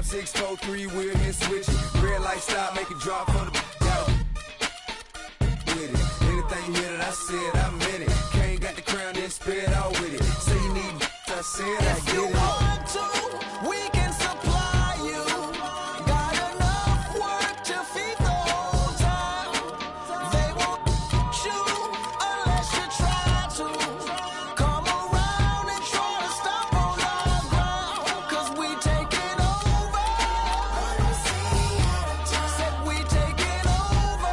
6, 4, 3, wheel and switch it. Red light stop, make it drop for the with it. Anything you hear that I said, I meant it. Can't got the crown, then spit out with it. Say you need I said I get it. If you want to, we can supply you. Got enough work to feed the whole town. They won't shoot unless you try to. Come around and try to stop on our ground. Cause we taking over. Said we taking over.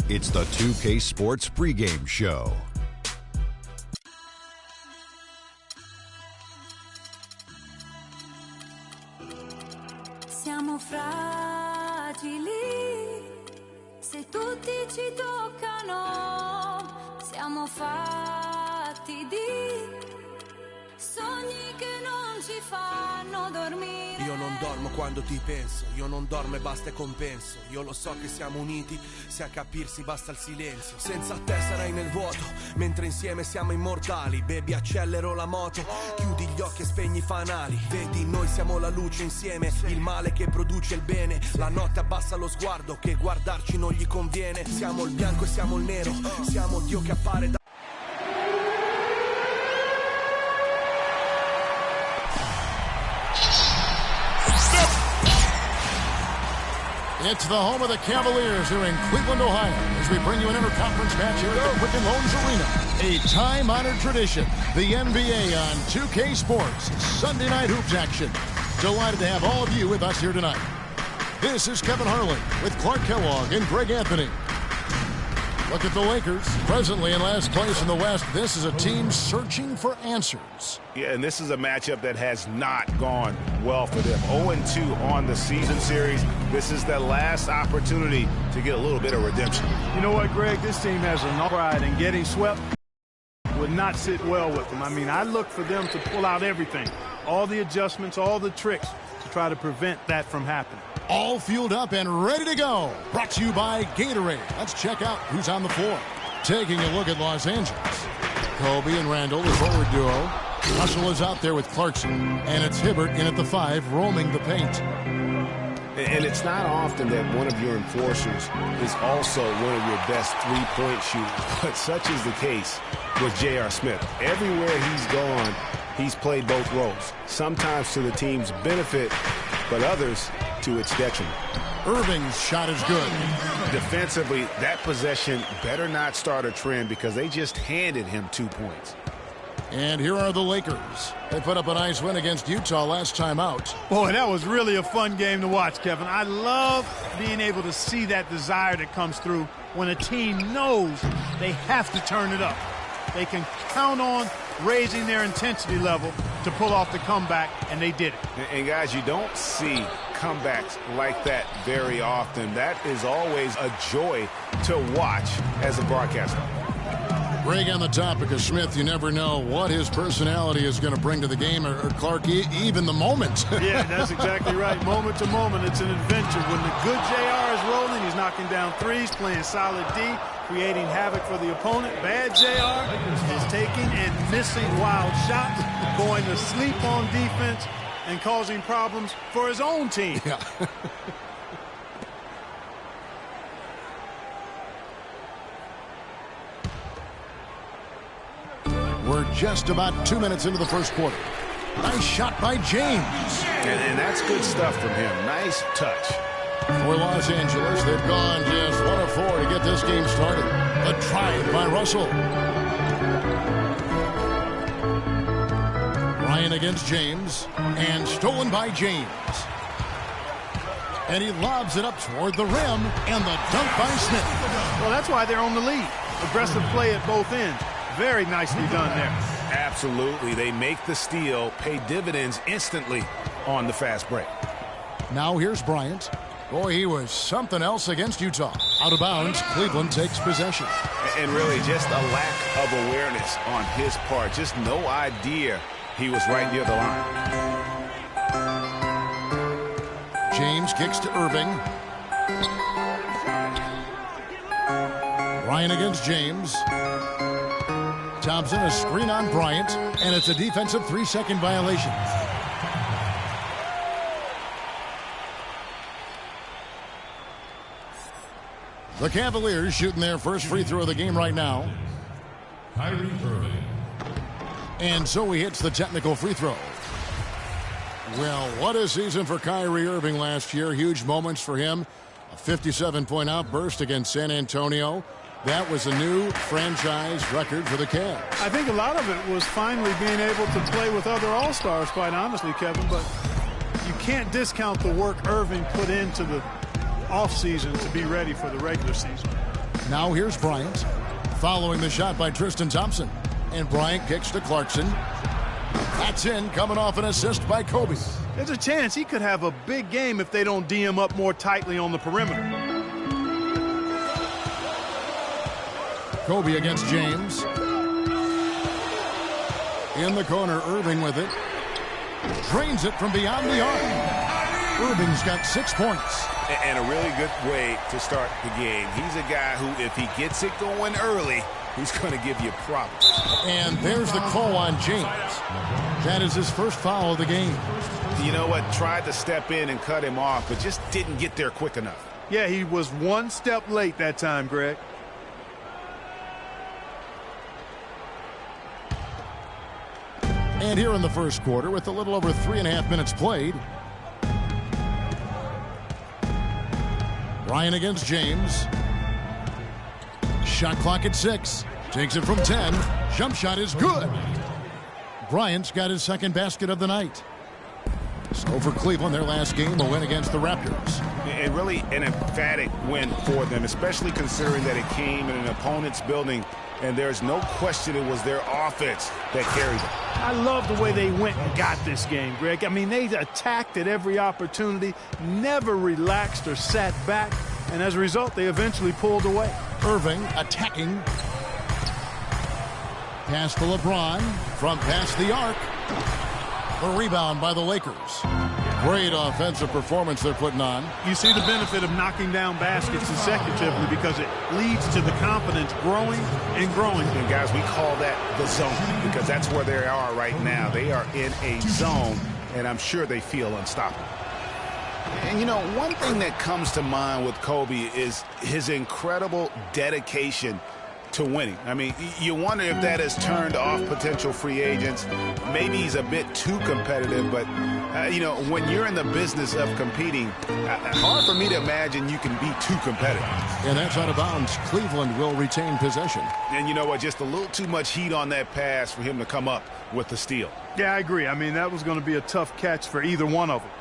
It's the 2K Sports pregame show. Siamo fragili, se tutti ci toccano, siamo fatti di sogni che non ci fanno dormire. Io non dormo quando ti penso, io non dormo e basta e compenso. Io lo so che siamo uniti, se a capirsi basta il silenzio. Senza te sarai nel vuoto, mentre insieme siamo immortali. Baby, accelero la moto, chiudi gli occhi e spegni i fanali. Vedi, noi siamo la luce insieme, il male che produce il bene. La notte abbassa lo sguardo, che guardarci non gli conviene. Siamo il bianco e siamo il nero, siamo Dio che appare da... It's the home of the Cavaliers here in Cleveland, Ohio, as we bring you an interconference match here at the Quicken Loans Arena. A time-honored tradition, the NBA on 2K Sports, Sunday night hoops action. Delighted to have all of you with us here tonight. This is Kevin Harlan with Clark Kellogg and Greg Anthony. Look at the Lakers, presently in last place in the West. This is a team searching for answers. Yeah, and this is a matchup that has not gone well for them. 0-2 on the season series. This is the last opportunity to get a little bit of redemption. You know what, Greg? This team has a pride, and getting swept would not sit well with them. I mean, I look for them to pull out everything, all the adjustments, all the tricks to try to prevent that from happening. All fueled up and ready to go. Brought to you by Gatorade. Let's check out who's on the floor. Taking a look at Los Angeles. Kobe and Randall, the forward duo. Russell is out there with Clarkson. And it's Hibbert in at the 5, roaming the paint. And it's not often that one of your enforcers is also one of your best three-point shooters. But such is the case with J.R. Smith. Everywhere he's gone, he's played both roles. Sometimes to the team's benefit, but others to its detriment. Irving's shot is good. Defensively, that possession better not start a trend because they just handed him 2 points. And here are the Lakers. They put up a nice win against Utah last time out. Boy, that was really a fun game to watch, Kevin. I love being able to see that desire that comes through when a team knows they have to turn it up. They can count on raising their intensity level to pull off the comeback, and they did it. And guys, you don't see comebacks like that very often. That is always a joy to watch as a broadcaster. Greg, on the topic of Smith, you never know what his personality is going to bring to the game, or Clark, even the moment. Yeah, that's exactly right. Moment to moment, it's an adventure. When the good JR is rolling, he's knocking down threes, playing solid D, creating havoc for the opponent. Bad JR is taking and missing wild shots, going to sleep on defense, and causing problems for his own team. Yeah. We're just about 2 minutes into the first quarter. Nice shot by James. And that's good stuff from him. Nice touch. For Los Angeles, they've gone just 1 of 4 to get this game started. A drive by Russell. Ryan against James. And stolen by James. And he lobs it up toward the rim. And the dunk by Smith. Well, that's why they're on the lead. Aggressive play at both ends. Very nicely done there. Absolutely. They make the steal, pay dividends instantly on the fast break. Now here's Bryant. Boy, he was something else against Utah. Out of bounds, Cleveland takes possession. And really just a lack of awareness on his part. Just no idea he was right near the line. James kicks to Irving. Ryan against James. Thompson, a screen on Bryant, and it's a defensive 3-second violation. The Cavaliers shooting their first free throw of the game right now. Kyrie Irving. And so he hits the technical free throw. Well, what a season for Kyrie Irving last year. Huge moments for him. A 57-point outburst against San Antonio. That was a new franchise record for the Cavs. I think a lot of it was finally being able to play with other All-Stars, quite honestly, Kevin. But you can't discount the work Irving put into the offseason to be ready for the regular season. Now here's Bryant. Following the shot by Tristan Thompson. And Bryant kicks to Clarkson. That's in, coming off an assist by Kobe. There's a chance he could have a big game if they don't D him up more tightly on the perimeter. Kobe against James. In the corner, Irving with it. Drains it from beyond the arc. Irving's got 6 points. And a really good way to start the game. He's a guy who, if he gets it going early, he's going to give you problems. And there's the call on James. That is his first foul of the game. You know what? Tried to step in and cut him off, but just didn't get there quick enough. Yeah, he was one step late that time, Greg. And here in the first quarter, with a little over 3.5 minutes played, Bryant against James. Shot clock at 6. Takes it from 10. Jump shot is good. Bryant's got his second basket of the night. So for Cleveland, their last game, a win against the Raptors. And really an emphatic win for them, especially considering that it came in an opponent's building, and there's no question it was their offense that carried them. I love the way they went and got this game, Greg. I mean, they attacked at every opportunity, never relaxed or sat back, and as a result, they eventually pulled away. Irving attacking. Pass to LeBron from past the arc. The rebound by the Lakers. Great offensive performance they're putting on. You see the benefit of knocking down baskets consecutively because it leads to the confidence growing and growing. And guys, we call that the zone because that's where they are right now. They are in a zone, and I'm sure they feel unstoppable. And, you know, one thing that comes to mind with Kobe is his incredible dedication to winning. I mean, you wonder if that has turned off potential free agents. Maybe he's a bit too competitive, but, you know, when you're in the business of competing, hard for me to imagine you can be too competitive. And that's out of bounds. Cleveland will retain possession. And you know what? Just a little too much heat on that pass for him to come up with the steal. Yeah, I agree. I mean, that was going to be a tough catch for either one of them.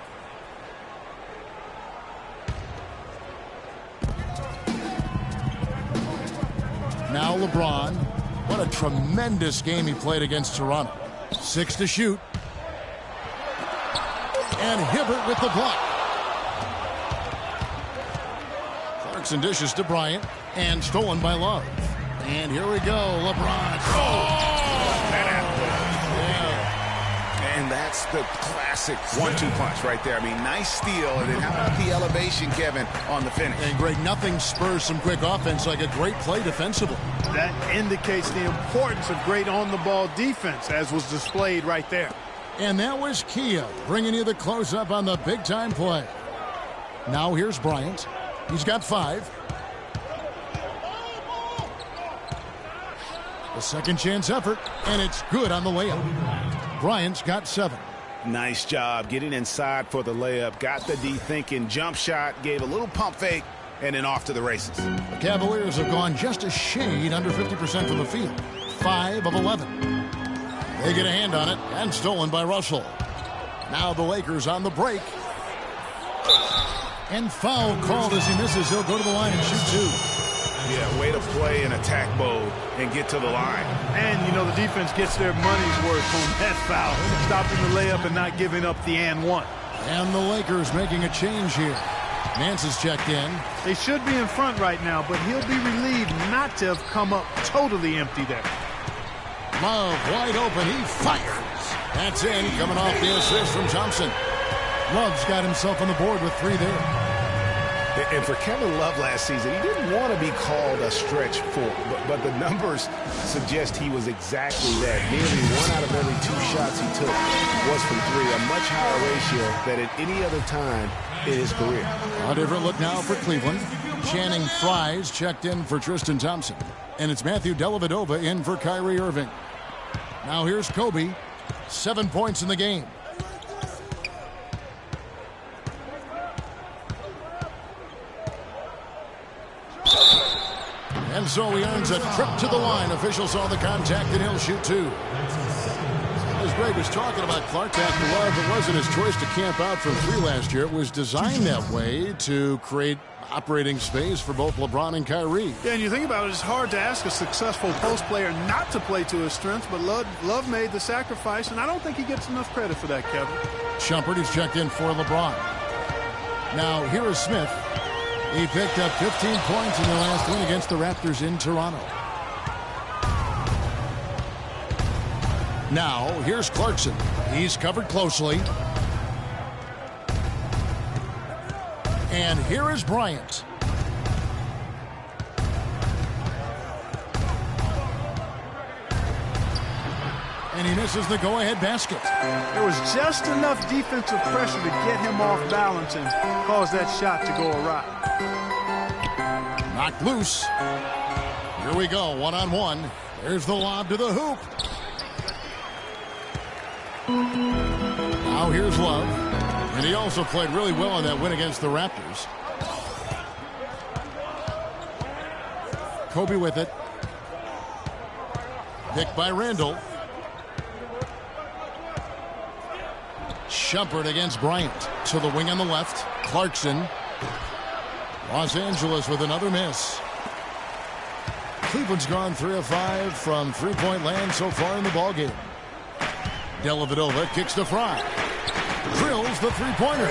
Now LeBron. What a tremendous game he played against Toronto. 6 to shoot. And Hibbert with the block. Clarkson dishes to Bryant. And stolen by Love. And here we go. LeBron. And that's the classic 1-2 punch right there. I mean, nice steal. And then how about the elevation, Kevin, on the finish? And Greg, nothing spurs some quick offense like a great play defensively. That indicates the importance of great on-the-ball defense, as was displayed right there. And that was Kia bringing you the close-up on the big-time play. Now here's Bryant. He's got 5. A second chance effort, and it's good on the layup. Bryant's got 7. Nice job getting inside for the layup. Got the D thinking, jump shot, gave a little pump fake, and then off to the races. The Cavaliers have gone just a shade under 50% from the field. 5 of 11. They get a hand on it, and stolen by Russell. Now the Lakers on the break. And foul called as he misses. He'll go to the line and shoot 2. Yeah, way to play in attack mode and get to the line. And, you know, the defense gets their money's worth on that foul, stopping the layup and not giving up the and one. And the Lakers making a change here. Nance is checked in. They should be in front right now, but he'll be relieved not to have come up totally empty there. Love wide open. He fires. That's in, coming off the assist from Thompson. Love's got himself on the board with 3 there. And for Kevin Love last season, he didn't want to be called a stretch four, but the numbers suggest he was exactly that. Nearly 1 out of every 2 shots he took was from 3, a much higher ratio than at any other time in his career. A different look now for Cleveland. Channing Frye's checked in for Tristan Thompson. And it's Matthew Dellavedova in for Kyrie Irving. Now here's Kobe. 7 points in the game. And so he earns a trip to the line. Officials saw the contact, and he'll shoot 2. As Greg was talking about Clark after Love, it wasn't his choice to camp out from 3 last year. It was designed that way to create operating space for both LeBron and Kyrie. Yeah, and you think about it, it's hard to ask a successful post player not to play to his strengths, but Love made the sacrifice, and I don't think he gets enough credit for that, Kevin. Shumpert, he's checked in for LeBron. Now, here is Smith. He picked up 15 points in their last win against the Raptors in Toronto. Now, here's Clarkson. He's covered closely. And here is Bryant. And he misses the go-ahead basket. There was just enough defensive pressure to get him off balance and cause that shot to go awry. Knocked loose. Here we go, 1-on-1. There's the lob to the hoop. Now here's Love. And he also played really well in that win against the Raptors. Kobe with it. Picked by Randall. Shumpert against Bryant. To the wing on the left. Clarkson. Los Angeles with another miss. Cleveland's gone 3 of 5 from three-point land so far in the ballgame. Dellavedova kicks to Frye. Drills the three-pointer.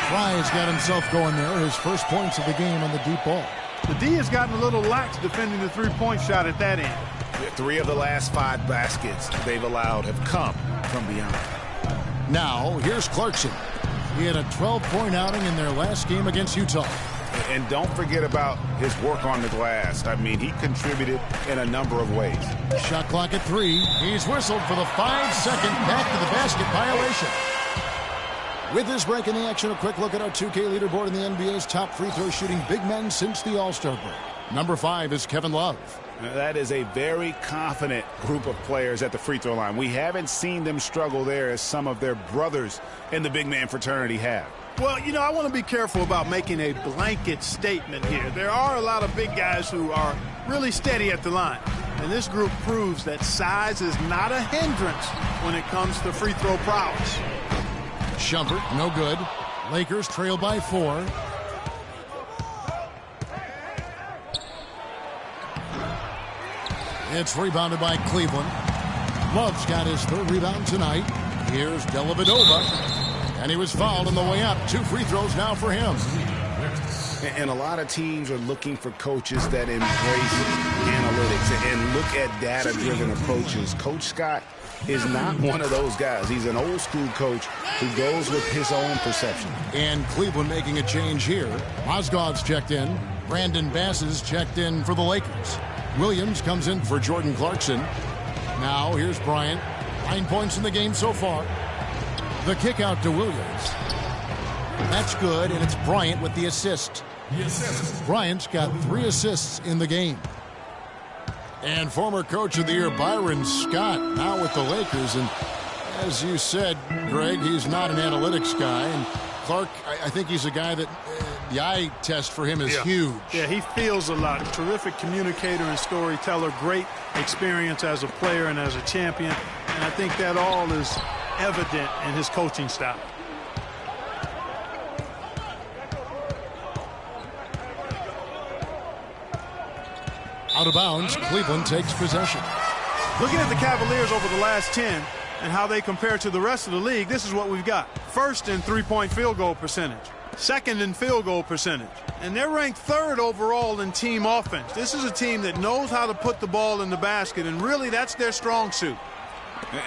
Frye's got himself going there. His first points of the game on the deep ball. The D has gotten a little lax defending the three-point shot at that end. 3 of the last 5 baskets they've allowed have come from beyond. Now, here's Clarkson. He had a 12-point outing in their last game against Utah. And don't forget about his work on the glass. I mean, he contributed in a number of ways. Shot clock at 3. He's whistled for the 5-second back-to-the-basket violation. With this break in the action, a quick look at our 2K leaderboard in the NBA's top free throw shooting big men since the All-Star break. Number 5 is Kevin Love. That is a very confident group of players at the free throw line. We haven't seen them struggle there as some of their brothers in the big man fraternity have. Well, you know, I want to be careful about making a blanket statement here. There are a lot of big guys who are really steady at the line. And this group proves that size is not a hindrance when it comes to free throw prowess. Shumpert, no good. Lakers trail by 4. It's rebounded by Cleveland. Love's got his 3rd rebound tonight. Here's Dellavedova. And he was fouled on the way up. 2 free throws now for him. And a lot of teams are looking for coaches that embrace analytics and look at data-driven approaches. Coach Scott is not one of those guys. He's an old-school coach who goes with his own perception. And Cleveland making a change here. Mozgov's checked in. Brandon Bass is checked in for the Lakers. Williams comes in for Jordan Clarkson. Now here's Bryant. 9 points in the game so far. The kick out to Williams. That's good, and it's Bryant with the assist. Bryant's got 3 assists in the game. And former coach of the year Byron Scott now with the Lakers. And as you said, Greg, he's not an analytics guy. And Clark, I think he's a guy that the eye test for him is huge. Yeah, he feels a lot. Terrific communicator and storyteller. Great experience as a player and as a champion. And I think that all is evident in his coaching style. Out of bounds, Cleveland takes possession. Looking at the Cavaliers over the last 10 and how they compare to the rest of the league, this is what we've got. First in three-point field goal percentage. Second in field goal percentage. And they're ranked 3rd overall in team offense. This is a team that knows how to put the ball in the basket, and really that's their strong suit.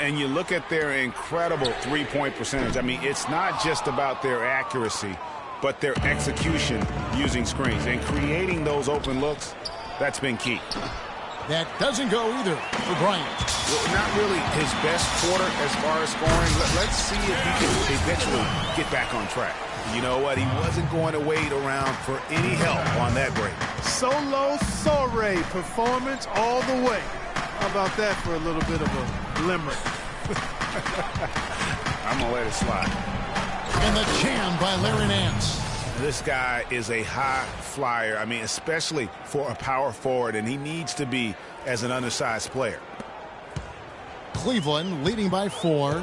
And you look at their incredible three-point percentage. I mean, it's not just about their accuracy. but their execution using screens and creating those open looks, that's been key. That doesn't go either for Bryant. Well, not really his best quarter as far as scoring. Let's see if he can eventually get back on track. You know what? He wasn't going to wait around for any help on that break. Solo soiree performance all the way. How about that for a little bit of a limerick? I'm going to let it slide. And the jam by Larry Nance. This guy is a high flyer. I mean, especially for a power forward, and he needs to be as an undersized player. Cleveland leading by 4.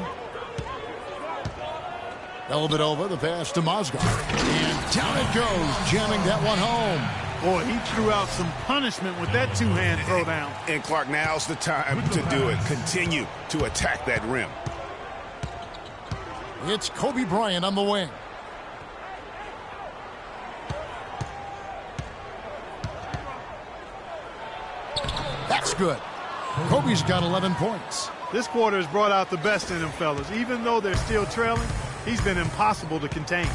Dellavedova, the pass to Mozgov. And down it goes, jamming that one home. Boy, he threw out some punishment with that two-hand throwdown. And Clark, now's the time to do it. Continue to attack that rim. It's Kobe Bryant on the wing. That's good. Kobe's got 11 points. This quarter has brought out the best in them, fellas. Even though they're still trailing, he's been impossible to contain.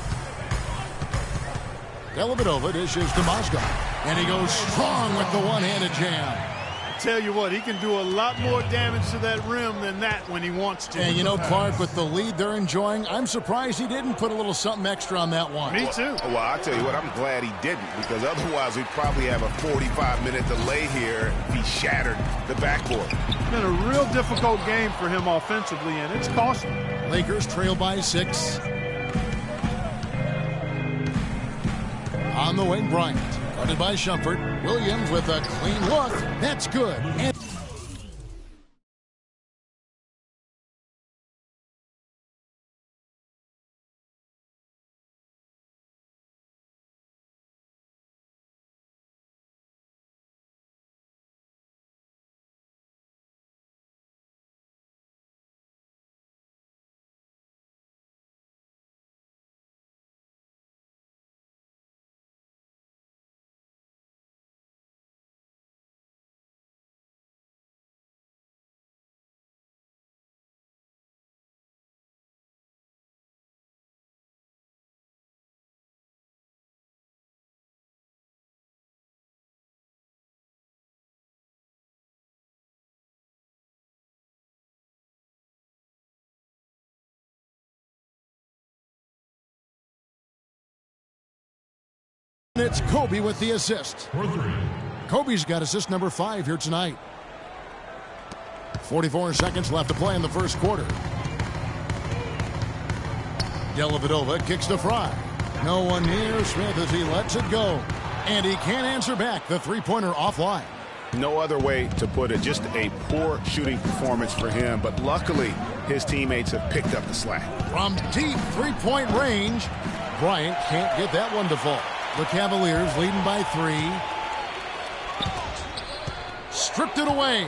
Dellavedova dishes to Mozgov. And he goes strong with the one-handed jam. Tell you what, he can do a lot more damage to that rim than that when he wants to. And you know, Clark, with the lead they're enjoying, I'm surprised he didn't put a little something extra on that one. Me too. Well, I'll tell you what, I'm glad he didn't, because otherwise we'd probably have a 45-minute delay here if he shattered the backboard. It's been a real difficult game for him offensively, and it's costly. Lakers trail by 6. On the wing, Bryant. Guarded by Shumpert. Williams with a clean look. That's good. And it's Kobe with the assist. For 3. Kobe's got assist number 5 here tonight. 44 seconds left to play in the first quarter. Dellavedova kicks to Fry. No one near Smith as he lets it go. And he can't answer back. The three-pointer offline. No other way to put it. Just a poor shooting performance for him. But luckily, his teammates have picked up the slack. From deep three-point range, Bryant can't get that one to fall. The Cavaliers leading by 3. Stripped it away.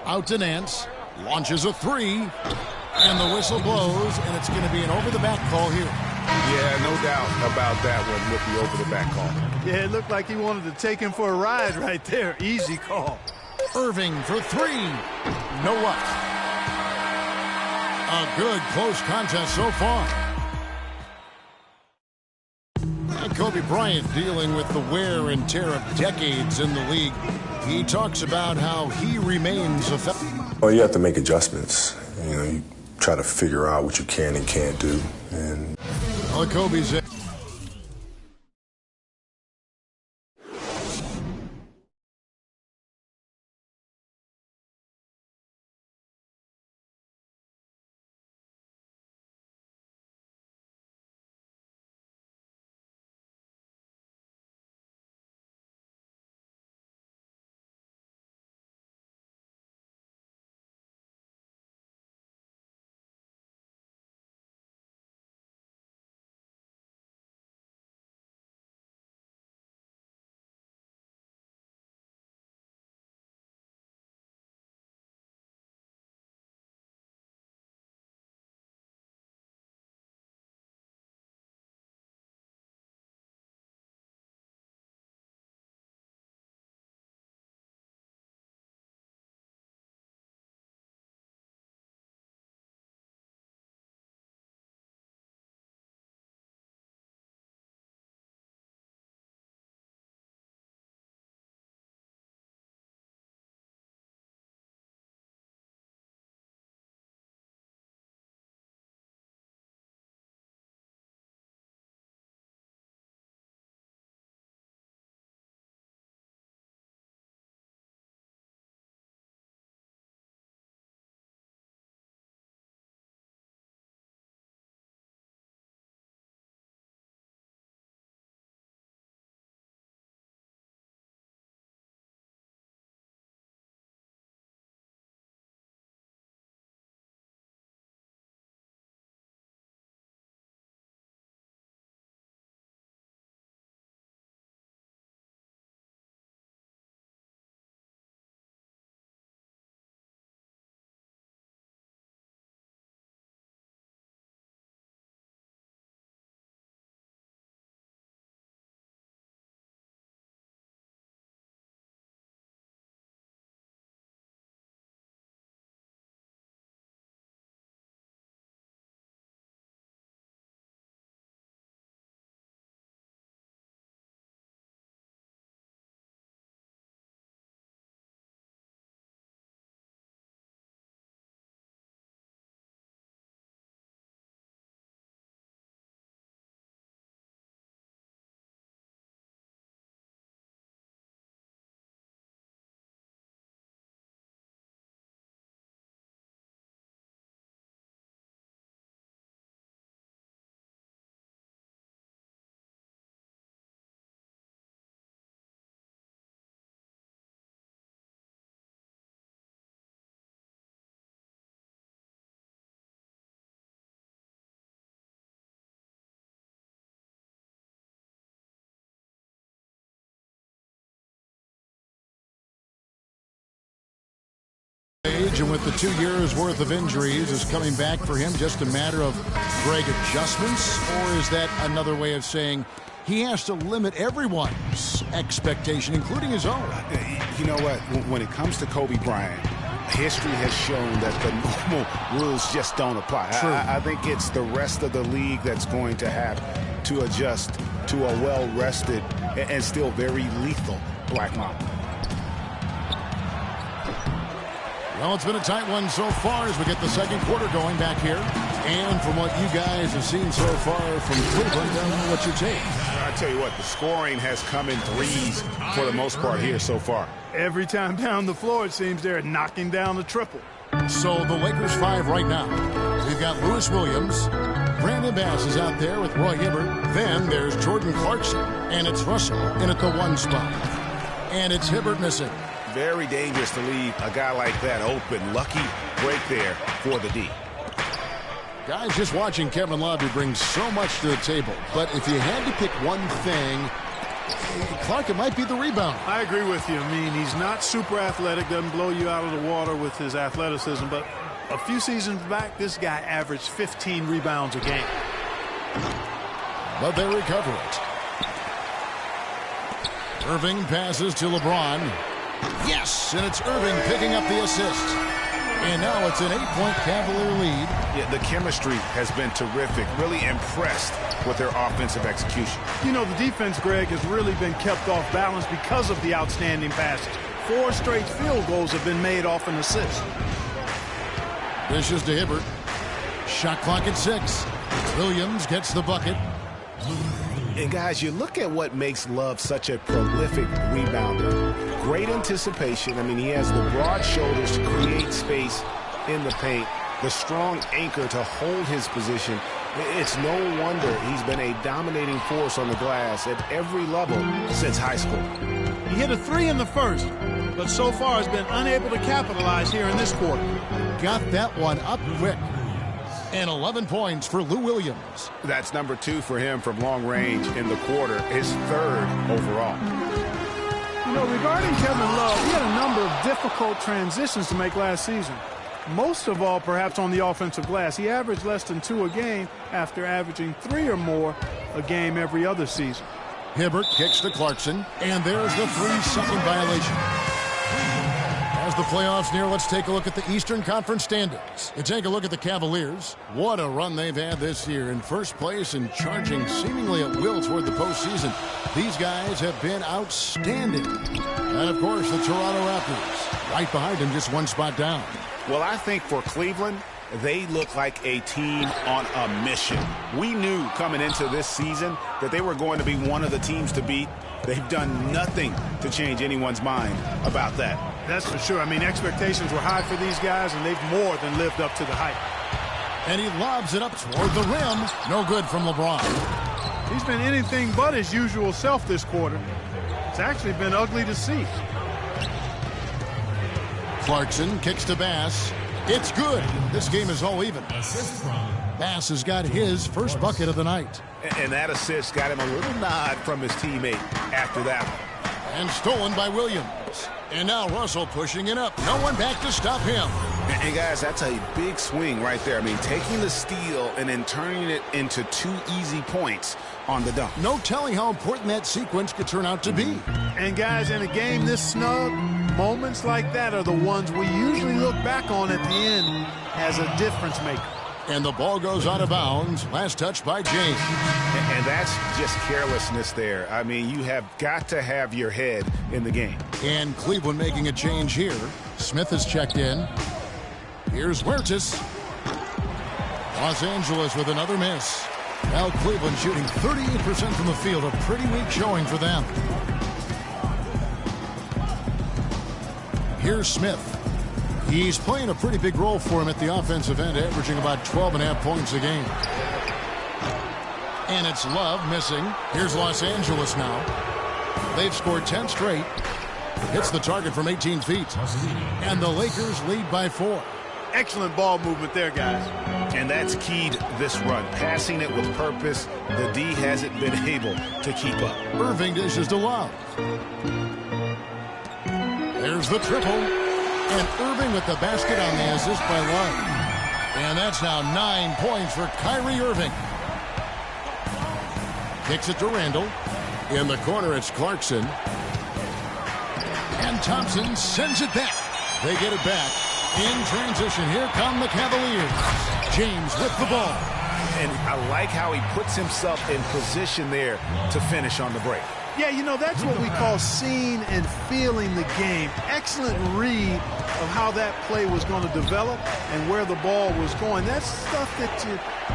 Out to Nance. Launches a 3. And the whistle blows, and it's going to be an over-the-back call here. Yeah, no doubt about that one with the over-the-back call. Yeah, it looked like he wanted to take him for a ride right there. Easy call. Irving for 3. No luck. A good close contest so far. And Kobe Bryant dealing with the wear and tear of decades in the league. He talks about how he remains effective. Well, you have to make adjustments. You know, you try to figure out what you can and can't do. And Kobe's imagine with the 2 years worth of injuries, is coming back for him just a matter of Greg adjustments? Or is that another way of saying he has to limit everyone's expectation, including his own? You know what? When it comes to Kobe Bryant, history has shown that the normal rules just don't apply. I think it's the rest of the league that's going to have to adjust to a well-rested and still very lethal Black Mamba. Well, it's been a tight one so far as we get the second quarter going back here. And from what you guys have seen so far from Cleveland, I don't know what you take. I tell you what, the scoring has come in threes for the most part here so far. Every time down the floor, it seems they're knocking down the triple. So the Lakers 5 right now. We've got Lewis Williams. Brandon Bass is out there with Roy Hibbert. Then there's Jordan Clarkson. And it's Russell in at the 1 spot. And it's Hibbert missing. Very dangerous to leave a guy like that open. Lucky break there for the D. Guys, just watching Kevin Love bring so much to the table. But if you had to pick one thing, Clark, it might be the rebound. I agree with you. I mean, he's not super athletic, doesn't blow you out of the water with his athleticism, but a few seasons back, this guy averaged 15 rebounds a game. But they recover it. Irving passes to LeBron. Yes, and it's Irving picking up the assist. And now it's an 8-point Cavalier lead. Yeah, the chemistry has been terrific. Really impressed with their offensive execution. You know, the defense, Greg, has really been kept off balance because of the outstanding passes. 4 straight field goals have been made off an assist. Dishes to Hibbert. Shot clock at 6. Williams gets the bucket. And guys, you look at what makes Love such a prolific rebounder. Great anticipation. I mean, he has the broad shoulders to create space in the paint, the strong anchor to hold his position. It's no wonder he's been a dominating force on the glass at every level since high school. He hit a 3 in the first, but so far has been unable to capitalize here in this quarter. Got that one up quick. And 11 points for Lou Williams. That's number 2 for him from long range in the quarter, his 3rd overall. You know, regarding Kevin Love, he had a number of difficult transitions to make last season. Most of all, perhaps on the offensive glass. He averaged less than 2 a game after averaging 3 or more a game every other season. Hibbert kicks to Clarkson, and there's the 3-second violation. As the playoffs near, let's take a look at the Eastern Conference standings. You take a look at the Cavaliers. What a run they've had this year. In first place and charging seemingly at will toward the postseason. These guys have been outstanding. And, of course, the Toronto Raptors. Right behind them, just 1 spot down. Well, I think for Cleveland, they look like a team on a mission. We knew coming into this season that they were going to be one of the teams to beat. They've done nothing to change anyone's mind about that. That's for sure. I mean, expectations were high for these guys, and they've more than lived up to the hype. And he lobs it up toward the rim. No good from LeBron. He's been anything but his usual self this quarter. It's actually been ugly to see. Clarkson kicks to Bass. It's good. This game is all even. Bass has got his first bucket of the night. And that assist got him a little nod from his teammate after that one. And stolen by Williams. And now Russell pushing it up. No one back to stop him. And guys, that's a big swing right there. I mean, taking the steal and then turning it into 2 easy points on the dunk. No telling how important that sequence could turn out to be. And guys, in a game this snug, moments like that are the ones we usually look back on at the end as a difference maker. And the ball goes out of bounds. Last touch by James. And that's just carelessness there. I mean, you have got to have your head in the game. And Cleveland making a change here. Smith has checked in. Here's Huertas. Los Angeles with another miss. Now Cleveland shooting 38% from the field. A pretty weak showing for them. Here's Smith. He's playing a pretty big role for him at the offensive end, averaging about 12.5 points a game. And it's Love missing. Here's Los Angeles now. They've scored 10 straight. Hits the target from 18 feet. And the Lakers lead by 4. Excellent ball movement there, guys. And that's keyed this run. Passing it with purpose. The D hasn't been able to keep up. Irving dishes to Love. There's the triple. And Irving with the basket on the assist by Love. And that's now 9 points for Kyrie Irving. Kicks it to Randall. In the corner, it's Clarkson. And Thompson sends it back. They get it back. In transition, here come the Cavaliers. James with the ball. And I like how he puts himself in position there to finish on the break. Yeah, you know, that's what we call seeing and feeling the game. Excellent read of how that play was going to develop and where the ball was going. That's stuff that you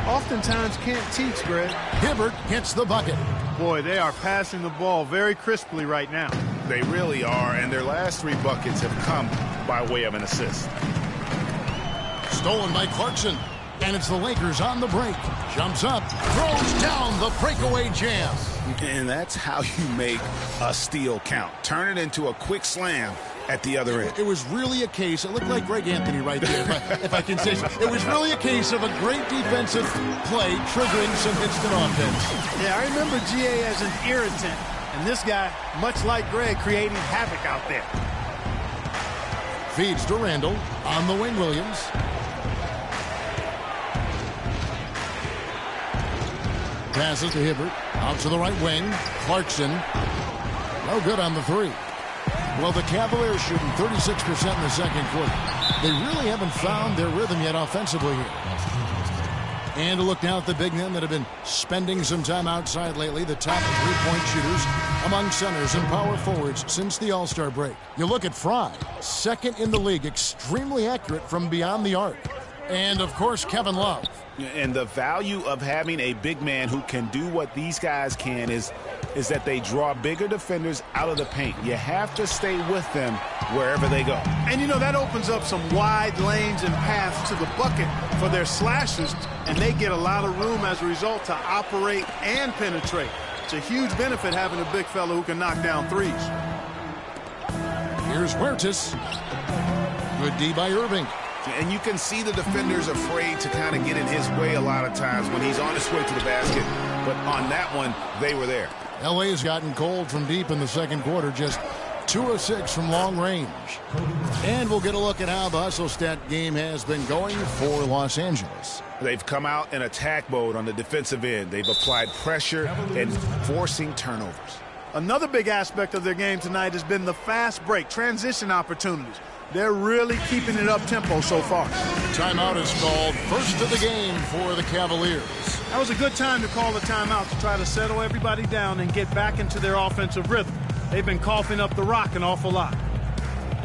oftentimes can't teach, Greg. Hibbert hits the bucket. Boy, they are passing the ball very crisply right now. They really are, and their last 3 buckets have come by way of an assist. Stolen by Clarkson. And it's the Lakers on the break. Jumps up, throws down the breakaway jam. And that's how you make a steal count. Turn it into a quick slam at the other end. It was really a case, it looked like Greg Anthony right there, if I can say so. It was really a case of a great defensive play triggering some instant offense. Yeah, I remember GA as an irritant. And this guy, much like Greg, creating havoc out there. Feeds to Randall. On the wing, Williams. Passes to Hibbert. Out to the right wing. Clarkson. No good on the 3. Well, the Cavaliers shooting 36% in the second quarter. They really haven't found their rhythm yet offensively here. And a look now at the big men that have been spending some time outside lately. The top 3-point shooters among centers and power forwards since the All-Star break. You look at Fry, second in the league, extremely accurate from beyond the arc. And, of course, Kevin Love. And the value of having a big man who can do what these guys can is that they draw bigger defenders out of the paint. You have to stay with them wherever they go. And, you know, that opens up some wide lanes and paths to the bucket for their slashes, and they get a lot of room as a result to operate and penetrate. It's a huge benefit having a big fella who can knock down threes. Here's Huertas. Good D by Irving. And you can see the defenders afraid to kind of get in his way a lot of times when he's on his way to the basket. But on that one, they were there. LA has gotten cold from deep in the second quarter, just 2 of 6 from long range. And we'll get a look at how the hustle stat game has been going for Los Angeles. They've come out in attack mode on the defensive end. They've applied pressure and forcing turnovers. Another big aspect of their game tonight has been the fast break, transition opportunities. They're really keeping it up-tempo so far. Timeout is called. First of the game for the Cavaliers. That was a good time to call the timeout to try to settle everybody down and get back into their offensive rhythm. They've been coughing up the rock an awful lot.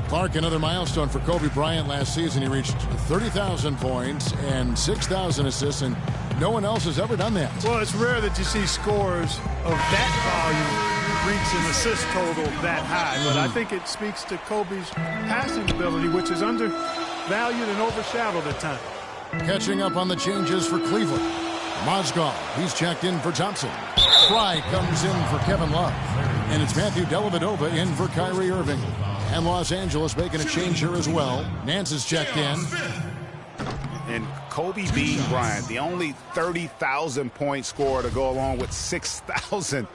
Clark, another milestone for Kobe Bryant last season. He reached 30,000 points and 6,000 assists, and no one else has ever done that. Well, it's rare that you see scores of that volume reach an assist total that high, but I think it speaks to Kobe's passing ability, which is undervalued and overshadowed at times. Catching up on the changes for Cleveland. Mozgov, he's checked in for Thompson. Fry comes in for Kevin Love. And it's Matthew Dellavedova in for Kyrie Irving. And Los Angeles making a change here as well. Nance is checked in. And Kobe beating Bryant, the only 30,000-point scorer to go along with 6,000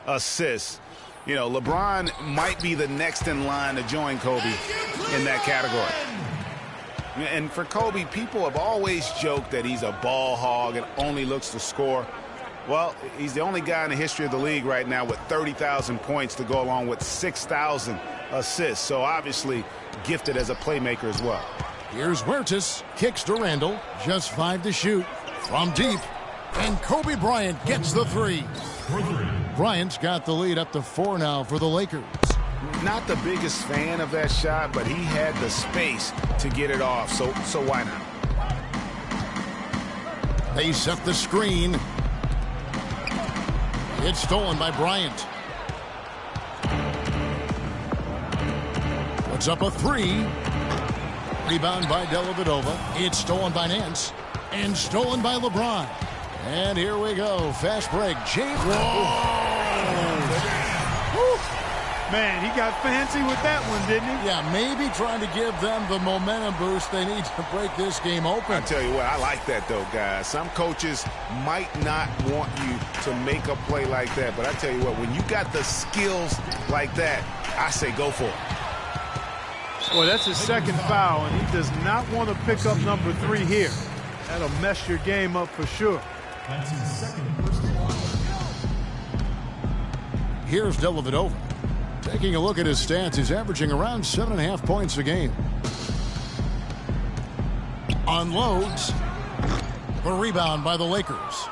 assists. You know, LeBron might be the next in line to join Kobe in that category. And for Kobe, people have always joked that he's a ball hog and only looks to score. Well, he's the only guy in the history of the league right now with 30,000 points to go along with 6,000 assists. So obviously gifted as a playmaker as well. Here's Huertas, kicks to Randall, just 5 to shoot from deep. And Kobe Bryant gets the 3. Bryant's got the lead up to 4 now for the Lakers. Not the biggest fan of that shot, but he had the space to get it off, so why not? They set the screen. It's stolen by Bryant. Puts up a 3. Rebound by Dellavedova. It's stolen by Nance. And stolen by LeBron. And here we go. Fast break. James. Man, he got fancy with that one, didn't he? Yeah, maybe trying to give them the momentum boost they need to break this game open. I tell you what, I like that, though, guys. Some coaches might not want you to make a play like that. But I tell you what, when you got the skills like that, I say go for it. Boy, that's his second foul, and he does not want to pick up number 3 here. That'll mess your game up for sure. That's his second personal foul. Here's Dellavedova. Taking a look at his stats, he's averaging around 7.5 points a game. Unloads. The rebound by the Lakers.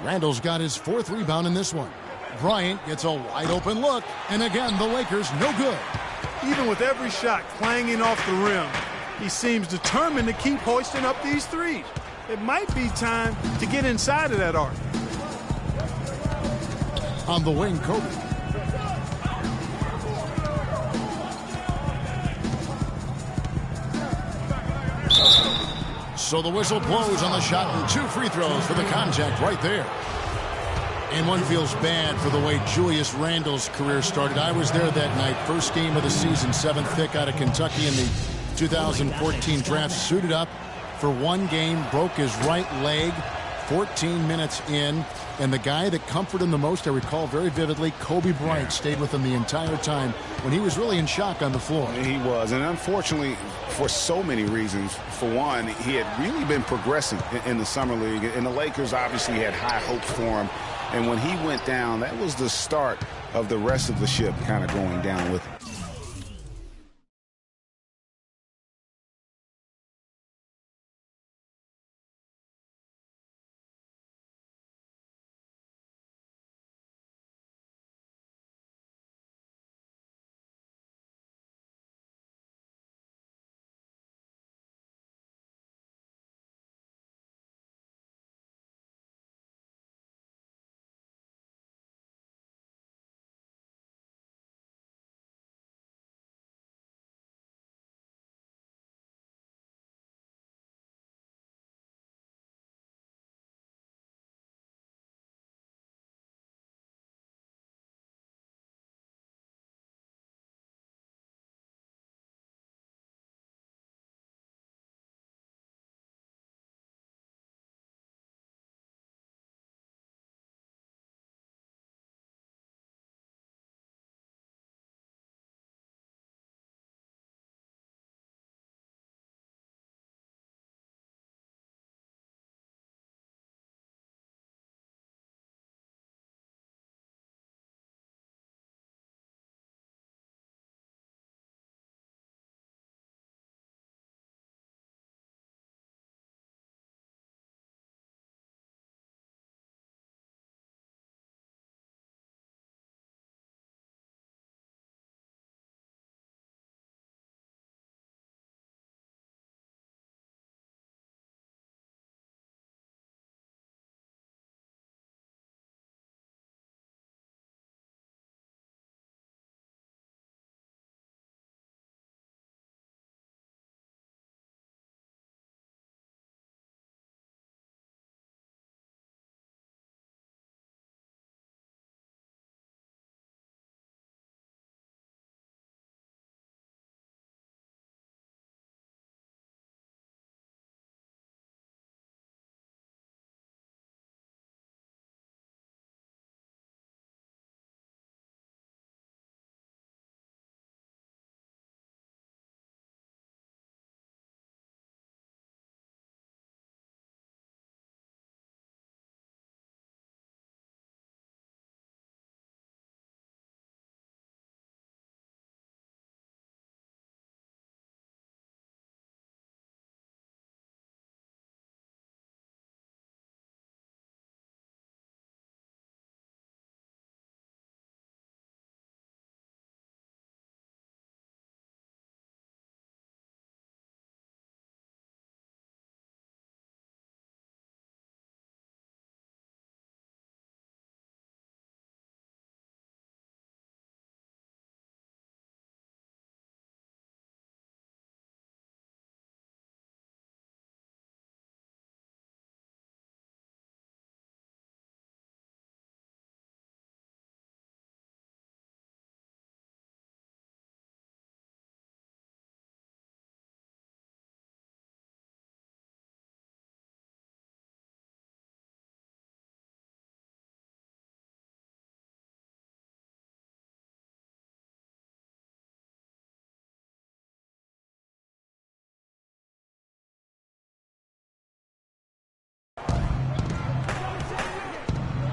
Randall's got his 4th rebound in this one. Bryant gets a wide open look, and again, the Lakers no good. Even with every shot clanging off the rim, he seems determined to keep hoisting up these threes. It might be time to get inside of that arc. On the wing, Kobe. So the whistle blows on the shot and 2 free throws for the contact right there. And one feels bad for the way Julius Randle's career started. I was there that night, first game of the season, 7th pick out of Kentucky in the 2014 draft. Suited up for 1 game, broke his right leg 14 minutes in. And the guy that comforted him the most, I recall very vividly, Kobe Bryant stayed with him the entire time when he was really in shock on the floor. He was, and unfortunately, for so many reasons. For one, he had really been progressing in the summer league, and the Lakers obviously had high hopes for him. And when he went down, that was the start of the rest of the ship kind of going down with him.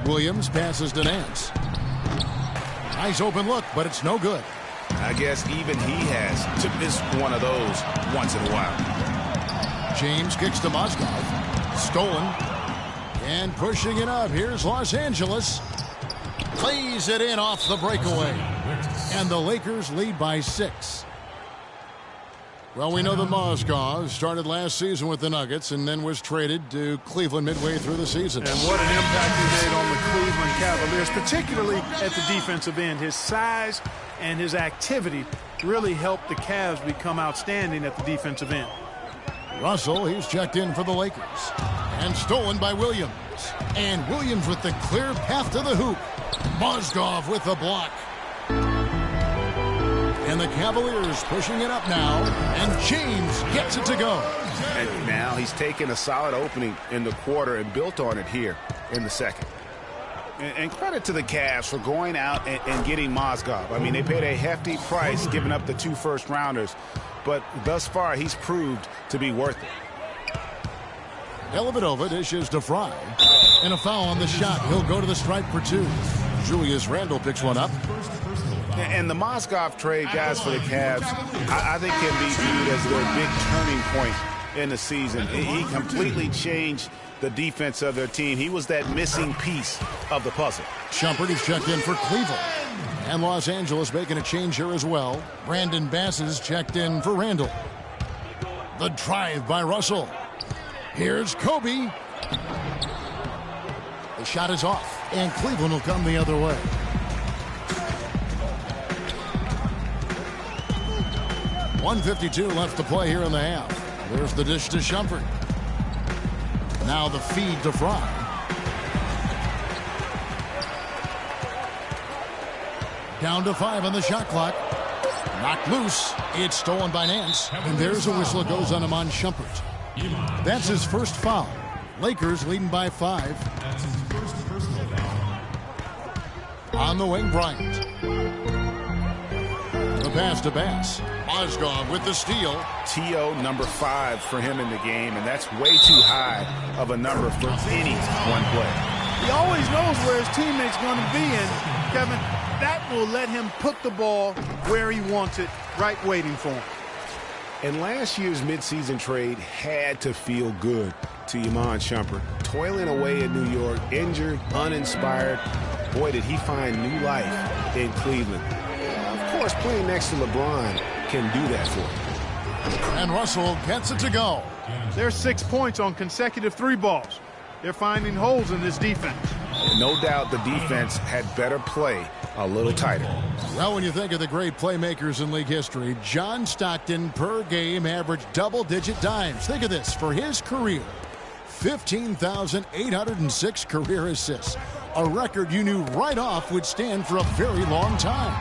Williams passes to Nance. Nice open look, but it's no good. I guess even he has to miss one of those once in a while. James kicks to Mozgov. Stolen. And pushing it up. Here's Los Angeles. Plays it in off the breakaway. And the Lakers lead by 6. Well, we know that Mozgov started last season with the Nuggets and then was traded to Cleveland midway through the season. And what an impact he made on the Cleveland Cavaliers, particularly at the defensive end. His size and his activity really helped the Cavs become outstanding at the defensive end. Russell, he's checked in for the Lakers. And stolen by Williams. And Williams with the clear path to the hoop. Mozgov with the block. And the Cavaliers pushing it up now. And James gets it to go. And now he's taken a solid opening in the quarter and built on it here in the second. And credit to the Cavs for going out and getting Mozgov. I mean, they paid a hefty price giving up the 2 first-rounders. But thus far, he's proved to be worth it. Dellavedova dishes to Fry. And a foul on the shot. He'll go to the stripe for 2. Julius Randle picks one up. And the Mozgov trade, guys, for the Cavs, I think can be viewed as their big turning point in the season. He completely changed the defense of their team. He was that missing piece of the puzzle. Shumpert is checked in for Cleveland. And Los Angeles making a change here as well. Brandon Bass is checked in for Randall. The drive by Russell. Here's Kobe. The shot is off. And Cleveland will come the other way. .152 left to play here in the half. There's the dish to Shumpert. Now the feed to Fry. Down to 5 on the shot clock. Knocked loose. It's stolen by Nance. And there's a whistle that goes on him on Shumpert. That's his first foul. Lakers leading by 5. That's his first personal foul. On the wing, Bryant. The pass to Bass. Mozgov with the steal. TO number 5 for him in the game, and that's way too high of a number for any one play. He always knows where his teammate's going to be, and Kevin, that will let him put the ball where he wants it, right waiting for him. And last year's midseason trade had to feel good to Iman Shumpert. Toiling away in New York, injured, uninspired. Boy, did he find new life in Cleveland. Of course, playing next to LeBron can do that for him. And Russell gets it to go. There's 6 points on consecutive 3 balls. They're finding holes in this defense. No doubt the defense had better play a little tighter. Well, when you think of the great playmakers in league history, John Stockton per game averaged double-digit dimes. Think of this. For his career, 15,806 career assists. A record you knew right off would stand for a very long time.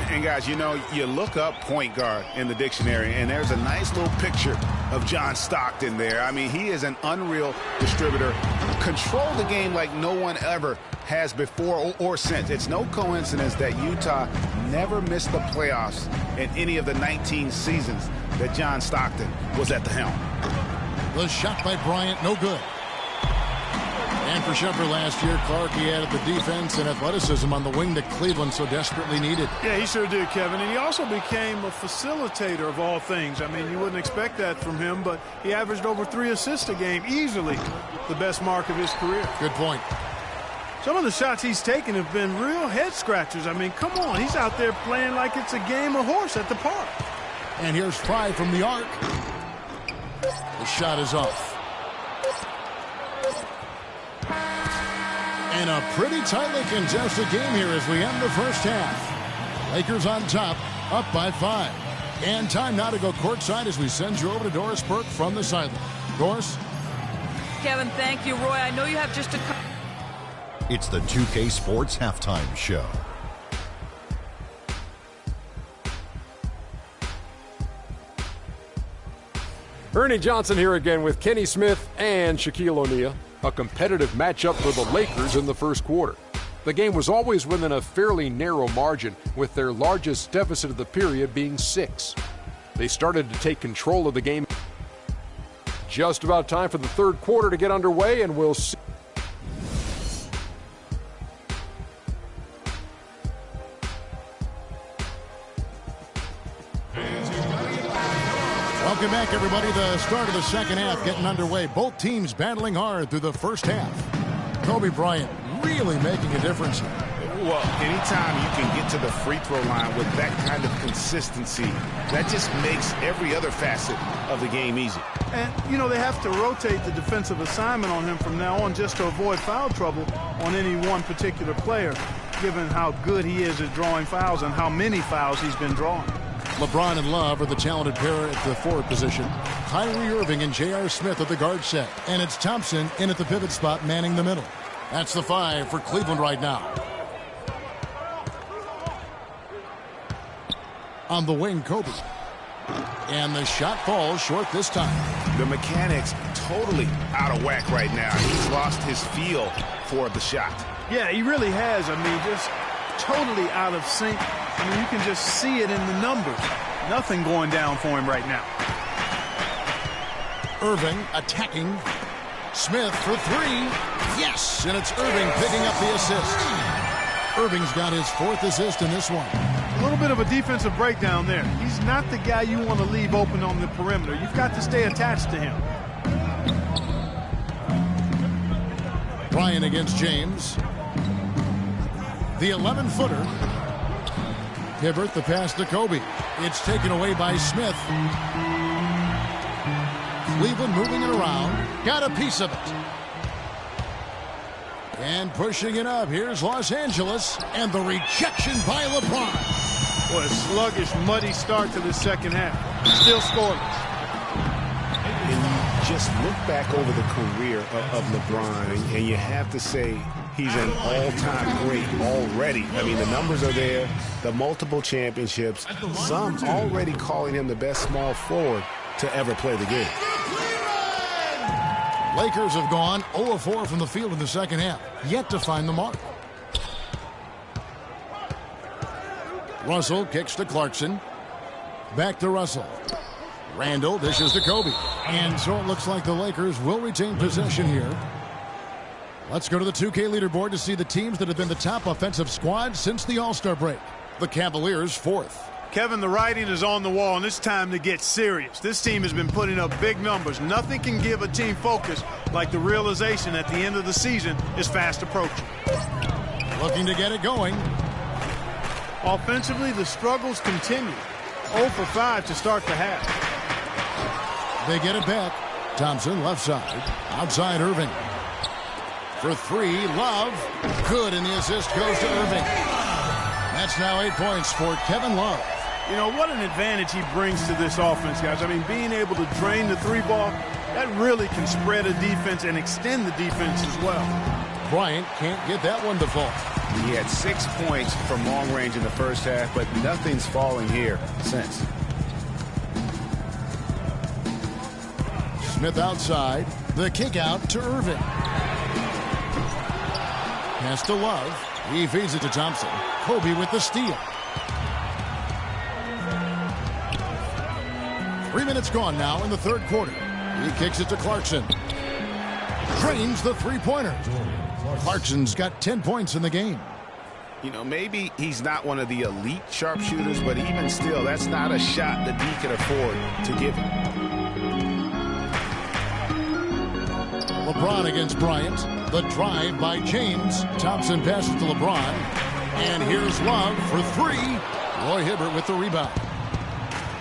And guys, you know, you look up point guard in the dictionary, and there's a nice little picture of John Stockton there. I mean, he is an unreal distributor. Control the game like no one ever has before or since. It's no coincidence that Utah never missed the playoffs in any of the 19 seasons that John Stockton was at the helm. The shot by Bryant, no good. And for Shumpert last year, Clark, he added the defense and athleticism on the wing that Cleveland so desperately needed. Yeah, he sure did, Kevin. And he also became a facilitator of all things. I mean, you wouldn't expect that from him, but he averaged over 3 assists a game, easily the best mark of his career. Good point. Some of the shots he's taken have been real head scratchers. I mean, come on. He's out there playing like it's a game of horse at the park. And here's Fry from the arc. The shot is off. And a pretty tightly contested game here as we end the first half. Lakers on top, up by 5. And time now to go courtside as we send you over to Doris Burke from the sideline. Doris? Kevin, thank you. Roy, I know you have just a... It's the 2K Sports Halftime Show. Ernie Johnson here again with Kenny Smith and Shaquille O'Neal. A competitive matchup for the Lakers in the first quarter. The game was always within a fairly narrow margin, with their largest deficit of the period being 6. They started to take control of the game. Just about time for the third quarter to get underway, and we'll see. Welcome back, everybody. The start of the second half getting underway. Both teams battling hard through the first half. Kobe Bryant really making a difference here. Well, anytime you can get to the free throw line with that kind of consistency, that just makes every other facet of the game easy. And, you know, they have to rotate the defensive assignment on him from now on just to avoid foul trouble on any one particular player, given how good he is at drawing fouls and how many fouls he's been drawing. LeBron and Love are the talented pair at the forward position. Kyrie Irving and J.R. Smith at the guard set. And it's Thompson in at the pivot spot manning the middle. That's the 5 for Cleveland right now. On the wing, Kobe. And the shot falls short this time. The mechanics totally out of whack right now. He's lost his feel for the shot. Yeah, he really has. I mean, just totally out of sync. I mean, you can just see it in the numbers. Nothing going down for him right now. Irving attacking. Smith for 3. Yes, and it's Irving picking up the assist. Irving's got his 4th assist in this one. A little bit of a defensive breakdown there. He's not the guy you want to leave open on the perimeter. You've got to stay attached to him. Bryant against James. The 11-footer. Hibbert, the pass to Kobe. It's taken away by Smith. Cleveland moving it around. Got a piece of it. And pushing it up. Here's Los Angeles. And the rejection by LeBron. What a sluggish, muddy start to the second half. Still scoreless. And you just look back over the career of LeBron, and you have to say he's an all-time great already. I mean, the numbers are there, the multiple championships, some already calling him the best small forward to ever play the game. Lakers have gone 0-4 from the field in the second half, yet to find the mark. Russell kicks to Clarkson. Back to Russell. Randall dishes to Kobe. And so it looks like the Lakers will retain possession here. Let's go to the 2K leaderboard to see the teams that have been the top offensive squad since the All-Star break. The Cavaliers 4th. Kevin, the writing is on the wall, and it's time to get serious. This team has been putting up big numbers. Nothing can give a team focus like the realization at the end of the season is fast approaching. Looking to get it going. Offensively, the struggles continue. 0 for 5 to start the half. They get it back. Thompson left side. Outside Irving. For 3, Love. Good, and the assist goes to Irving. That's now 8 points for Kevin Love. You know, what an advantage he brings to this offense, guys. I mean, being able to drain the 3-ball, that really can spread a defense and extend the defense as well. Bryant can't get that one to fall. He had 6 points from long range in the first half, but nothing's falling here since. Smith outside. The kick out to Irving. Pass to Love. He feeds it to Thompson. Kobe with the steal. 3 minutes gone now in the third quarter. He kicks it to Clarkson. Drains the 3-pointer. Clarkson's got 10 points in the game. You know, maybe he's not one of the elite sharpshooters, but even still, that's not a shot that he can afford to give him. LeBron against Bryant. The drive by James. Thompson passes to LeBron. And here's Love for 3. Roy Hibbert with the rebound.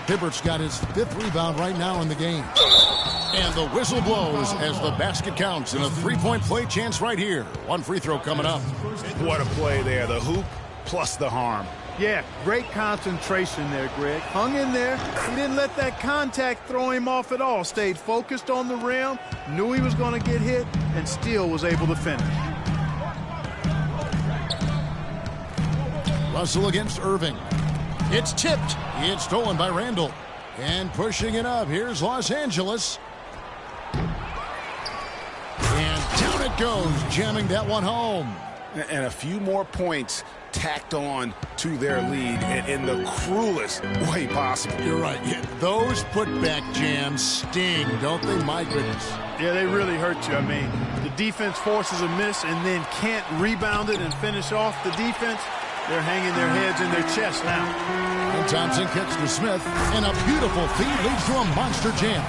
Hibbert's got his 5th rebound right now in the game. And the whistle blows as the basket counts in a 3-point play chance right here. 1 free throw coming up. What a play there. The hoop plus the harm. Yeah, great concentration there, Greg. Hung in there. He didn't let that contact throw him off at all. Stayed focused on the rim, knew he was going to get hit, and still was able to finish. Russell against Irving. It's tipped. It's stolen by Randall. And pushing it up. Here's Los Angeles. And down it goes, jamming that one home. And a few more points tacked on to their lead in the cruelest way possible. You're right. Yeah, those putback jams sting, don't they? My goodness. Yeah, they really hurt you. I mean, the defense forces a miss and then can't rebound it and finish off the defense. They're hanging their heads in their chest now. And Thompson kicks to Smith, and a beautiful feed leads to a monster jam.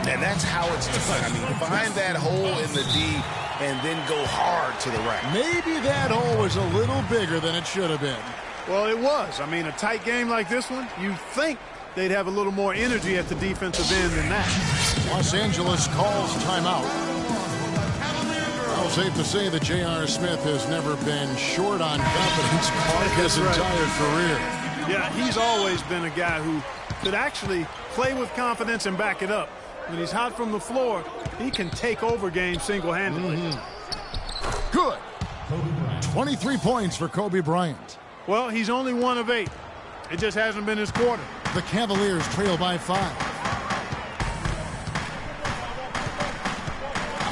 And that's how it's done. I mean, find that hole in the D and then go hard to the rack. Maybe that hole was a little bigger than it should have been. Well, it was. I mean, a tight game like this one, you think they'd have a little more energy at the defensive end than that. Los Angeles calls timeout. Well, safe to say that J.R. Smith has never been short on confidence his entire career. Yeah, he's always been a guy who could actually play with confidence and back it up. When he's hot from the floor, he can take over games single-handedly. Good. 23 points for Kobe Bryant. Well, he's only 1 of 8. It just hasn't been his quarter. The Cavaliers trail by 5.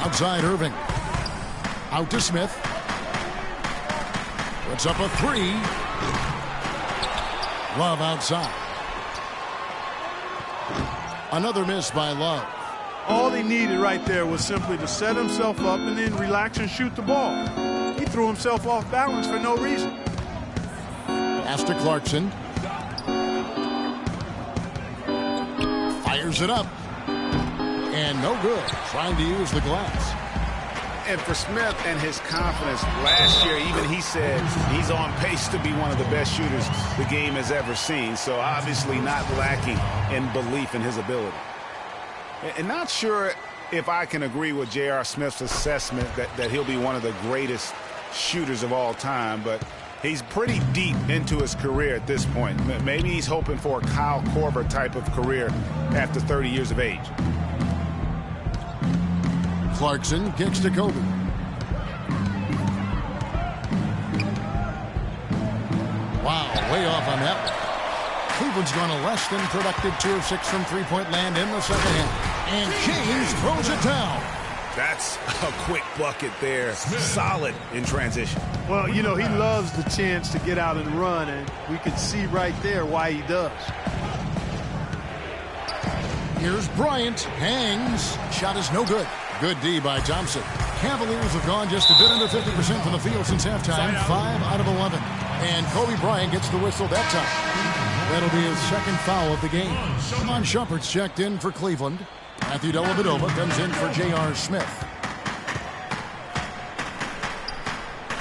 Outside Irving. Out to Smith. Puts up a 3. Love outside. Another miss by Love. All he needed right there was simply to set himself up and then relax and shoot the ball. He threw himself off balance for no reason. Pass to Clarkson. Fires it up. And no good. Trying to use the glass. And for Smith and his confidence, last year even he said he's on pace to be one of the best shooters the game has ever seen. So obviously not lacking in belief in his ability. And not sure if I can agree with J.R. Smith's assessment that he'll be one of the greatest shooters of all time, but he's pretty deep into his career at this point. Maybe he's hoping for a Kyle Korver type of career after 30 years of age. Clarkson kicks to Kobe. Wow, way off on that one. Cleveland's gone a less than productive 2 of 6 from three-point land in the second half. And James throws it down. That's a quick bucket there. Solid in transition. Well, you know, he loves the chance to get out and run, and we can see right there why he does. Here's Bryant. Hangs. Shot is no good. Good D by Thompson. Cavaliers have gone just a bit under 50% from the field since halftime. 5 out of 11. And Kobe Bryant gets the whistle that time. That'll be his second foul of the game. Iman Shumpert's checked in for Cleveland. Matthew Dellavedova comes in for J.R. Smith.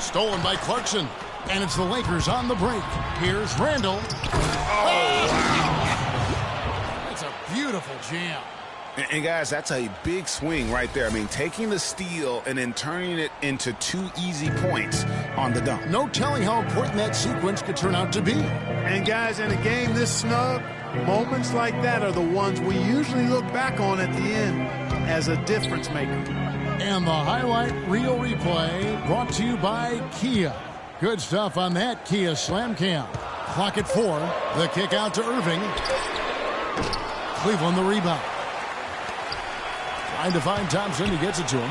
Stolen by Clarkson. And it's the Lakers on the break. Here's Randall. Oh, wow. It's a beautiful jam. And guys, that's a big swing right there. I mean, taking the steal and then turning it into 2 easy points on the dunk. No telling how important that sequence could turn out to be. And guys, in a game this snug, moments like that are the ones we usually look back on at the end as a difference maker. And the highlight reel replay brought to you by Kia. Good stuff on that Kia Slam Cam. Clock at 4. The kick out to Irving. Cleveland the rebound. Trying to find Thompson. He gets it to him.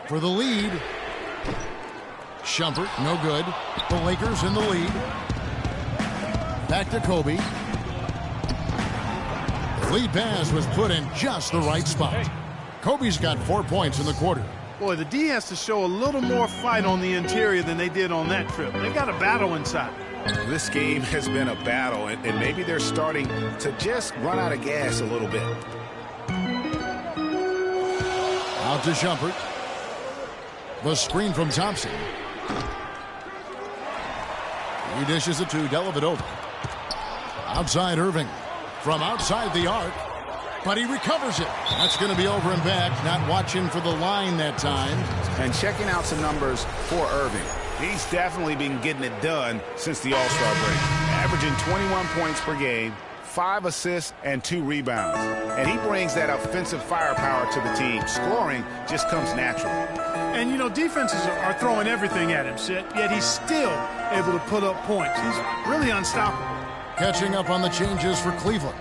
For the lead. Shumpert, no good. The Lakers in the lead. Back to Kobe. The lead pass was put in just the right spot. Kobe's got 4 points in the quarter. Boy, the D has to show a little more fight on the interior than they did on that trip. They got a battle inside. This game has been a battle, and maybe they're starting to just run out of gas a little bit. Out to Shumpert. The screen from Thompson. He dishes it to Dellavedova. Outside Irving. From outside the arc. But he recovers it. That's going to be over and back. Not watching for the line that time. And checking out some numbers for Irving. He's definitely been getting it done since the All-Star break. Averaging 21 points per game, 5 assists, and 2 rebounds. And he brings that offensive firepower to the team. Scoring just comes naturally. And, you know, defenses are throwing everything at him, yet he's still able to put up points. He's really unstoppable. Catching up on the changes for Cleveland.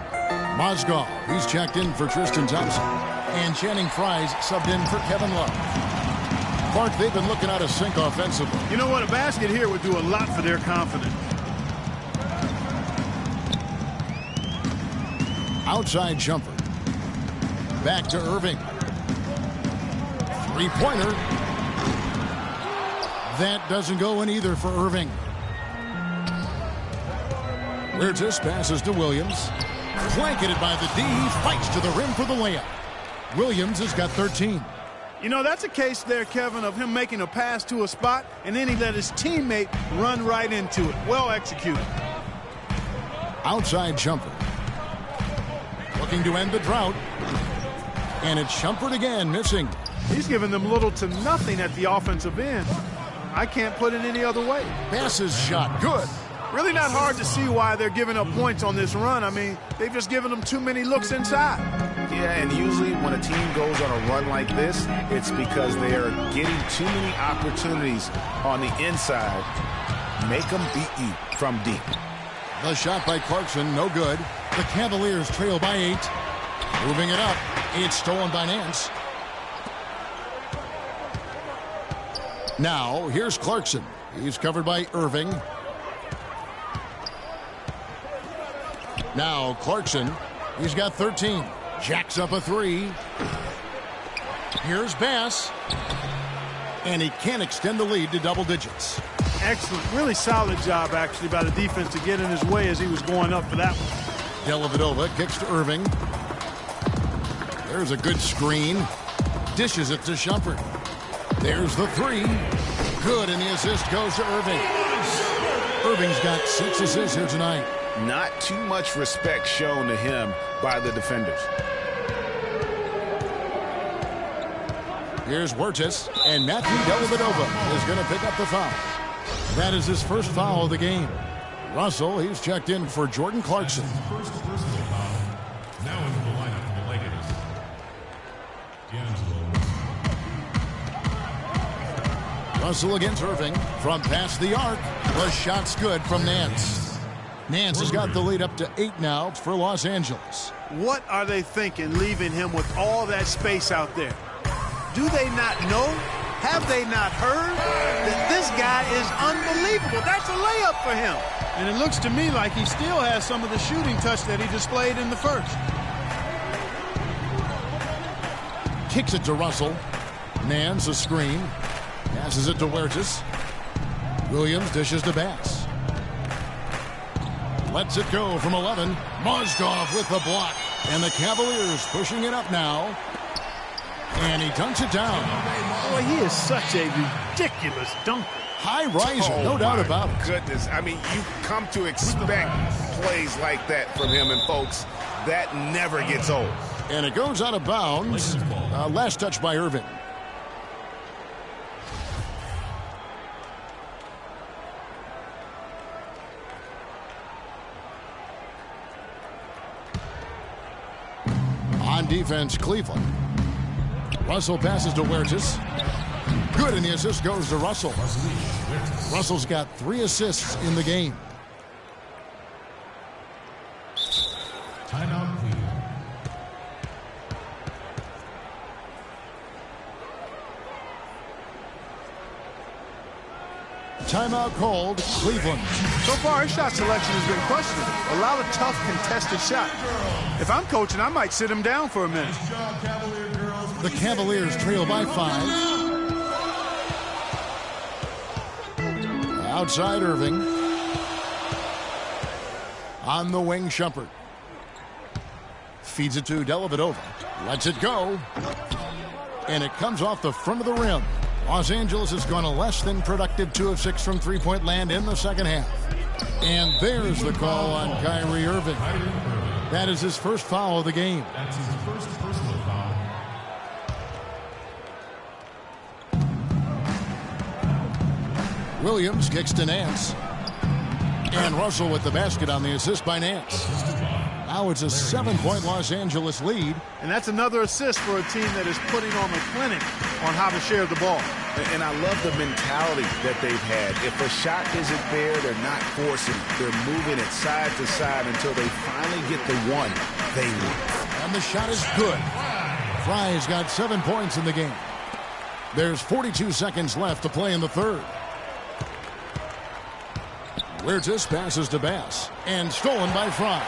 Mozgov, he's checked in for Tristan Thompson. And Channing Frye's subbed in for Kevin Love. Clark, they've been looking out of sync offensively. You know what? A basket here would do a lot for their confidence. Outside Shumpert. Back to Irving. Three-pointer. That doesn't go in either for Irving. Huertas passes to Williams. Blanketed by the D. He fights to the rim for the layup. Williams has got 13. You know, that's a case there, Kevin, of him making a pass to a spot, and then he let his teammate run right into it. Well executed. Outside Shumpert. Looking to end the drought. And it's Shumpert again, missing. He's giving them little to nothing at the offensive end. I can't put it any other way. Passes shot. Good. Really not hard to see why they're giving up points on this run. I mean, they've just given them too many looks inside. Yeah, and usually when a team goes on a run like this, it's because they are getting too many opportunities on the inside. Make them beat you from deep. The shot by Clarkson, no good. The Cavaliers trail by 8. Moving it up. It's stolen by Nance. Now, here's Clarkson. He's covered by Irving. Now, Clarkson. He's got 13. Jacks up a 3. Here's Bass. And he can't extend the lead to double digits. Excellent. Really solid job, actually, by the defense to get in his way as he was going up for that one. Dellavedova kicks to Irving. There's a good screen. Dishes it to Shumpert. There's the 3. Good, and the assist goes to Irving. Irving's got 6 assists here tonight. Not too much respect shown to him by the defenders. Here's Huertas, and Matthew Dellavedova is going to pick up the foul. That is his first foul of the game. Russell, he's checked in for Jordan Clarkson. First personal foul. Now into the lineup for the Lakers. D'Angelo. Russell against Irving from past the arc. The shot's good from Nance. Nance has got the lead up to 8 now for Los Angeles. What are they thinking leaving him with all that space out there? Do they not know? Have they not heard that this guy is unbelievable? That's a layup for him. And it looks to me like he still has some of the shooting touch that he displayed in the first. Kicks it to Russell. Nance a screen. Passes it to Huertas. Williams dishes to Bass. Lets it go from 11. Mozgov with the block. And the Cavaliers pushing it up now. And he dunks it down. Boy, he is such a ridiculous dunker. High riser, no doubt about it. Goodness, I mean, you come to expect plays like that from him, and folks, that never gets old. And it goes out of bounds. Last touch by Irving. On defense, Cleveland. Russell passes to Huertas. Good, and the assist goes to Russell. Russell's got 3 assists in the game. Timeout, Cleveland. Timeout called, Cleveland. So far, his shot selection has been questionable. A lot of tough, contested shots. If I'm coaching, I might sit him down for a minute. The Cavaliers trail by 5. Outside Irving. On the wing, Shumpert. Feeds it to Dellavedova. Lets it go. And it comes off the front of the rim. Los Angeles has gone a less than productive 2 of 6 from three-point land in the second half. And there's the call on Kyrie Irving. That is his first foul of the game. That's his first personal foul. Williams kicks to Nance. And Russell with the basket on the assist by Nance. Now it's a 7-point Los Angeles lead. And that's another assist for a team that is putting on a clinic on how to share the ball. And I love the mentality that they've had. If a shot isn't there, they're not forcing it. They're moving it side to side until they finally get the one they want. And the shot is good. Fry's got 7 points in the game. There's 42 seconds left to play in the third. Huertas passes to Bass. And stolen by Fry.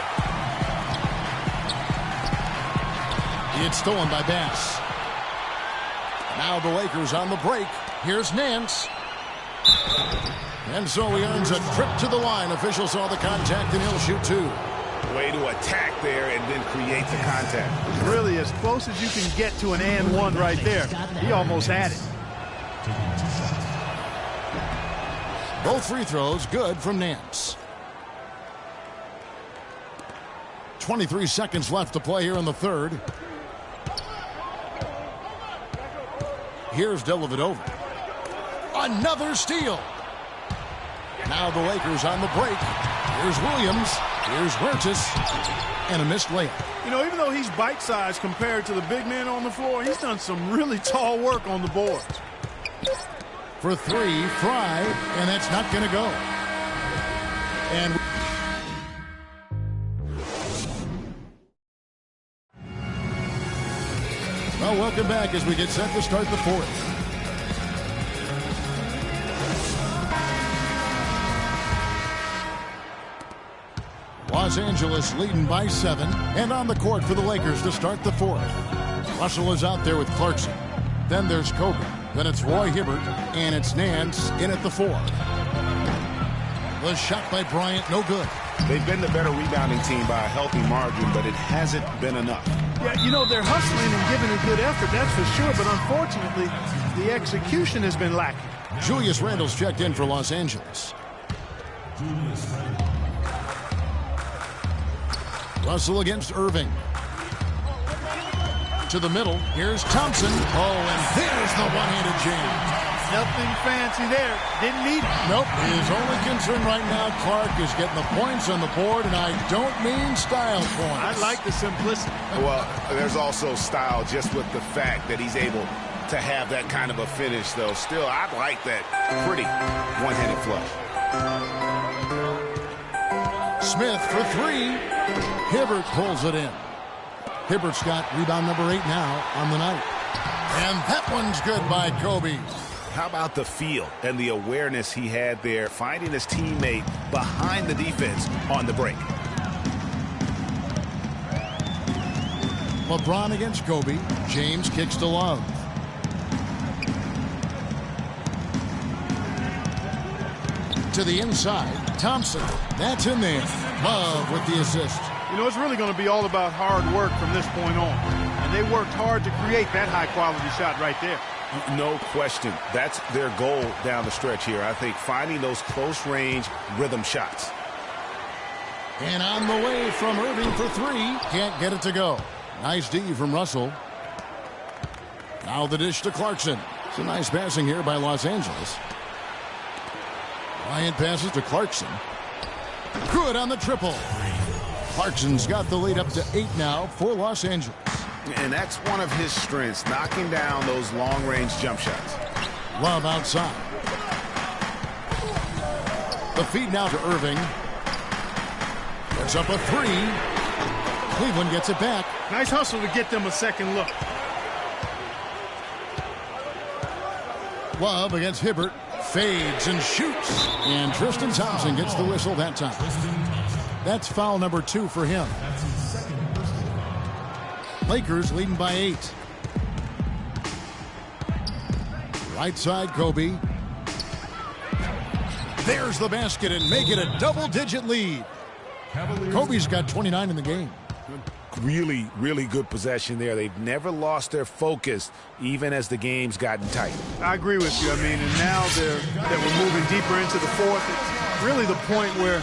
It's stolen by Bass. Now the Lakers on the break. Here's Nance. And so he earns a trip to the line. Official saw the contact, and he'll shoot 2. Way to attack there and then create the contact. Really as close as you can get to an and one right there. He almost had it. Both free throws good from Nance. 23 seconds left to play here in the third. Here's Dellavedova. Another steal. Now the Lakers on the break. Here's Williams. Here's Huertas. And a missed layup. You know, even though he's bite-sized compared to the big man on the floor, he's done some really tall work on the boards. For 3, Fry, and that's not going to go. And well, welcome back as we get set to start the fourth. Los Angeles leading by 7, and on the court for the Lakers to start the fourth. Russell is out there with Clarkson. Then there's Kobe. Then it's Roy Hibbert, and it's Nance in at the 4. The shot by Bryant, no good. They've been the better rebounding team by a healthy margin, but it hasn't been enough. Yeah, you know, they're hustling and giving a good effort, that's for sure, but unfortunately, the execution has been lacking. Julius Randle's checked in for Los Angeles. Russell against Irving. To the middle. Here's Thompson. Oh, and there's the one-handed jam. Nothing fancy there. Didn't need it. Nope. His only concern right now, Clark, is getting the points on the board, and I don't mean style points. I like the simplicity. Well, there's also style just with the fact that he's able to have that kind of a finish, though. Still, I like that pretty one-handed flush. Smith for 3. Hibbert pulls it in. Hibbert's got rebound number 8 now on the night. And that one's good by Kobe. How about the feel and the awareness he had there, finding his teammate behind the defense on the break. LeBron against Kobe. James kicks to Love. To the inside. Thompson. That's in there. Love with the assist. You know, it's really going to be all about hard work from this point on. And they worked hard to create that high-quality shot right there. No question. That's their goal down the stretch here. I think finding those close-range rhythm shots. And on the way from Irving for 3. Can't get it to go. Nice D from Russell. Now the dish to Clarkson. It's a nice passing here by Los Angeles. Bryant passes to Clarkson. Good on the triple. Clarkson's got the lead up to 8 now for Los Angeles. And that's one of his strengths, knocking down those long-range jump shots. Love outside. The feed now to Irving. Puts up a 3. Cleveland gets it back. Nice hustle to get them a second look. Love against Hibbert. Fades and shoots. And Tristan Thompson gets the whistle that time. That's foul number 2 for him. Lakers leading by 8. Right side, Kobe. There's the basket and make it a double-digit lead. Kobe's got 29 in the game. Really, really good possession there. They've never lost their focus, even as the game's gotten tight. I agree with you. I mean, and now that we're moving deeper into the fourth, it's really the point where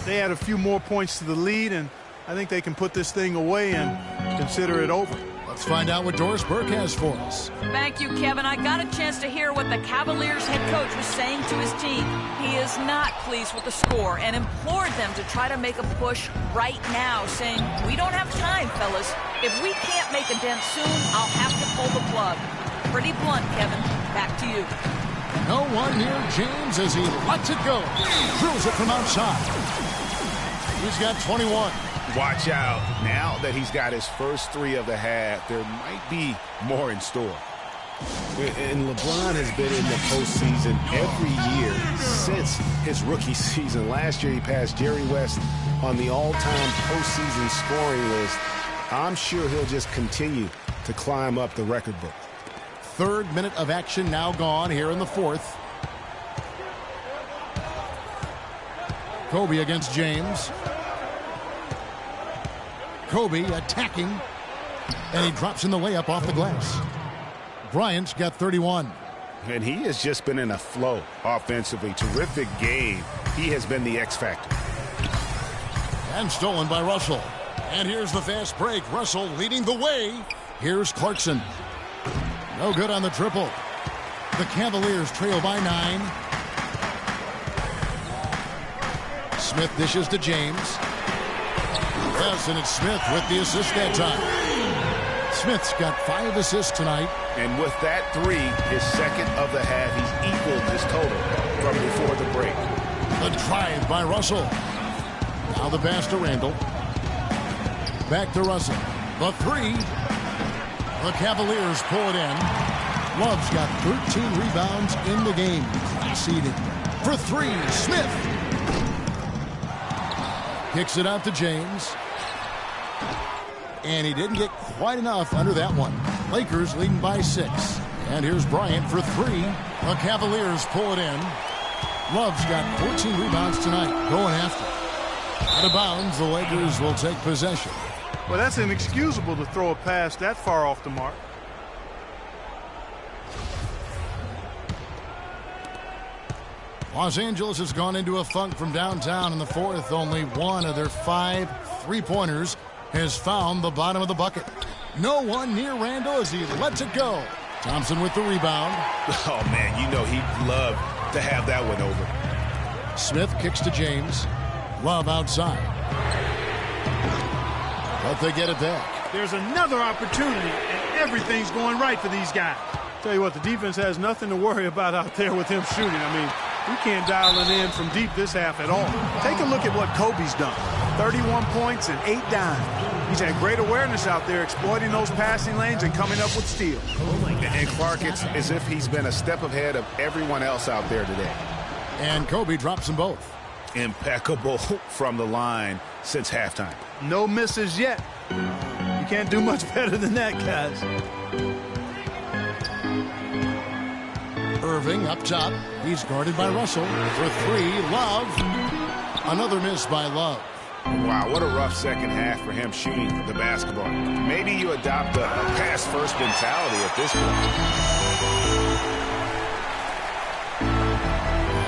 they add a few more points to the lead, and I think they can put this thing away and consider it over. Let's find out what Doris Burke has for us. Thank you, Kevin. I got a chance to hear what the Cavaliers head coach was saying to his team. He is not pleased with the score and implored them to try to make a push right now, saying, "We don't have time, fellas. If we can't make a dent soon, I'll have to pull the plug." Pretty blunt, Kevin. Back to you. No one near James as he lets it go. Drills it from outside. He's got 21. Watch out. Now that he's got his first 3 of the half, there might be more in store. And LeBron has been in the postseason every year since his rookie season. Last year he passed Jerry West on the all-time postseason scoring list. I'm sure he'll just continue to climb up the record book. 3rd minute of action now gone here in the 4th. Kobe against James. Kobe attacking, and he drops in the layup off the glass. Bryant's got 31. And he has just been in a flow offensively. Terrific game. He has been the X factor. And stolen by Russell. And here's the fast break. Russell leading the way. Here's Clarkson. No good on the triple. The Cavaliers trail by 9. Smith dishes to James. Yes, and it's Smith with the assist that time. Smith's got 5 assists tonight. And with that 3, his second of the half, he's equaled his total from before the break. The drive by Russell. Now the pass to Randall. Back to Russell. The 3. The Cavaliers pull it in. Love's got 13 rebounds in the game. Class-eating. For 3, Smith. Kicks it out to James. And he didn't get quite enough under that one. Lakers leading by 6. And here's Bryant for 3. The Cavaliers pull it in. Love's got 14 rebounds tonight. Going after. Out of bounds, the Lakers will take possession. Well, that's inexcusable to throw a pass that far off the mark. Los Angeles has gone into a funk from downtown in the fourth. Only one of their 5 3-pointers has found the bottom of the bucket. No one near Randall as he lets it go. Thompson with the rebound. Oh, man, you know he'd love to have that one over. Smith kicks to James. Love outside. But they get it back. There's another opportunity, and everything's going right for these guys. Tell you what, the defense has nothing to worry about out there with him shooting. I mean, we can't dial it in from deep this half at all. Take a look at what Kobe's done. 31 points and 8 dimes. He's had great awareness out there, exploiting those passing lanes and coming up with steals. And Clark, it's as if he's been a step ahead of everyone else out there today. And Kobe drops them both. Impeccable from the line since halftime. No misses yet. You can't do much better than that, guys. Irving up top. He's guarded by Russell. For 3, Love. Another miss by Love. Wow, what a rough second half for him shooting the basketball. Maybe you adopt a pass-first mentality at this point.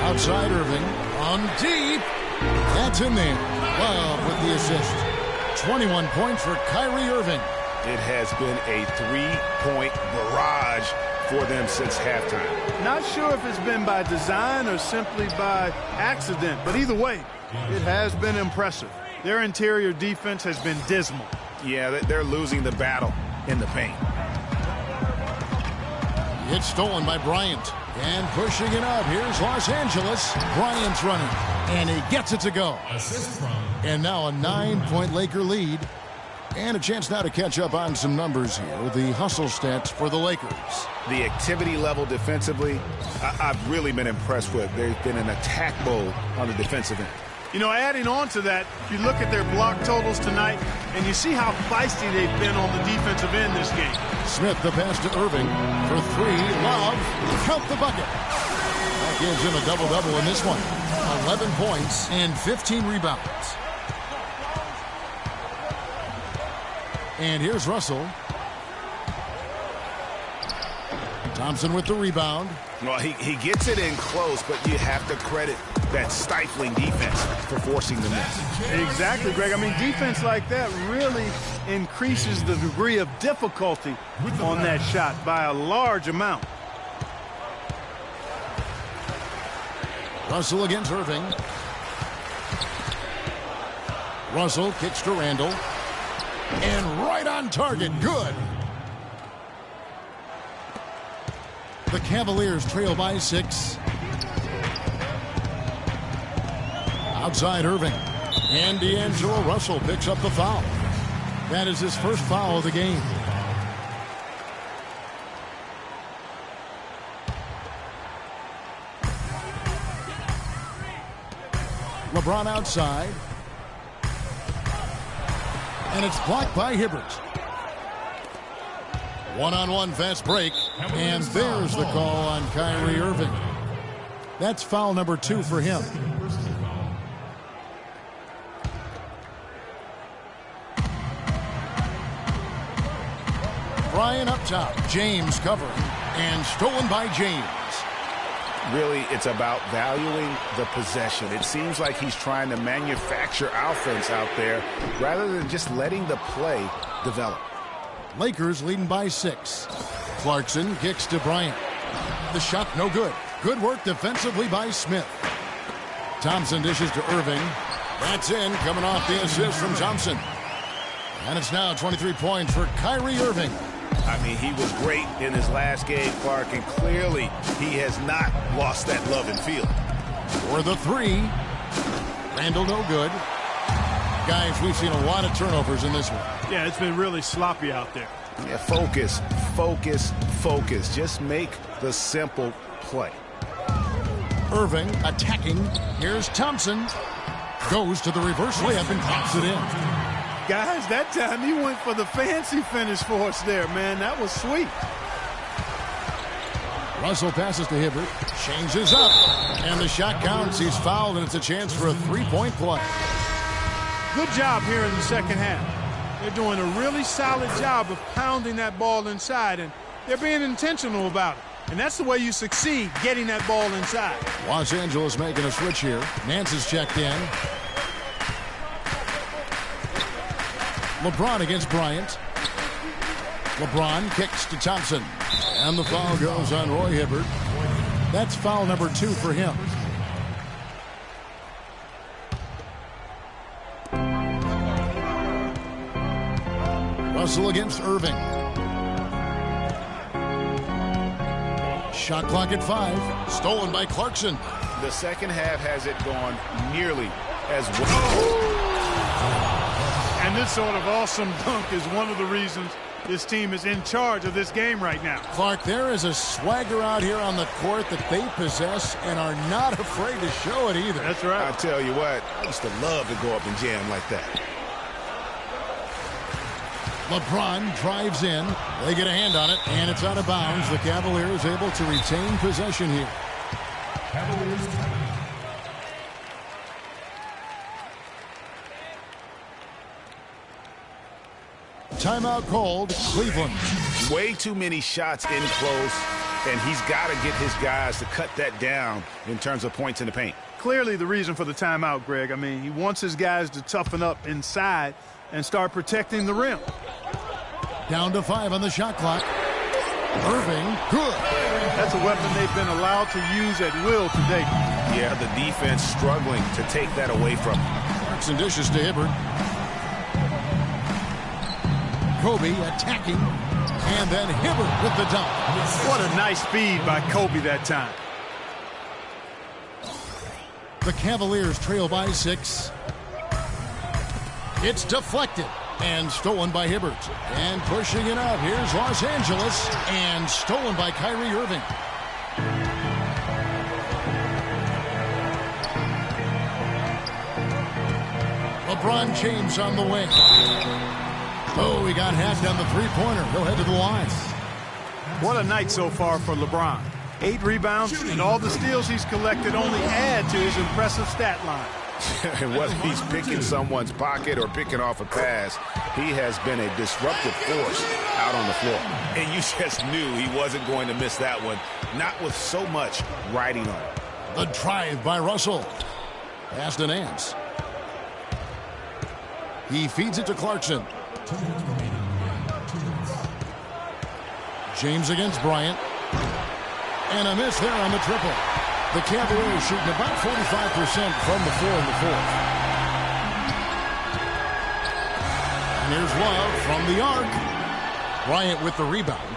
Outside Irving. On deep. That's in there. Love with the assist. 21 points for Kyrie Irving. It has been a 3-point barrage for them since halftime. Not sure if it's been by design or simply by accident, but either way, it has been impressive. Their interior defense has been dismal. Yeah, they're losing the battle in the paint. It's stolen by Bryant. And pushing it up. Here's Los Angeles. Bryant's running. And he gets it to go. And now a 9-point Laker lead. And a chance now to catch up on some numbers here. The hustle stats for the Lakers. The activity level defensively, I've really been impressed with. There's been an attack mode on the defensive end. You know, adding on to that, you look at their block totals tonight, and you see how feisty they've been on the defensive end this game. Smith, the pass to Irving. For 3, Love. Count the bucket. That gives him a double-double in this one. 11 points and 15 rebounds. And here's Russell. Thompson with the rebound. Well, he gets it in close, but you have to credit that stifling defense for forcing the miss. Exactly, Greg. I mean, defense like that really increases the degree of difficulty on that shot by a large amount. Russell against Irving. Russell kicks to Randall. And right on target. Good. The Cavaliers trail by 6. Outside Irving. And D'Angelo Russell picks up the foul. That is his first foul of the game. LeBron outside. And it's blocked by Hibbert. One-on-one fast break. And there's the call on Kyrie Irving. That's foul number 2 for him. Bryant up top. James covering. And stolen by James. Really, it's about valuing the possession. It seems like he's trying to manufacture offense out there rather than just letting the play develop. Lakers leading by 6. Clarkson kicks to Bryant. The shot no good. Good work defensively by Smith. Thompson dishes to Irving. That's in, coming off the assist from Thompson. And it's now 23 points for Kyrie Irving. I mean, he was great in his last game, Clark, and clearly he has not lost that love and feel. For the 3. Randall no good. Guys, we've seen a lot of turnovers in this one. Yeah, it's been really sloppy out there. Yeah, focus, focus, focus. Just make the simple play. Irving attacking. Here's Thompson. Goes to the reverse layup and pops it in. Guys, that time he went for the fancy finish for us there, man. That was sweet. Russell passes to Hibbert. Changes up. And the shot counts. He's fouled, and it's a chance for a 3-point play. Good job here in the second half. They're doing a really solid job of pounding that ball inside, and they're being intentional about it. And that's the way you succeed, getting that ball inside. Los Angeles making a switch here. Nance is checked in. LeBron against Bryant. LeBron kicks to Thompson. And the foul goes on Roy Hibbert. That's foul number 2 for him. Russell against Irving. Shot clock at 5. Stolen by Clarkson. The second half has it gone nearly as well. And this sort of awesome dunk is one of the reasons this team is in charge of this game right now. Clark, there is a swagger out here on the court that they possess and are not afraid to show it either. That's right. I tell you what, I used to love to go up and jam like that. LeBron drives in. They get a hand on it, and it's out of bounds. The Cavaliers able to retain possession here. Cavaliers timeout. Timeout called, Cleveland. Way too many shots in close, and he's got to get his guys to cut that down in terms of points in the paint. Clearly the reason for the timeout, Greg. I mean, he wants his guys to toughen up inside and start protecting the rim. Down to 5 on the shot clock. Irving, good. That's a weapon they've been allowed to use at will today. Yeah, the defense struggling to take that away from him. Clarkson dishes to Hibbert. Kobe attacking, and then Hibbert with the dunk. What a nice feed by Kobe that time. The Cavaliers trail by 6. It's deflected and stolen by Hibbert. And pushing it out, here's Los Angeles, and stolen by Kyrie Irving. LeBron James on the wing. Oh, he got hacked on the three-pointer. He'll head to the line. What a night so far for LeBron. 8 rebounds, and all the steals he's collected only add to his impressive stat line. And whether he's picking someone's pocket or picking off a pass, he has been a disruptive force out on the floor. And you just knew he wasn't going to miss that one, not with so much riding on it. The drive by Russell. Pass to Nance. He feeds it to Clarkson. James against Bryant. And a miss there on the triple. The Cavaliers shooting about 45% from the floor in the fourth. And here's Love from the arc. Bryant with the rebound.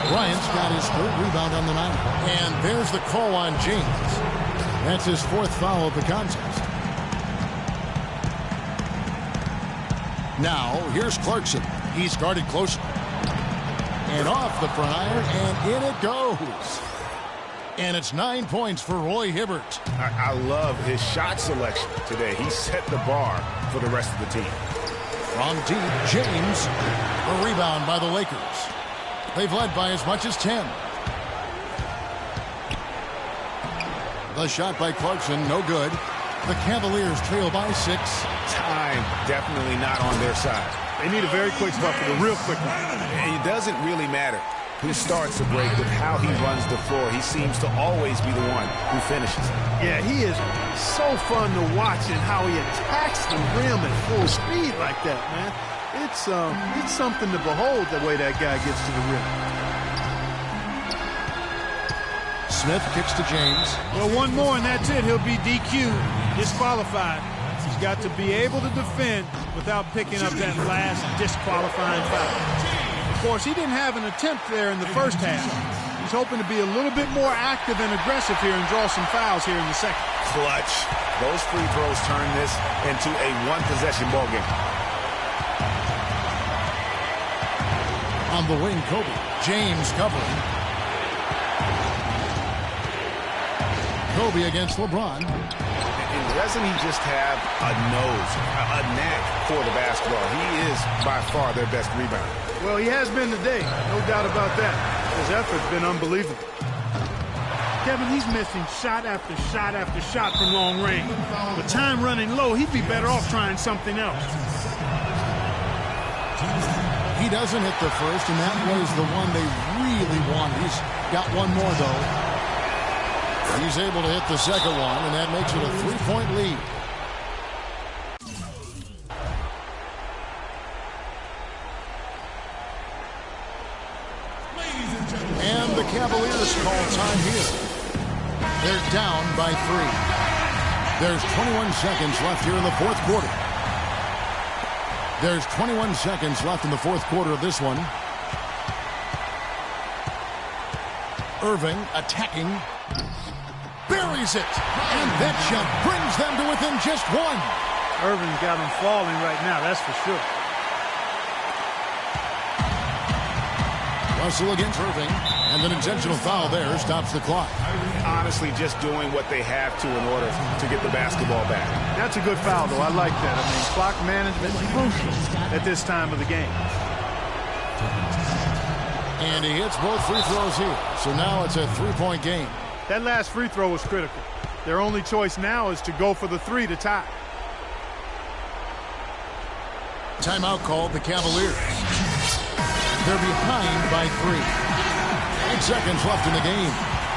Bryant's got his 3rd rebound on the night. And there's the call on James. That's his 4th foul of the contest. Now, here's Clarkson. He's guarded closely. And off the prior, and in it goes. And it's 9 points for Roy Hibbert. I love his shot selection today. He set the bar for the rest of the team. From deep, James. A rebound by the Lakers. They've led by as much as 10. The shot by Clarkson, no good. The Cavaliers trail by 6. Time definitely not on their side. They need a very quick bucket, a real quick one. And it doesn't really matter who starts the break with how he runs the floor. He seems to always be the one who finishes. Yeah, he is so fun to watch and how he attacks the rim at full speed like that, man. It's something to behold the way that guy gets to the rim. Smith kicks to James. Well, one more and that's it. He'll be DQ'd, disqualified. He's got to be able to defend without picking up that last disqualifying foul. Of course, he didn't have an attempt there in the first half. He's hoping to be a little bit more active and aggressive here and draw some fouls here in the second. Clutch. Those free throws turn this into a one-possession ball game. On the wing, Kobe. James covering. Kobe against LeBron. And doesn't he just have a nose, a knack for the basketball? He is by far their best rebounder. Well, he has been today, no doubt about that. His effort's been unbelievable. Kevin, he's missing shot after shot after shot from long range. With time running low, he'd be better off trying something else. He doesn't hit the first, and that was the one they really wanted. He's got one more, though. He's able to hit the second one, and that makes it a 3-point lead. And the Cavaliers call time here. They're down by 3. There's 21 seconds left here in the fourth quarter. There's 21 seconds left in the fourth quarter of this one. Irving attacking. Buries it. And that shot brings them to within just 1. Irving's got him falling right now, that's for sure. Russell against Irving. And an intentional foul there stops the clock. Honestly, just doing what they have to in order to get the basketball back. That's a good foul, though. I like that. I mean, clock management is crucial at this time of the game. And he hits both free throws here. So now it's a 3-point game. That last free throw was critical. Their only choice now is to go for the 3 to tie. Timeout called the Cavaliers. They're behind by 3. 8 seconds left in the game.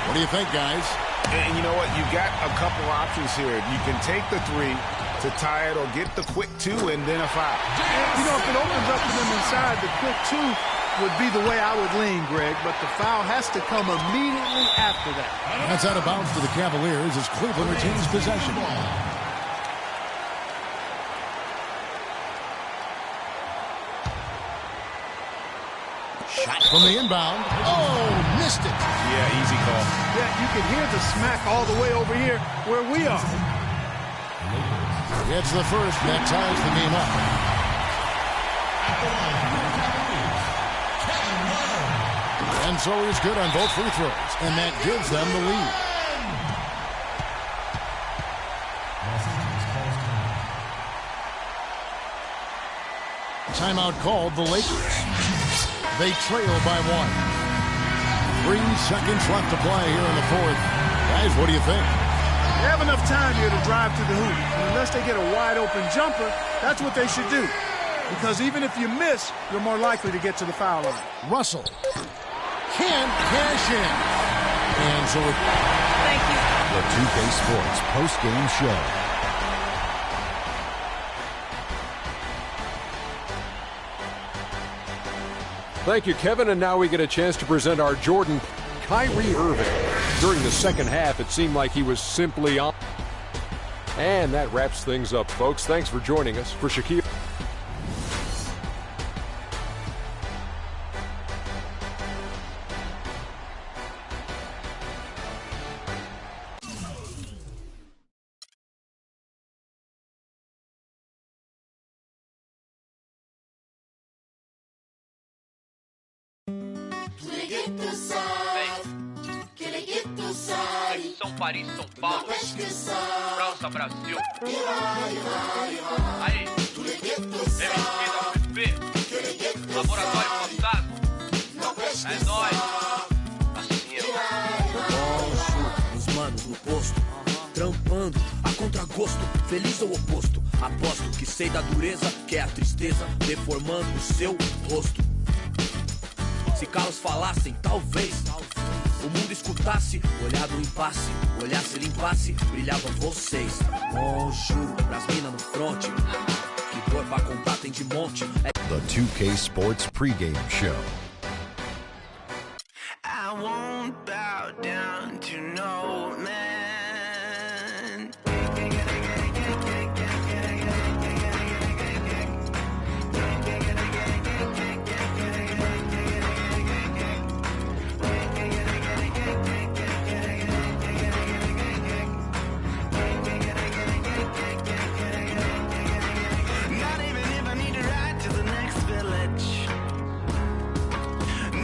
What do you think, guys? And you know what? You've got a couple options here. You can take the 3 to tie it or get the quick 2 and then a foul. You know, if it opens up to them inside, the quick 2 would be the way I would lean, Greg, but the foul has to come immediately after that. That's out of bounds to the Cavaliers as Cleveland retains possession. Shot from the inbound. Oh, missed it. Yeah, easy call. Yeah, you can hear the smack all the way over here where we are. It's the first, and that ties the game up. And so he's good on both free throws, and that gives them the lead. Timeout called the Lakers. They trail by 1. 3 seconds left to play here in the fourth. Guys, what do you think? They have enough time here to drive to the hoop. And unless they get a wide-open jumper, that's what they should do. Because even if you miss, you're more likely to get to the foul line. Russell can't cash in. And so Thank you. The 2K Sports post-game show. Thank you, Kevin. And now we get a chance to present our Jordan, Kyrie Irving. During the second half, it seemed like he was simply on. And that wraps things up, folks. Thanks for joining us. For Shaquille. Paris, São Paulo, França, Brasil. Aí, MSP, Laboratório Fantasma. É nóis. Assim, Os manos no posto, trampando a contragosto. rosto, feliz ou oposto. Aposto que sei da dureza, que é a tristeza deformando o seu rosto. Se carros falassem, talvez o mundo escutasse, olhar do impasse, olhasse, limpasse, brilhavam vocês. Oh, juro, pras minas no fronte, que dor pra contar tem de monte. The 2K Sports pregame show. I won't bow down to no man. Not even if I need to ride to the next village.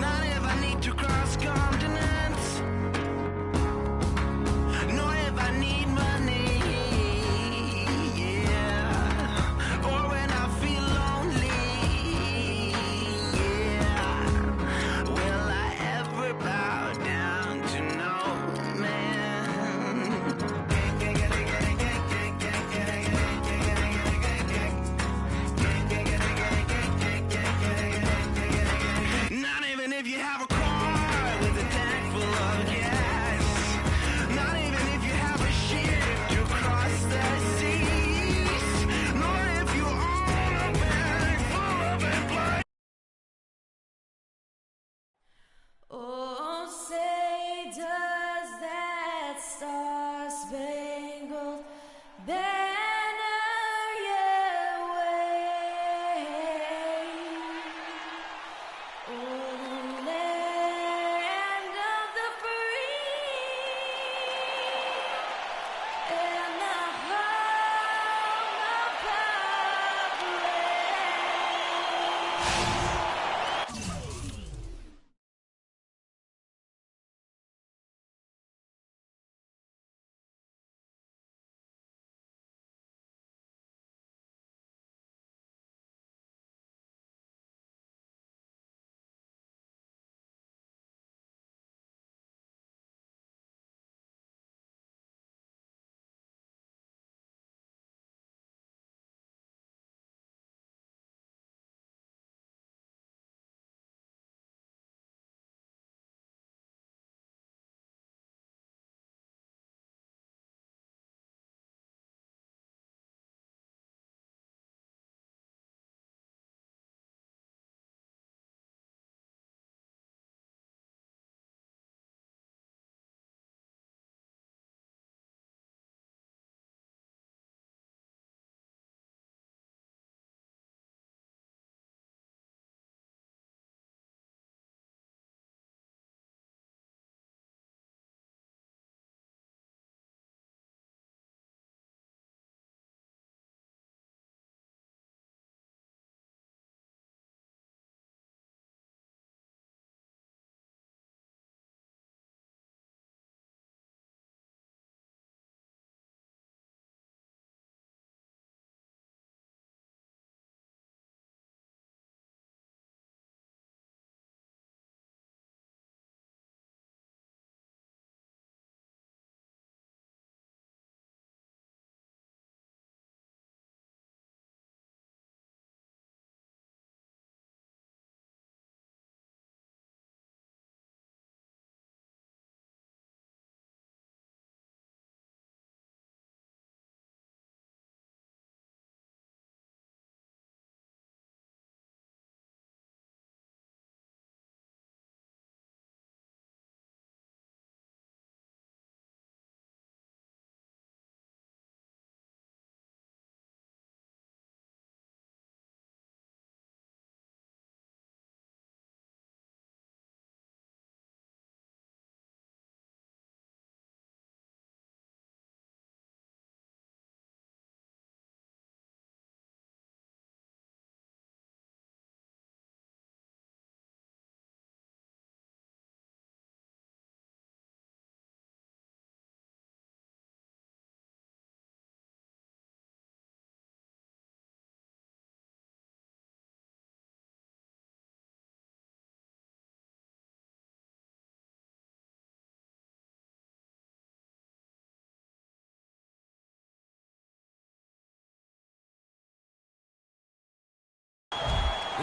Not if I need to cross continents.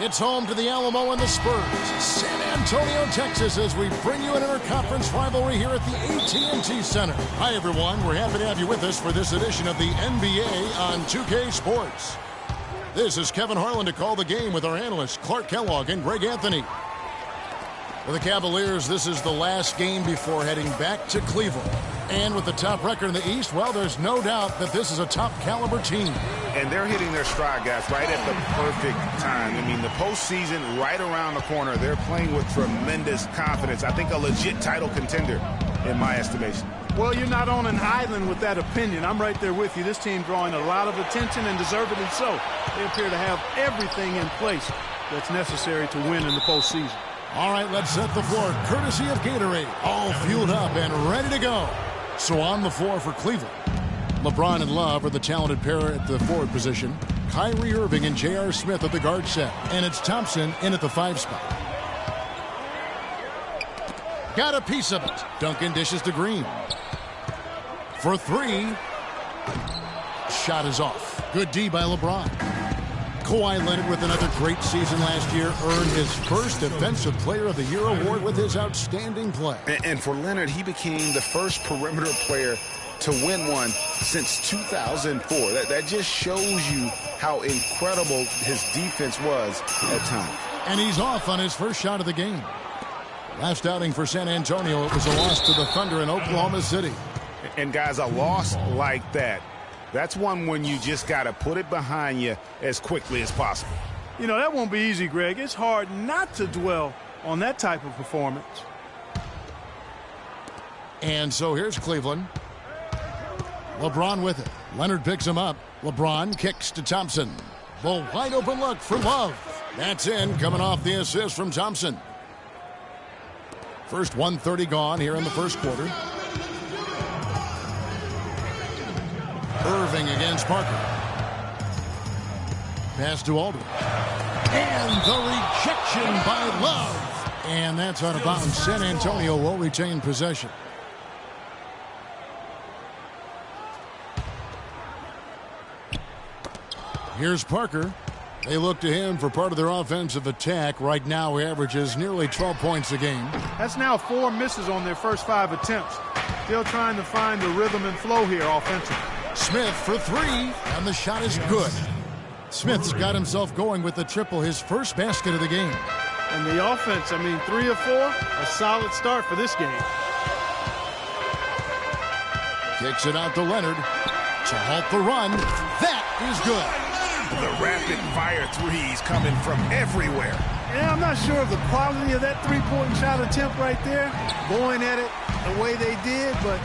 It's home to the Alamo and the Spurs, San Antonio, Texas, as we bring you an interconference rivalry here at the AT&T Center. Hi, everyone. We're happy to have you with us for this edition of the NBA on 2K Sports. This is Kevin Harlan to call the game with our analysts Clark Kellogg and Greg Anthony. For the Cavaliers, this is the last game before heading back to Cleveland. And with the top record in the East, well, there's no doubt that this is a top-caliber team. And they're hitting their stride, guys, right at the perfect time. I mean, the postseason right around the corner. They're playing with tremendous confidence. I think a legit title contender, in my estimation. Well, you're not on an island with that opinion. I'm right there with you. This team drawing a lot of attention, and deservedly so. They appear to have everything in place that's necessary to win in the postseason. All right, let's set the floor. Courtesy of Gatorade. All fueled up and ready to go. So on the floor for Cleveland, LeBron and Love are the talented pair at the forward position. Kyrie Irving and J.R. Smith at the guard set. And it's Thompson in at the 5 spot. Got a piece of it. Duncan dishes to Green. For 3. Shot is off. Good D by LeBron. Kawhi Leonard, with another great season last year, earned his first Defensive Player of the Year award with his outstanding play. And for Leonard, he became the first perimeter player to win one since 2004. That just shows you how incredible his defense was at times. And he's off on his first shot of the game. Last outing for San Antonio, it was a loss to the Thunder in Oklahoma City. And guys, a loss like that, that's one when you just got to put it behind you as quickly as possible. You know, that won't be easy, Greg. It's hard not to dwell on that type of performance. And so here's Cleveland. LeBron with it. Leonard picks him up. LeBron kicks to Thompson. The wide open look for Love. That's in, coming off the assist from Thompson. First 1:30 gone here in the first quarter. Irving against Parker. Pass to Aldridge. And the rejection by Love. And that's out of bounds. San Antonio will retain possession. Here's Parker. They look to him for part of their offensive attack. Right now, he averages nearly 12 points a game. That's now 4 misses on their first 5 attempts. Still trying to find the rhythm and flow here offensively. Smith for 3, and the shot is good. Smith's got himself going with the triple, his first basket of the game. And the offense, 3 of 4, a solid start for this game. Kicks it out to Leonard to halt the run. That is good. The rapid-fire threes coming from everywhere. Yeah, I'm not sure of the quality of that three-point shot attempt right there. Going at it the way they did, but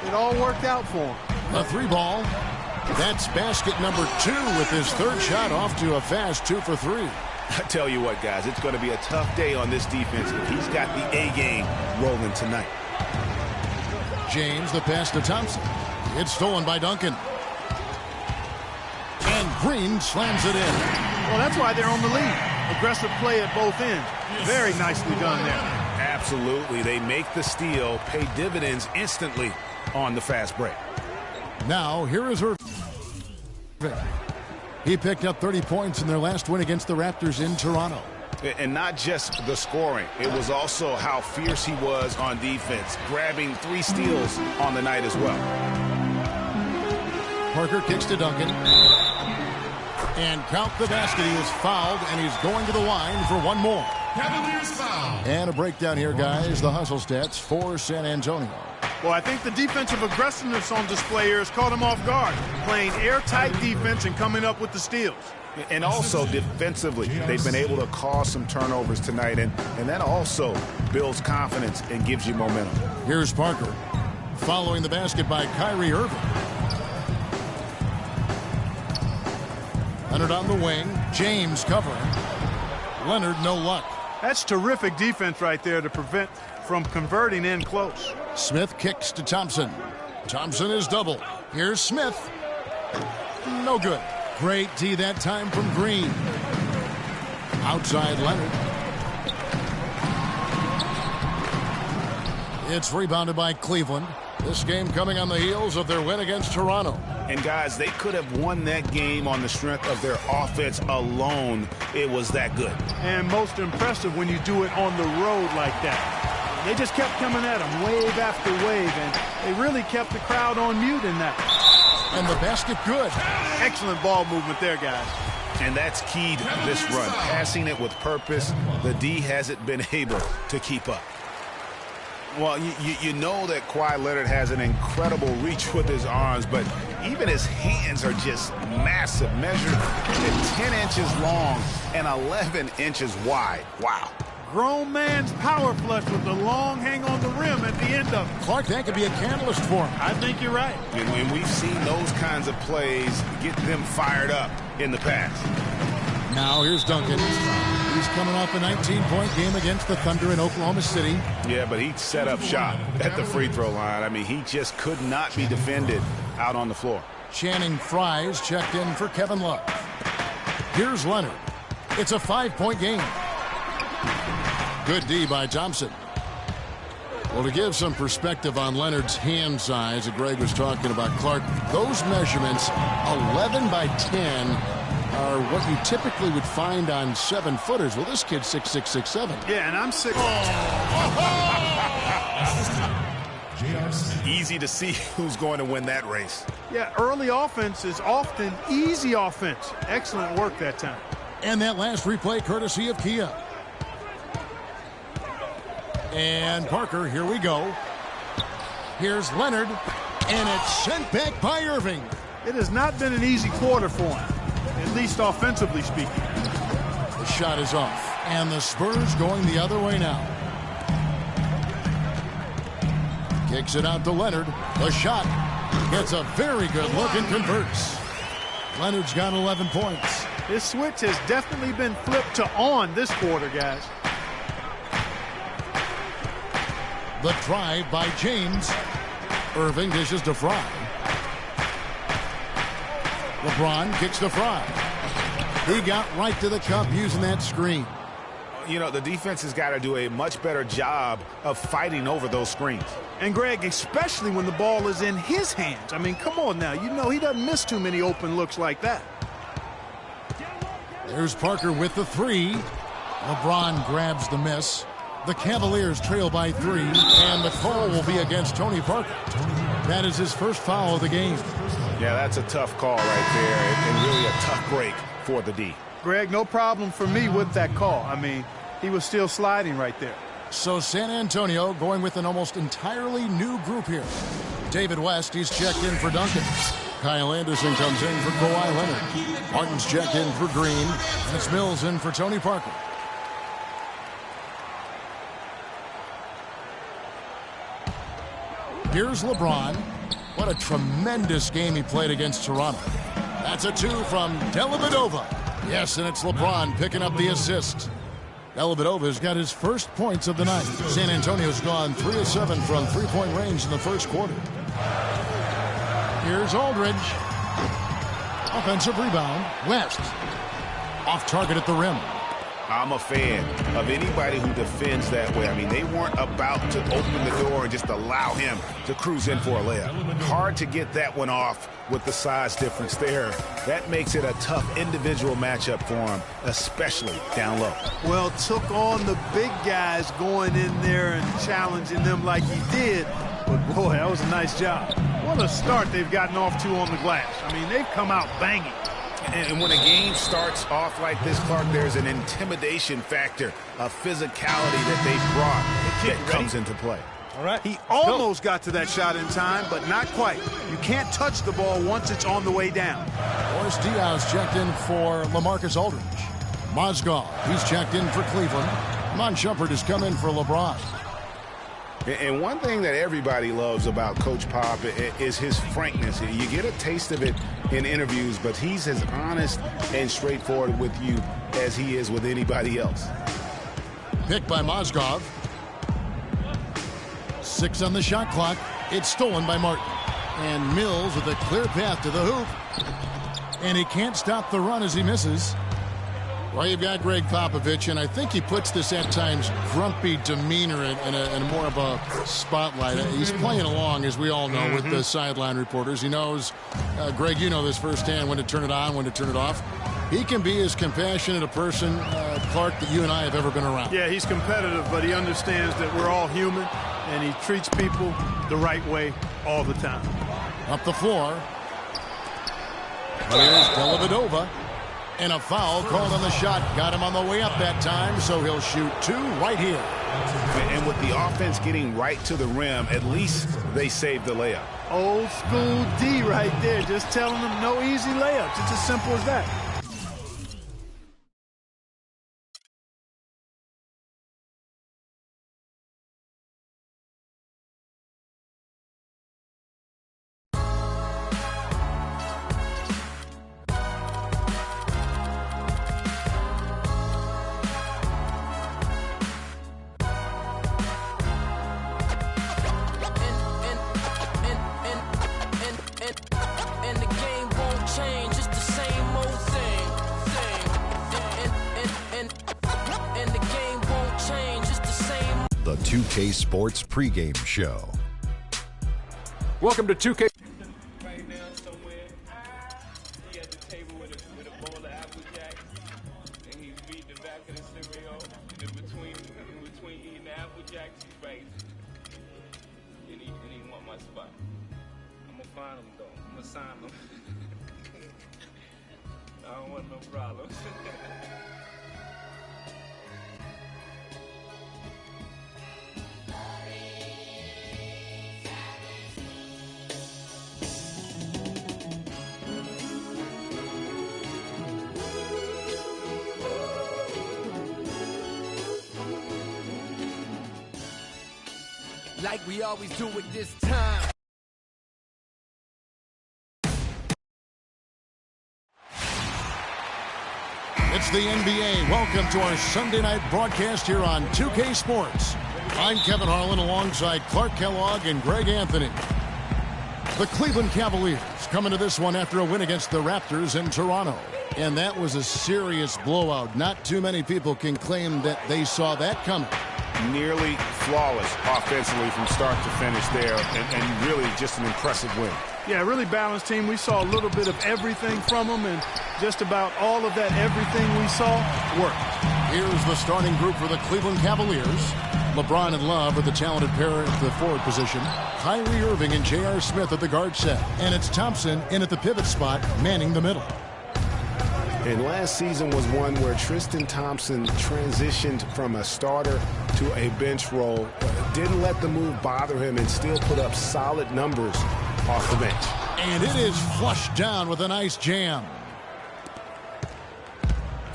it all worked out for them. A 3 ball. That's basket number 2 with his 3rd shot off to a fast 2 for 3. I tell you what, guys, it's going to be a tough day on this defense if he's got the A-game rolling tonight. James, the pass to Thompson. It's stolen by Duncan. And Green slams it in. Well, that's why they're on the lead. Aggressive play at both ends. Very nicely done there. Absolutely. They make the steal, pay dividends instantly on the fast break. Now, here is her. He picked up 30 points in their last win against the Raptors in Toronto. And not just the scoring. It was also how fierce he was on defense, grabbing 3 steals on the night as well. Parker kicks to Duncan. And count the basket. He was fouled, and he's going to the line for one more. Cavaliers foul. And a breakdown here, guys. The hustle stats for San Antonio. Well, I think the defensive aggressiveness on display here has caught him off guard. Playing airtight defense and coming up with the steals. And also defensively, they've been able to cause some turnovers tonight, and that also builds confidence and gives you momentum. Here's Parker following the basket by Kyrie Irving. Leonard on the wing. James covering. Leonard, no luck. That's terrific defense right there to prevent from converting in close. Smith kicks to Thompson. Thompson is double. Here's Smith. No good. Great D that time from Green. Outside Leonard. It's rebounded by Cleveland. This game coming on the heels of their win against Toronto. And guys, they could have won that game on the strength of their offense alone. It was that good. And most impressive when you do it on the road like that. They just kept coming at them wave after wave, and they really kept the crowd on mute in that. And the basket good. Excellent ball movement there, guys. And that's key to this run. Passing it with purpose. The D hasn't been able to keep up. Well, you know that Kawhi Leonard has an incredible reach with his arms, but even his hands are just massive, measured at 10 inches long and 11 inches wide. Wow. Grown man's power flush with the long hang on the rim at the end of it. Clark, that could be a catalyst for him. I think you're right. And when we've seen those kinds of plays get them fired up in the past. Now here's Duncan. He's coming off a 19-point game against the Thunder in Oklahoma City. Yeah, but he set up shop at the free throw line. I mean, he just could not be defended out on the floor. Channing Frye's checked in for Kevin Love. Here's Leonard. It's a 5-point game. Good D by Thompson. Well, to give some perspective on Leonard's hand size that Greg was talking about, Clark, those measurements, 11 by 10, are what you typically would find on 7-footers. Well, this kid's 6'6", 6'7". Yeah, and I'm 6'. Easy to see who's going to win that race. Yeah, early offense is often easy offense. Excellent work that time. And that last replay courtesy of Kia. And Parker, here we go. Here's Leonard, and it's sent back by Irving. It has not been an easy quarter for him, at least offensively speaking. The shot is off, and the Spurs going the other way now. Kicks it out to Leonard. The shot gets a very good look and converts. Leonard's got 11 points. His switch has definitely been flipped to on this quarter, guys. The drive by James. Irving dishes to Fry. LeBron kicks to Fry. He got right to the cup using that screen. You know, the defense has got to do a much better job of fighting over those screens. And, Greg, especially when the ball is in his hands. I mean, come on now. You know he doesn't miss too many open looks like that. There's Parker with the three. LeBron grabs the miss. The Cavaliers trail by 3, and the call will be against Tony Parker. That is his first foul of the game. Yeah, that's a tough call right there, and really a tough break for the D. Greg, no problem for me with that call. I mean, he was still sliding right there. So San Antonio going with an almost entirely new group here. David West, he's checked in for Duncan. Kyle Anderson comes in for Kawhi Leonard. Martin's checked in for Green, and it's Mills in for Tony Parker. Here's LeBron. What a tremendous game he played against Toronto. That's a 2 from Dellavedova. Yes, and it's LeBron picking up the assist. Dellavedova's got his first points of the night. San Antonio's gone 3 of 7 from three-point range in the first quarter. Here's Aldridge. Offensive rebound. West. Off target at the rim. I'm a fan of anybody who defends that way. I mean, they weren't about to open the door and just allow him to cruise in for a layup. Hard to get that one off with the size difference there. That makes it a tough individual matchup for him, especially down low. Well, took on the big guys going in there and challenging them like he did. But, boy, that was a nice job. What a start they've gotten off to on the glass. I mean, they've come out banging. And when a game starts off like this, Clark, there's an intimidation factor, a physicality that they've brought that comes into play. All right. He almost got to that shot in time, but not quite. You can't touch the ball once it's on the way down. Boris Diaz checked in for LaMarcus Aldridge. Mozgov, he's checked in for Cleveland. Mon Shumpert has come in for LeBron. And one thing that everybody loves about Coach Pop is his frankness. You get a taste of it in interviews, but he's as honest and straightforward with you as he is with anybody else. Picked by Mozgov. 6 on the shot clock. It's stolen by Martin. And Mills with a clear path to the hoop. And he can't stop the run as he misses. Well, you've got Greg Popovich, and I think he puts this at times grumpy demeanor in more of a spotlight. He's playing along, as we all know, with the sideline reporters. He knows, Greg, you know this firsthand, when to turn it on, when to turn it off. He can be as compassionate a person, Clark, that you and I have ever been around. Yeah, he's competitive, but he understands that we're all human, and he treats people the right way all the time. Up the floor. Here's Dellavedova. And a foul called on the shot. Got him on the way up that time, so he'll shoot 2 right here. And with the offense getting right to the rim, at least they saved the layup. Old school D right there, just telling them no easy layups. It's as simple as that. The 2K Sports pregame show. Welcome to 2K. Right now, somewhere, he at the table with a bowl of Apple Jacks, and he's reading the back of the cereal. And in between eating the Apple Jacks, he's writing. And he want my spot. I'm gonna find him though. I'm gonna sign him. I don't want no problems. Like we always do it this time. It's the NBA. Welcome to our Sunday night broadcast here on 2K Sports. I'm Kevin Harlan alongside Clark Kellogg and Greg Anthony. The Cleveland Cavaliers come into this one after a win against the Raptors in Toronto. And that was a serious blowout. Not too many people can claim that they saw that coming. Nearly flawless offensively from start to finish there, and really just an impressive win. Yeah, really balanced team. We saw a little bit of everything from them, and just about all of that everything we saw worked. Here's the starting group for the Cleveland Cavaliers. LeBron and Love are the talented pair at the forward position. Kyrie Irving and J.R. Smith at the guard set. And it's Thompson in at the pivot spot, manning the middle. And last season was one where Tristan Thompson transitioned from a starter to a bench role, didn't let the move bother him, and still put up solid numbers off the bench. And it is flushed down with a nice jam.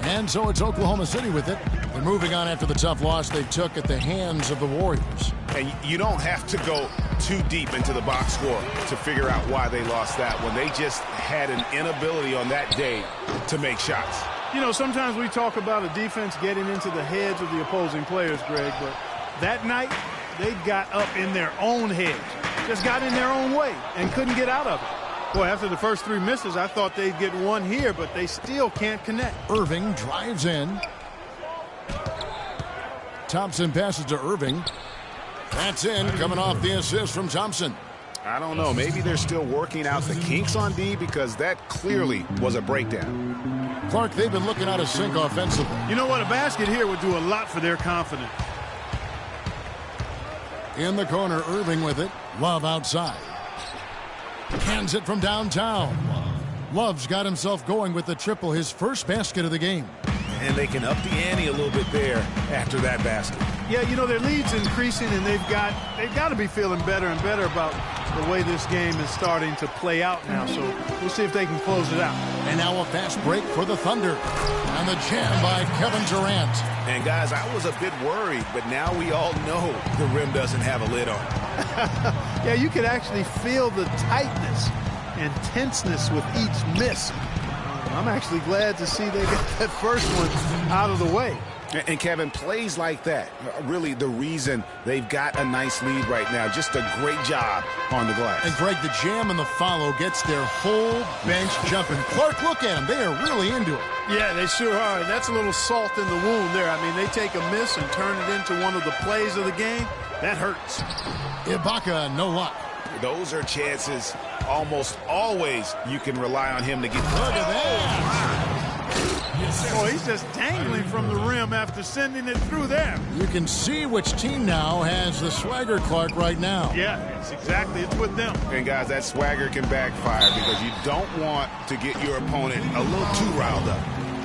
And so it's Oklahoma City with it. They're moving on after the tough loss they took at the hands of the Warriors. And you don't have to go too deep into the box score to figure out why they lost that one. They just had an inability on that day to make shots. You know, sometimes we talk about a defense getting into the heads of the opposing players, Greg, but that night they got up in their own heads, just got in their own way and couldn't get out of it. Boy, after the first 3 misses, I thought they'd get one here, but they still can't connect. Irving drives in. Thompson passes to Irving. That's in, coming off the assist from Thompson. I don't know. Maybe they're still working out the kinks on D, because that clearly was a breakdown. Clark, they've been looking out of sync offensively. You know what? A basket here would do a lot for their confidence. In the corner, Irving with it. Love outside. Hands it from downtown. Love's got himself going with the triple, his first basket of the game. And they can up the ante a little bit there after that basket. Yeah, you know, their lead's increasing, and they've got to be feeling better and better about the way this game is starting to play out now. So we'll see if they can close it out. And now a fast break for the Thunder. And the jam by Kevin Durant. And guys, I was a bit worried, but now we all know the rim doesn't have a lid on. Yeah, you could actually feel the tightness and tenseness with each miss. I'm actually glad to see they got that first one out of the way. And Kevin, plays like that, really the reason they've got a nice lead right now. Just a great job on the glass. And Greg, the jam and the follow gets their whole bench jumping. Clark, look at them. They are really into it. Yeah, they sure are. That's a little salt in the wound there. I mean, they take a miss and turn it into one of the plays of the game. That hurts. Ibaka, no luck. Those are chances almost always you can rely on him to get. Look at that. Oh, he's just dangling from the rim after sending it through there. You can see which team now has the swagger, Clark, right now. Yeah, it's with them. And guys, that swagger can backfire because you don't want to get your opponent a little too riled up.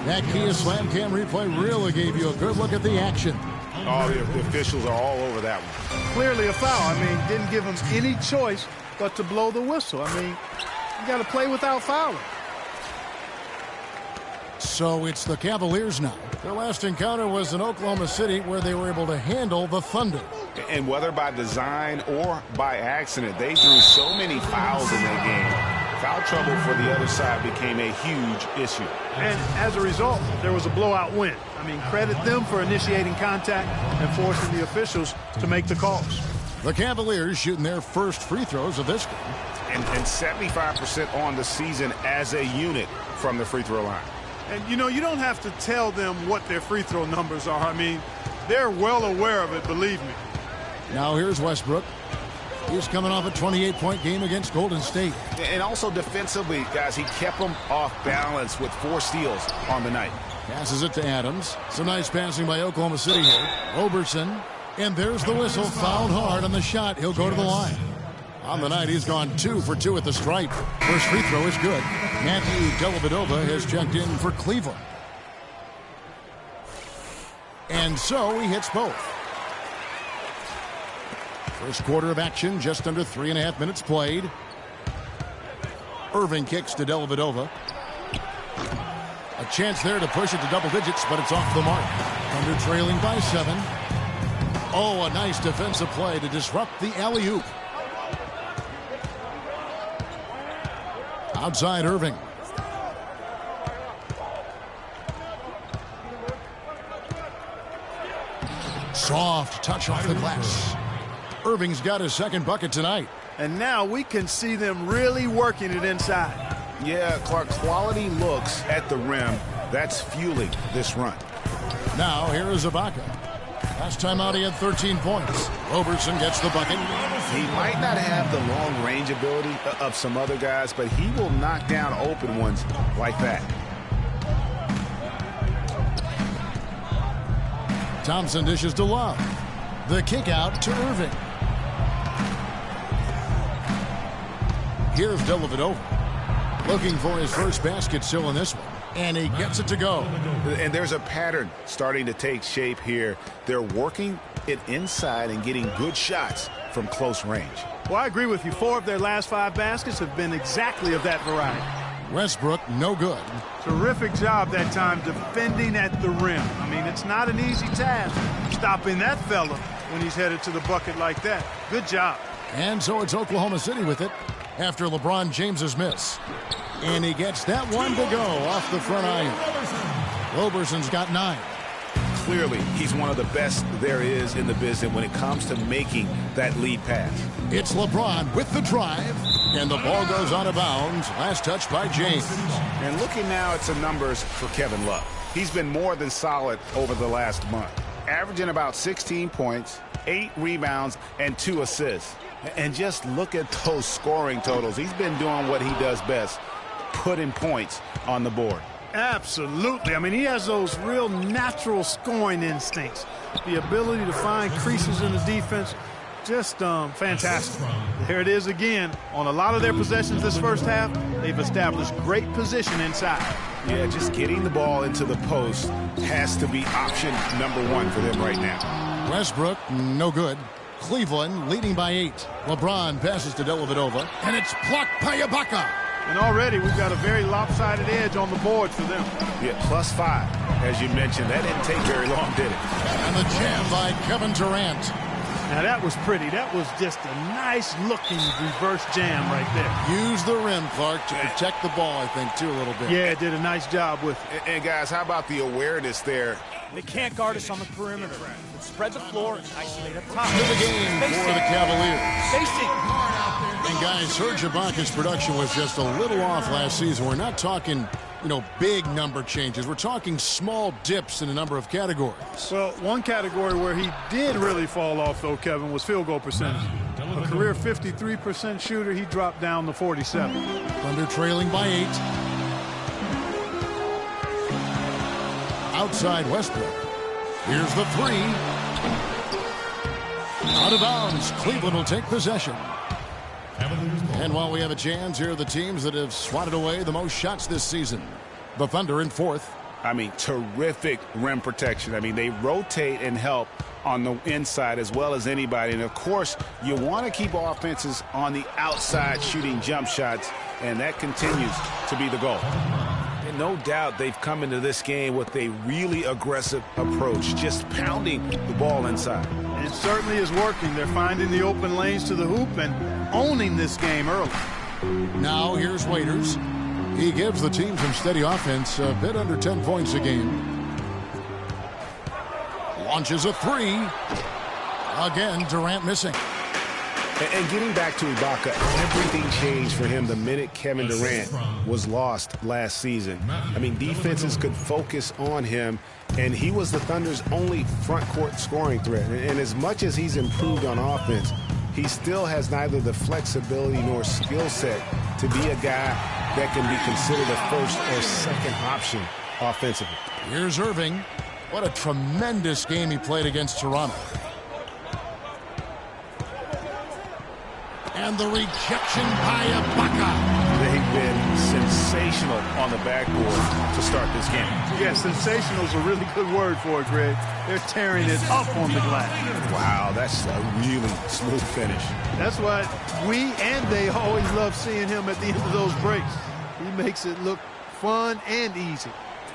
That Kia Slam Cam replay really gave you a good look at the action. Oh, the officials are all over that one. Clearly a foul. I mean, didn't give him any choice but to blow the whistle. I mean, you got to play without fouling. So it's the Cavaliers now. Their last encounter was in Oklahoma City where they were able to handle the Thunder. And whether by design or by accident, they drew so many fouls in that game. Foul trouble for the other side became a huge issue. And as a result, there was a blowout win. I mean, credit them for initiating contact and forcing the officials to make the calls. The Cavaliers shooting their first free throws of this game. And 75% on the season as a unit from the free throw line. And, you know, you don't have to tell them what their free throw numbers are. I mean, they're well aware of it, believe me. Now here's Westbrook. He's coming off a 28-point game against Golden State. And also defensively, guys, he kept them off balance with 4 steals on the night. Passes it to Adams. Some nice passing by Oklahoma City here. Roberson. And there's the whistle. Fouled hard on the shot. He'll go to the line. On the night, he's gone 2 for 2 at the stripe. First free throw is good. Matthew Dellavedova has checked in for Cleveland. And so he hits both. First quarter of action, just under 3.5 minutes played. Irving kicks to Dellavedova. A chance there to push it to double digits, but it's off the mark. Thunder trailing by 7. Oh, a nice defensive play to disrupt the alley-oop. Outside Irving. Soft touch off the glass. Irving's got his second bucket tonight. And now we can see them really working it inside. Yeah, Clark, quality looks at the rim. That's fueling this run. Now here is Ibaka. Last time out he had 13 points. Roberson gets the bucket. He might not have the long range ability of some other guys, but he will knock down open ones like that. Thompson dishes to Love. The kick out to Irving. Here's Dellavedova. Looking for his first basket still in this one. And he gets it to go. And there's a pattern starting to take shape here. They're working it inside and getting good shots from close range. Well, I agree with you. 4 of their last 5 baskets have been exactly of that variety. Westbrook, no good. Terrific job that time defending at the rim. I mean, it's not an easy task stopping that fella when he's headed to the bucket like that. Good job. And so it's Oklahoma City with it after LeBron James's miss. And he gets that one to go off the front iron. Roberson's got 9. Clearly, he's one of the best there is in the business when it comes to making that lead pass. It's LeBron with the drive, and the ball goes out of bounds. Last touch by James. And looking now at some numbers for Kevin Love. He's been more than solid over the last month, averaging about 16 points, 8 rebounds, and 2 assists. And just look at those scoring totals. He's been doing what he does best, putting points on the board. Absolutely. I mean, he has those real natural scoring instincts. The ability to find creases in the defense, just fantastic. Here it is again. On a lot of their possessions this first half, they've established great position inside. Yeah, just getting the ball into the post has to be option number 1 for them right now. Westbrook, no good. Cleveland leading by 8. LeBron passes to Dellavedova, and it's blocked by Ibaka. And already we've got a very lopsided edge on the board for them. Yeah, +5, as you mentioned. That didn't take very long, did it? And the jam by Kevin Durant. Now that was pretty. That was just a nice-looking reverse jam right there. Use the rim, Clark, to protect the ball, I think, too, a little bit. Yeah, did a nice job with it. And guys, how about the awareness there? They can't guard us on the perimeter. Let's spread the floor and isolate up top. To the game for the Cavaliers. Facing. And guys, Serge Ibaka's production was just a little off last season. We're not talking, big number changes. We're talking small dips in a number of categories. Well, one category where he did really fall off, though, Kevin, was field goal percentage. A career 53% shooter, he dropped down to 47. Thunder trailing by 8. Outside Westbrook. Here's the 3. Out of bounds. Cleveland will take possession. And while we have a chance, here are the teams that have swatted away the most shots this season. The Thunder in 4th. I mean, terrific rim protection. I mean, they rotate and help on the inside as well as anybody. And, of course, you want to keep offenses on the outside shooting jump shots, and that continues to be the goal. And no doubt they've come into this game with a really aggressive approach, just pounding the ball inside. And it certainly is working. They're finding the open lanes to the hoop and owning this game early. Now here's Waiters. He gives the team some steady offense, a bit under 10 points a game. Launches a 3. Again, Durant missing. And getting back to Ibaka, everything changed for him the minute Kevin Durant was lost last season. I mean, defenses could focus on him, and he was the Thunder's only front court scoring threat. And as much as he's improved on offense, he still has neither the flexibility nor skill set to be a guy that can be considered a first or second option offensively. Here's Irving. What a tremendous game he played against Toronto. And the rejection by Ibaka. They've been sensational on the backboard to start this game. Yeah, sensational is a really good word for it, Greg. They're tearing it up on the glass. Wow, that's a really smooth finish. That's what we and they always love seeing him at the end of those breaks. He makes it look fun and easy.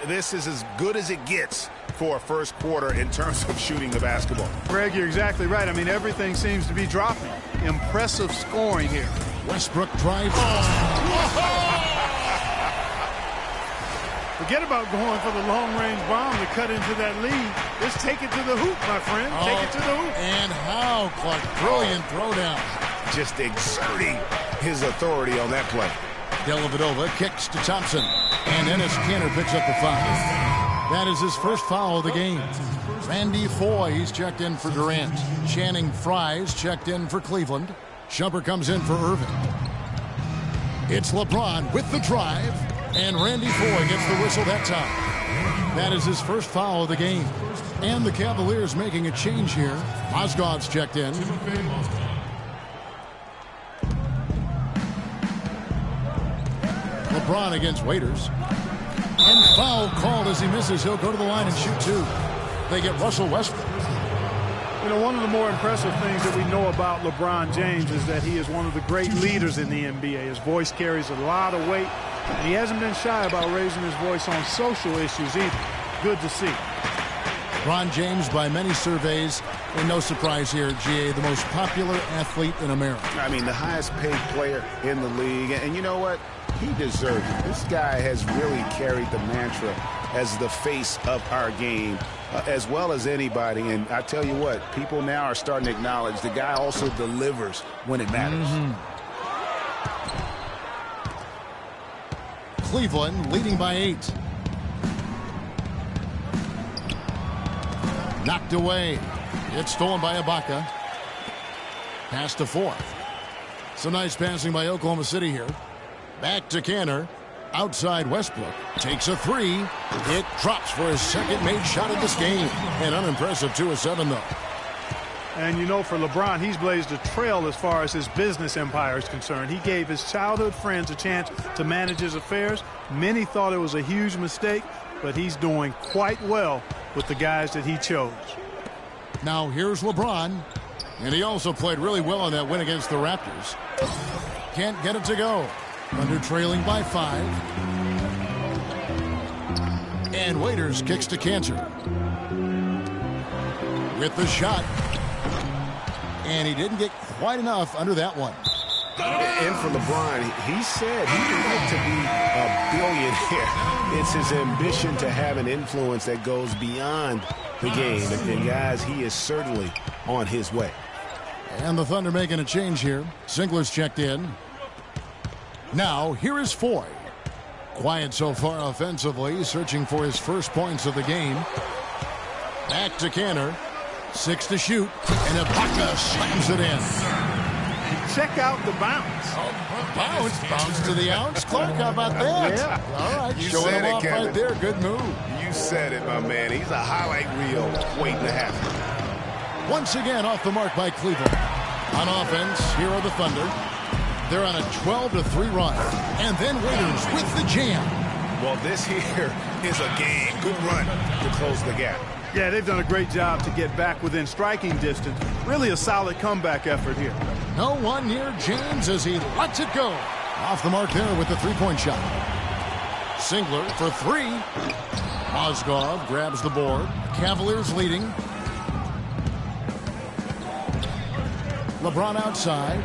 This is as good as it gets for a first quarter in terms of shooting the basketball. Greg, you're exactly right. I mean, everything seems to be dropping. Impressive scoring here. Westbrook drives. Forget about going for the long-range bomb to cut into that lead. Just take it to the hoop, my friend. Take it to the hoop. And how, Clark. Brilliant throwdown. Just exerting his authority on that play. Dellavedova kicks to Thompson. And Ennis Kanter picks up the foul. That is his first foul of the game. Randy Foye, he's checked in for Durant. Channing Frye's checked in for Cleveland. Shumpert comes in for Irving. It's LeBron with the drive. And Randy Foye gets the whistle that time. That is his first foul of the game. And the Cavaliers making a change here. Mozgov's checked in. LeBron against Waiters. And foul called as he misses. He'll go to the line and shoot 2. They get Russell Westbrook. You know, one of the more impressive things that we know about LeBron James is that he is one of the great leaders in the NBA. His voice carries a lot of weight, and he hasn't been shy about raising his voice on social issues either. Good to see. LeBron James, by many surveys, and no surprise here, GA, the most popular athlete in America. I mean, the highest paid player in the league. And you know what? He deserves it. This guy has really carried the mantra as the face of our game, as well as anybody. And I tell you what, people now are starting to acknowledge the guy also delivers when it matters. Cleveland leading by 8. Knocked away. It's stolen by Ibaka. Pass to Fourth. Some nice passing by Oklahoma City here. Back to Kanter. Outside Westbrook. Takes a 3. It drops for his second made shot of this game. And unimpressive 2 of 7, though. And you know, for LeBron, he's blazed a trail as far as his business empire is concerned. He gave his childhood friends a chance to manage his affairs. Many thought it was a huge mistake, but he's doing quite well with the guys that he chose. Now here's LeBron. And he also played really well in that win against the Raptors. Can't get it to go. Thunder trailing by 5. And Waiters kicks to Kanter. With the shot. And he didn't get quite enough under that one. And for LeBron, he said he would like to be a billionaire. It's his ambition to have an influence that goes beyond the game. And guys, he is certainly on his way. And the Thunder making a change here. Singler's checked in. Now, here is Foy. Quiet so far offensively, searching for his first points of the game. Back to Kanter. 6 to shoot. And Ibaka slams it in. Check out the bounce. Bounce to the ounce. Clark, how about that? Yeah. All right, You showing said him it, off Kevin. right there. Good move. You said it, my man. He's a highlight reel waiting to happen. Once again off the mark by Cleveland. On offense, here are the Thunder. They're on a 12-3 run. And then Waiters with the jam. Well, this here is a game. Good run to close the gap. Yeah, they've done a great job to get back within striking distance. Really a solid comeback effort here. No one near James as he lets it go. Off the mark there with the three-point shot. Singler for 3. Mozgov grabs the board. Cavaliers leading. LeBron outside.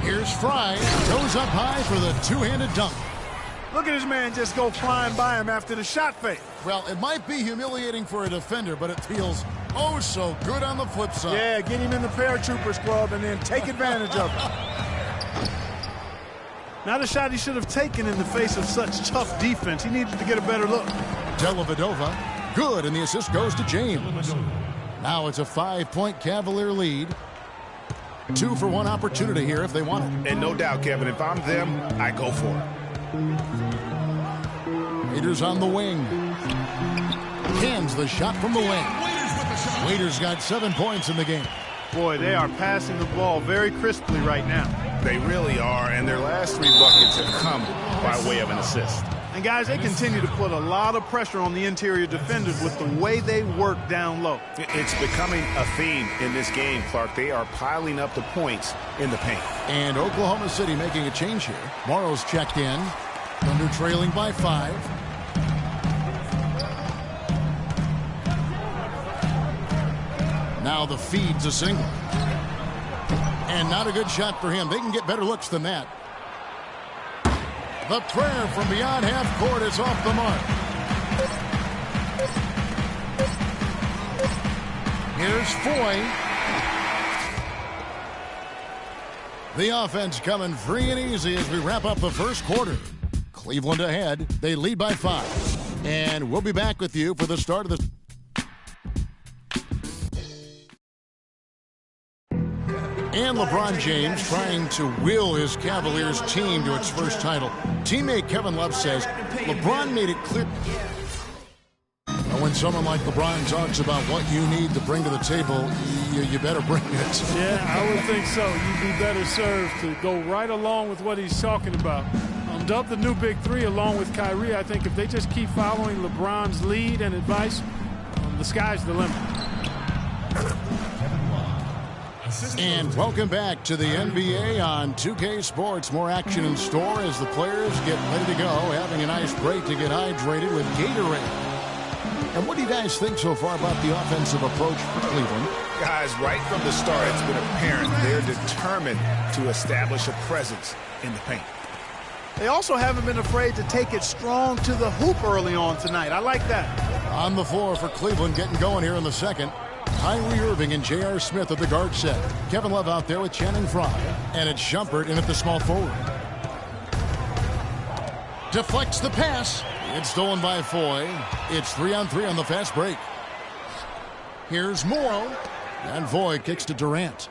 Here's Fry. Goes up high for the two-handed dunk. Look at this man just go flying by him after the shot fake. Well, it might be humiliating for a defender, but it feels oh so good on the flip side. Yeah, get him in the paratroopers club and then take advantage of it. Not a shot he should have taken in the face of such tough defense. He needed to get a better look. Dellavedova, good, and the assist goes to James. Now it's a 5-point Cavalier lead. 2 for 1 opportunity here if they want it. And no doubt, Kevin, if I'm them, I go for it. Waiters on the wing. Hands the shot from the wing. Waiters got 7 points in the game. Boy, they are passing the ball very crisply right now. They really are, and their last 3 buckets have come by way of an assist. And guys, they continue to put a lot of pressure on the interior defenders with the way they work down low. It's becoming a theme in this game, Clark. They are piling up the points in the paint. And Oklahoma City making a change here. Morrow's checked in. Thunder trailing by 5. Now the feed's a single. And not a good shot for him. They can get better looks than that. The prayer from beyond half court is off the mark. Here's Foy. The offense coming free and easy as we wrap up the first quarter. Cleveland ahead. They lead by 5. And we'll be back with you for the start of the... And LeBron James trying to will his Cavaliers team to its first title. Teammate Kevin Love says LeBron made it clear. When someone like LeBron talks about what you need to bring to the table, you better bring it. Yeah, I would think so. You'd be better served to go right along with what he's talking about. Dub the new big 3 along with Kyrie. I think if they just keep following LeBron's lead and advice, the sky's the limit. And welcome back to the NBA on 2K Sports. More action in store as the players get ready to go, having a nice break to get hydrated with Gatorade. And what do you guys think so far about the offensive approach for Cleveland? Guys, right from the start, it's been apparent they're determined to establish a presence in the paint. They also haven't been afraid to take it strong to the hoop early on tonight. I like that. On the floor for Cleveland, getting going here in the second. Kyrie Irving and J.R. Smith at the guard set. Kevin Love out there with Channing Frye. And it's Shumpert in at the small forward. Deflects the pass. It's stolen by Foy. It's 3-on-3 on the fast break. Here's Morrow. And Foy kicks to Durant.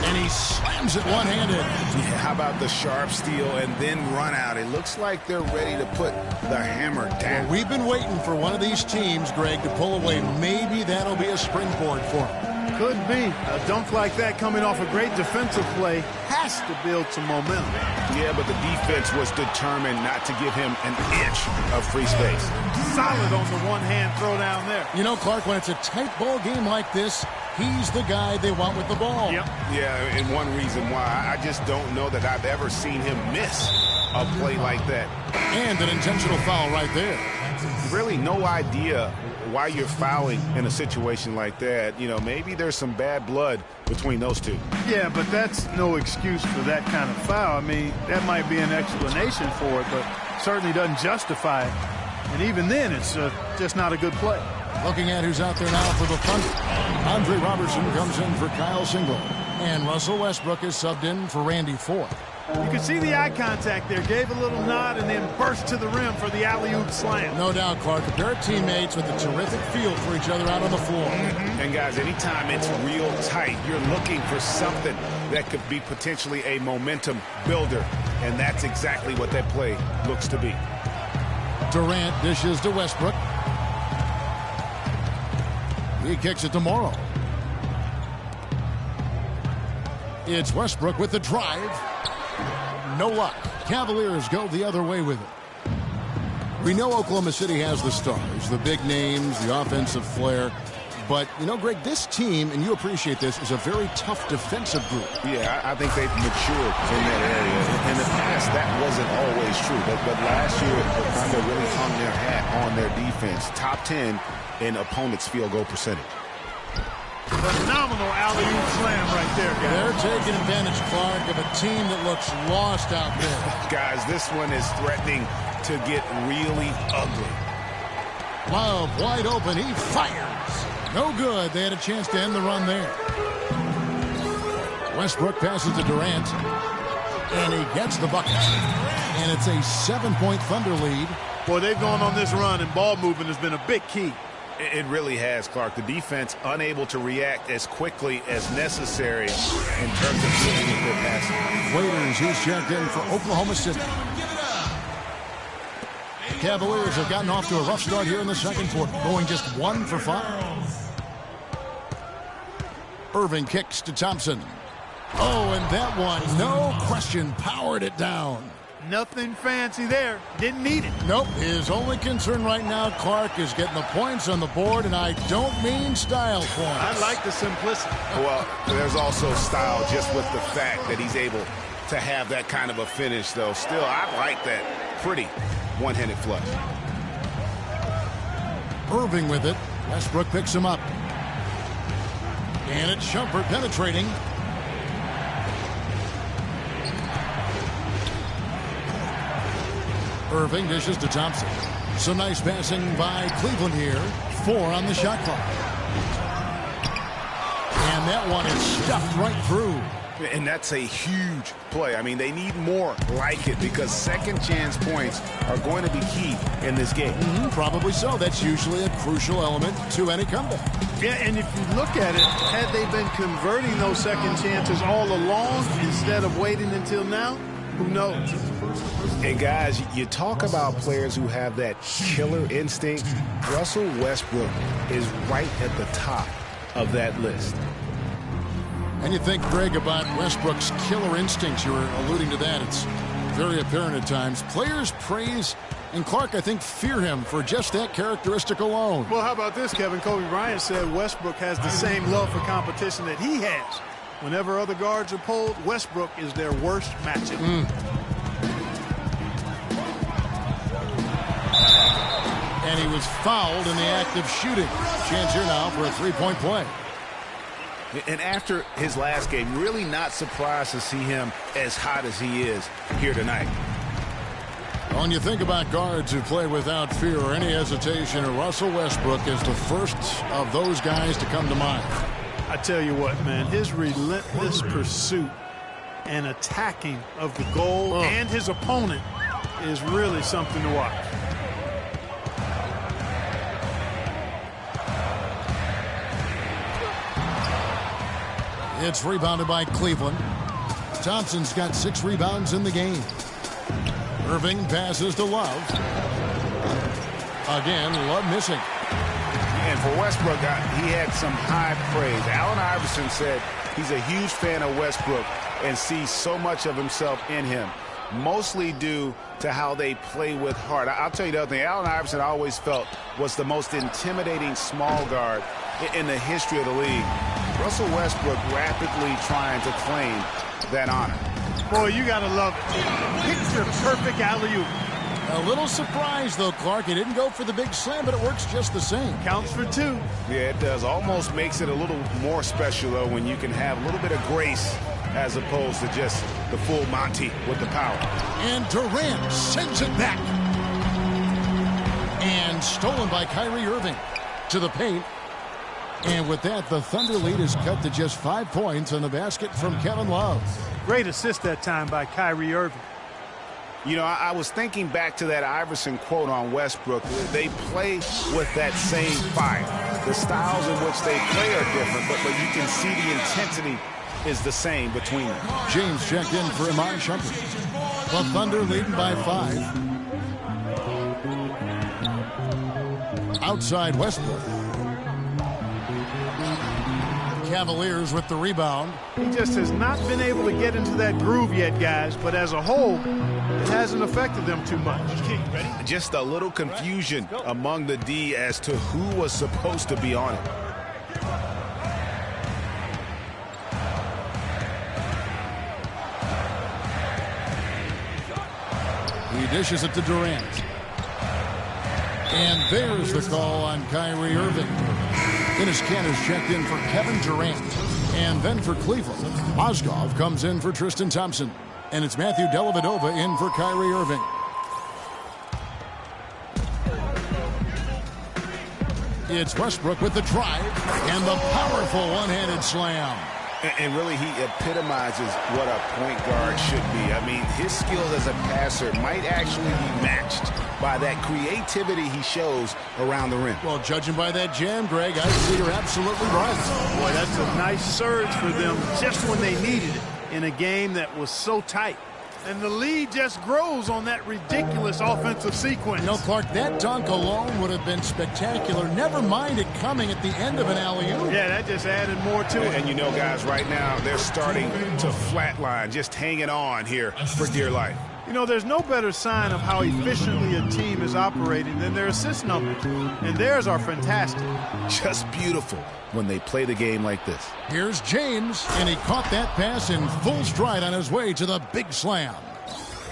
And he slams it one-handed. Yeah, how about the sharp steal and then run out? It looks like they're ready to put the hammer down. Well, we've been waiting for one of these teams, Greg, to pull away. Maybe that'll be a springboard for them. Could be. A dunk like that coming off a great defensive play has to build some momentum. Yeah, but the defense was determined not to give him an inch of free space. Solid on the one-hand throw down there. You know, Clark, when it's a tight ball game like this, he's the guy they want with the ball. Yep. Yeah, and one reason why, I just don't know that I've ever seen him miss a play like that. And an intentional foul right there. Really no idea why you're fouling in a situation like that. You know, maybe there's some bad blood between those two. Yeah, but that's no excuse for that kind of foul. I mean, that might be an explanation for it, but certainly doesn't justify it. And even then, it's just not a good play. Looking at who's out there now for the Thunder. Andre Robertson comes in for Kyle Singleton. And Russell Westbrook is subbed in for Randy Ford. You can see the eye contact there. Gave a little nod and then burst to the rim for the alley-oop slam. No doubt, Clark. A pair of teammates with a terrific feel for each other out on the floor. And, guys, anytime it's real tight, you're looking for something that could be potentially a momentum builder. And that's exactly what that play looks to be. Durant dishes to Westbrook. He kicks it to Morrow. It's Westbrook with the drive. No luck. Cavaliers go the other way with it. We know Oklahoma City has the stars, the big names, the offensive flair. But, you know, Greg, this team, and you appreciate this, is a very tough defensive group. Yeah, I think they've matured in that area. In the past, that wasn't always true. But last year, the Thunder really hung their hat on their defense. Top 10 in opponents' field goal percentage. Phenomenal alley-oop slam right there, guys. They're taking advantage, Clark, of a team that looks lost out there. Guys, this one is threatening to get really ugly. Love wide open. He fires. No good. They had a chance to end the run there. Westbrook passes to Durant. And he gets the bucket. And it's a 7-point Thunder lead. Boy, they've gone on this run, and ball movement has been a big key. It really has, Clark. The defense unable to react as quickly as necessary in terms of dealing with their passing. Waiters, he's checked in for Oklahoma City. Cavaliers have gotten off to a rough start here in the second quarter, going just 1 for 5. Irving kicks to Thompson. Oh, and that one, no question, powered it down. Nothing fancy there. Didn't need it. Nope. His only concern right now, Clark, is getting the points on the board, and I don't mean style points. I like the simplicity. Well, there's also style just with the fact that he's able to have that kind of a finish, though. Still, I like that pretty one-handed flush. Irving with it. Westbrook picks him up. And it's Shumpert penetrating. Irving dishes to Thompson. Some nice passing by Cleveland here. 4 on the shot clock. And that one is stuffed right through. And that's a huge play. I mean, they need more like it because second chance points are going to be key in this game. Probably so. That's usually a crucial element to any comeback. Yeah, and if you look at it, had they been converting those second chances all along instead of waiting until now, who knows? And guys, you talk about players who have that killer instinct. Russell Westbrook is right at the top of that list. And you think, Greg, about Westbrook's killer instincts. You were alluding to that. It's very apparent at times. Players praise, and Clark, I think, fear him for just that characteristic alone. Well, how about this, Kevin? Kobe Bryant said Westbrook has the same love for competition that he has. Whenever other guards are pulled, Westbrook is their worst matchup. And he was fouled in the act of shooting. Chance here now for a three-point play. And after his last game, really not surprised to see him as hot as he is here tonight. When you think about guards who play without fear or any hesitation, Russell Westbrook is the first of those guys to come to mind. I tell you what, man, his relentless pursuit and attacking of the goal and his opponent is really something to watch. It's rebounded by Cleveland. Thompson's got 6 rebounds in the game. Irving passes to Love. Again, Love missing. And for Westbrook, he had some high praise. Allen Iverson said he's a huge fan of Westbrook and sees so much of himself in him, mostly due to how they play with heart. I'll tell you the other thing. Allen Iverson I always felt was the most intimidating small guard in the history of the league. Russell Westbrook rapidly trying to claim that honor. Boy, you got to love it. Picture perfect alley-oop. A little surprised, though, Clark. He didn't go for the big slam, but it works just the same. Counts for 2. Yeah, it does. Almost makes it a little more special, though, when you can have a little bit of grace as opposed to just the full Monty with the power. And Durant sends it back. And stolen by Kyrie Irving to the paint. And with that, the Thunder lead is cut to just 5 points on the basket from Kevin Love. Great assist that time by Kyrie Irving. You know, I was thinking back to that Iverson quote on Westbrook. They play with that same fire. The styles in which they play are different, but you can see the intensity is the same between them. James checked in for Iman Shumpert. The Thunder leading by 5. Outside Westbrook. Cavaliers with the rebound. He just has not been able to get into that groove yet, guys, but as a whole, it hasn't affected them too much. Just a little confusion among the D as to who was supposed to be on it. He dishes it to Durant. And there's the call on Kyrie Irving. Dennis Cantor's checked in for Kevin Durant. And then for Cleveland, Mozgov comes in for Tristan Thompson. And it's Matthew Dellavedova in for Kyrie Irving. It's Westbrook with the drive and the powerful one-handed slam. And really, he epitomizes what a point guard should be. I mean, his skills as a passer might actually be matched by that creativity he shows around the rim. Well, judging by that jam, Greg, I see you're absolutely right. Boy, that's a nice surge for them just when they needed it in a game that was so tight. And the lead just grows on that ridiculous offensive sequence. No, Clark, that dunk alone would have been spectacular. Never mind it coming at the end of an alley-oop. Yeah, that just added more to it. And you know, guys, right now, they're starting to flatline, just hanging on here for dear life. You know, there's no better sign of how efficiently a team is operating than their assist numbers. And theirs are fantastic. Just beautiful when they play the game like this. Here's James, and he caught that pass in full stride on his way to the big slam.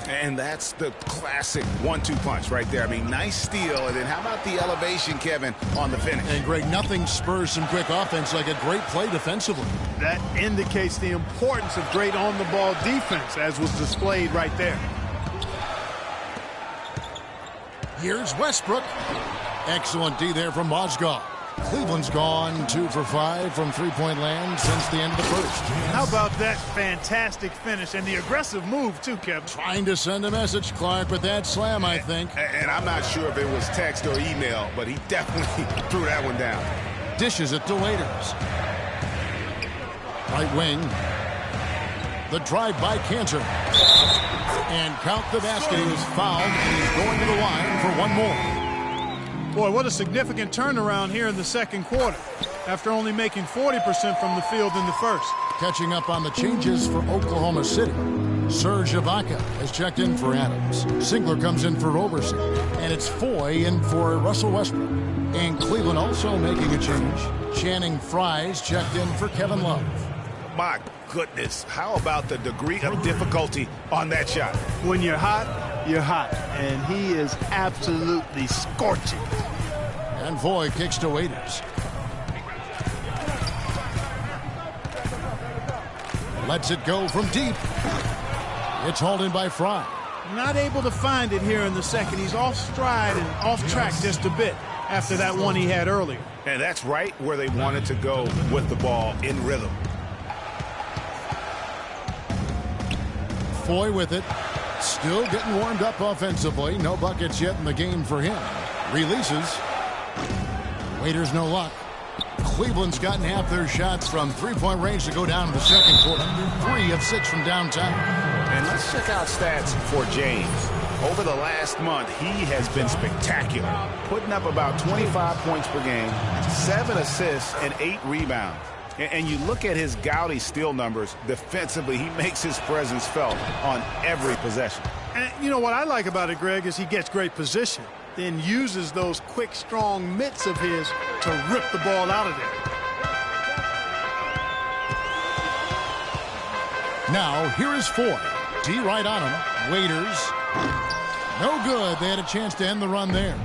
And that's the classic 1-2 punch right there. I mean, nice steal, and then how about the elevation, Kevin, on the finish? And, Greg, nothing spurs some quick offense like a great play defensively. That indicates the importance of great on-the-ball defense, as was displayed right there. Here's Westbrook. Excellent D there from Mozgov. Cleveland's gone 2 for 5 from three-point land since the end of the first. How about that fantastic finish and the aggressive move, too, Kevin? Trying to send a message, Clark, with that slam, I think. And I'm not sure if it was text or email, but he definitely threw that one down. Dishes it to Waiters. Right wing. The drive by Cantor. And count the basket. He was fouled, and he's going to the line for one more. Boy, what a significant turnaround here in the second quarter after only making 40% from the field in the first. Catching up on the changes for Oklahoma City. Serge Ibaka has checked in for Adams. Singler comes in for Roberson. And it's Foy in for Russell Westbrook. And Cleveland also making a change. Channing Frye's checked in for Kevin Love. My goodness, how about the degree of difficulty on that shot? When you're hot, you're hot. And he is absolutely scorching. And Foy kicks to Waiters. Lets it go from deep. It's hauled in by Fry. Not able to find it here in the second. He's off stride and off track just a bit after that one he had earlier. And that's right where they wanted to go with the ball, in rhythm. Foy with it. Still getting warmed up offensively. No buckets yet in the game for him. Releases. Waiters no luck. Cleveland's gotten half their shots from three-point range to go down in the second quarter. 3 of 6 from downtown. And let's check out stats for James. Over the last month, he has been spectacular, putting up about 25 points per game, 7 assists, and 8 rebounds. And you look at his gaudy steal numbers, defensively, he makes his presence felt on every possession. And you know what I like about it, Greg, is he gets great position, then uses those quick, strong mitts of his to rip the ball out of there. Now, here is Foy. D right on him. Waiters. No good. They had a chance to end the run there.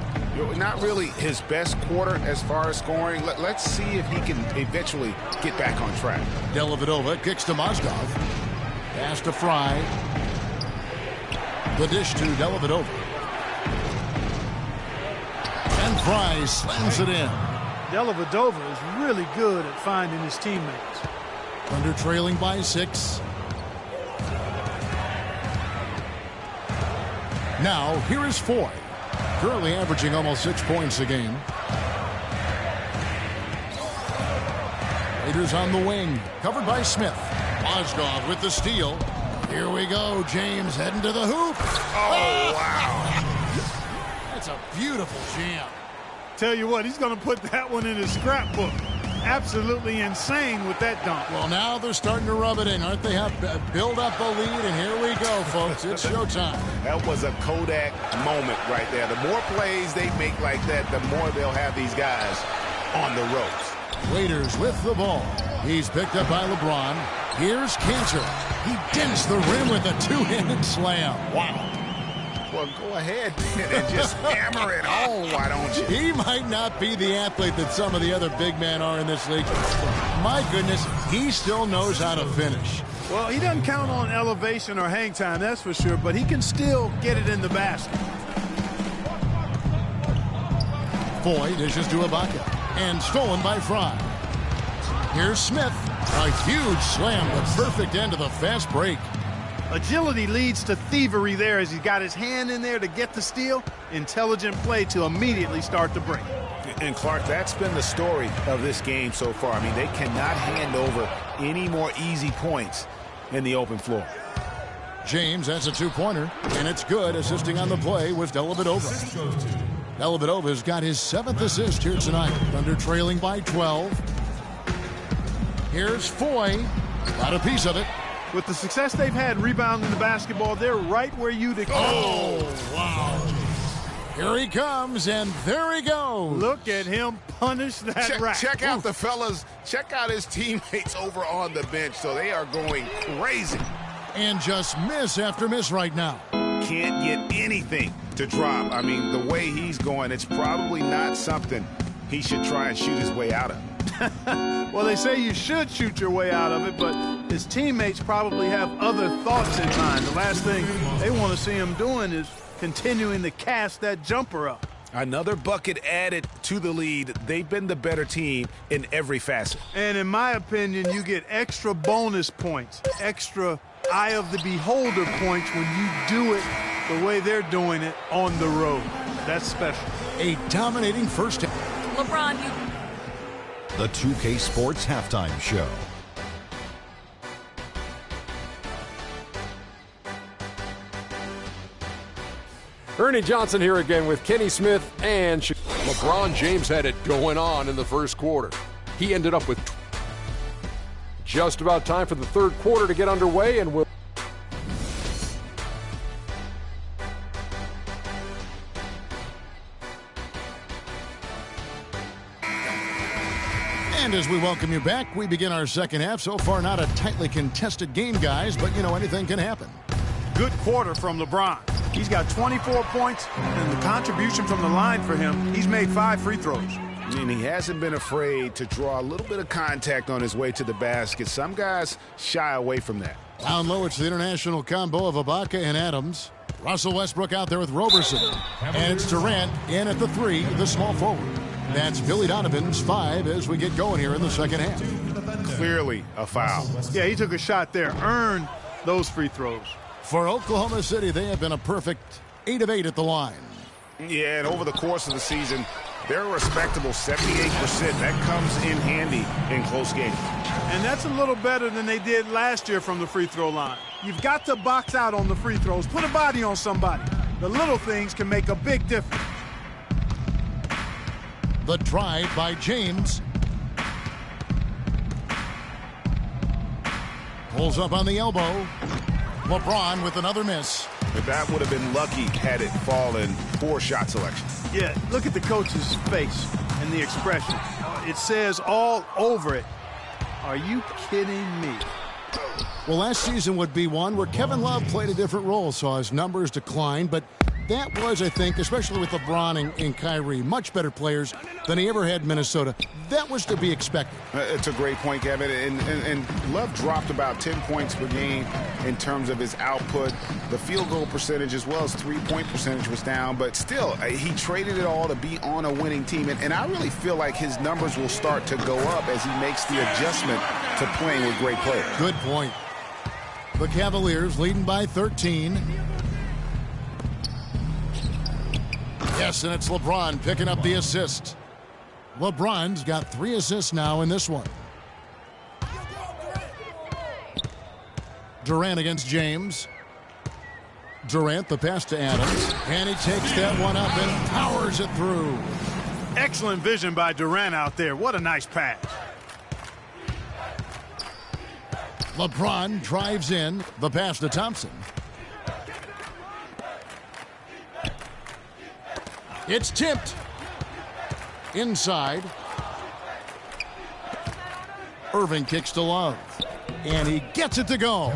Not really his best quarter as far as scoring. Let's see if he can eventually get back on track. Dellavedova kicks to Mozgov. Pass to Fry. The dish to Dellavedova. And Fry slams it in. Dellavedova is really good at finding his teammates. Thunder trailing by 6. Now, here is Foy. Currently averaging almost 6 points a game. Raiders on the wing. Covered by Smith. Mozgov with the steal. Here we go. James heading to the hoop. Oh, wow. That's a beautiful jam. Tell you what, he's going to put that one in his scrapbook. Absolutely insane with that dunk. Well, now they're starting to rub it in, aren't they? Have build up a lead, and here we go, folks. It's showtime. That was a Kodak moment right there. The more plays they make like that, the more they'll have these guys on the ropes. Raiders with the ball. He's picked up by LeBron. Here's Cantor. He dents the rim with a two-handed slam. Wow. Well, go ahead and just hammer it home, why don't you? He might not be the athlete that some of the other big men are in this league. My goodness, he still knows how to finish. Well, he doesn't count on elevation or hang time, that's for sure, but he can still get it in the basket. Foy dishes to Ibaka, and stolen by Fry. Here's Smith. A huge slam, the perfect end of the fast break. Agility leads to thievery there as he got his hand in there to get the steal. Intelligent play to immediately start the break. And Clark, that's been the story of this game so far. I mean, they cannot hand over any more easy points in the open floor. James has a two-pointer, and it's good. Assisting on the play was Dellavedova. Dellavedova's got his 7th assist here tonight. Thunder trailing by 12. Here's Foy. Got a piece of it. With the success they've had rebounding the basketball, they're right where you'd expect. Oh, wow. Here he comes, and there he goes. Look at him punish that rack. Check out the fellas. Check out his teammates over on the bench. So they are going crazy. And just miss after miss right now. Can't get anything to drop. I mean, the way he's going, it's probably not something he should try and shoot his way out of. Well, they say you should shoot your way out of it, but his teammates probably have other thoughts in mind. The last thing they want to see him doing is continuing to cast that jumper up. Another bucket added to the lead. They've been the better team in every facet. And in my opinion, you get extra bonus points, extra eye of the beholder points when you do it the way they're doing it on the road. That's special. A dominating first half. LeBron, The 2K Sports Halftime Show. Ernie Johnson here again with Kenny Smith and LeBron James had it going on in the first quarter. He ended up with just about time for the third quarter to get underway, and we'll And as we welcome you back, we begin our second half. So far, not a tightly contested game, guys, but, you know, anything can happen. Good quarter from LeBron. He's got 24 points, and the contribution from the line for him, he's made 5 free throws. And he hasn't been afraid to draw a little bit of contact on his way to the basket. Some guys shy away from that. Down low, it's the international combo of Ibaka and Adams. Russell Westbrook out there with Roberson. And it's Durant in at the 3, the small forward. That's Billy Donovan's 5 as we get going here in the second half. Clearly a foul. Yeah, he took a shot there, earned those free throws. For Oklahoma City, they have been a perfect 8 of 8 at the line. Yeah, and over the course of the season, they're a respectable 78%. That comes in handy in close games. And that's a little better than they did last year from the free throw line. You've got to box out on the free throws. Put a body on somebody. The little things can make a big difference. The drive by James. Pulls up on the elbow. LeBron with another miss. But that would have been lucky had it fallen. Poor shot selection. Yeah, look at the coach's face and the expression. It says all over it, are you kidding me? Well, last season would be one where Kevin Love played a different role, saw his numbers decline, but that was, I think, especially with LeBron and Kyrie, much better players than he ever had in Minnesota. That was to be expected. It's a great point, Kevin. And Love dropped about 10 points per game in terms of his output. The field goal percentage as well as three-point percentage was down. But still, he traded it all to be on a winning team. And I really feel like his numbers will start to go up as he makes the adjustment to playing with great players. Good point. The Cavaliers leading by 13. Yes, and it's LeBron picking up the assist. LeBron's got 3 assists now in this one. Durant against James. Durant, the pass to Adams. And he takes that one up and powers it through. Excellent vision by Durant out there. What a nice pass. LeBron drives in. The pass to Thompson. It's tipped. Inside. Irving kicks to Love. And he gets it to go.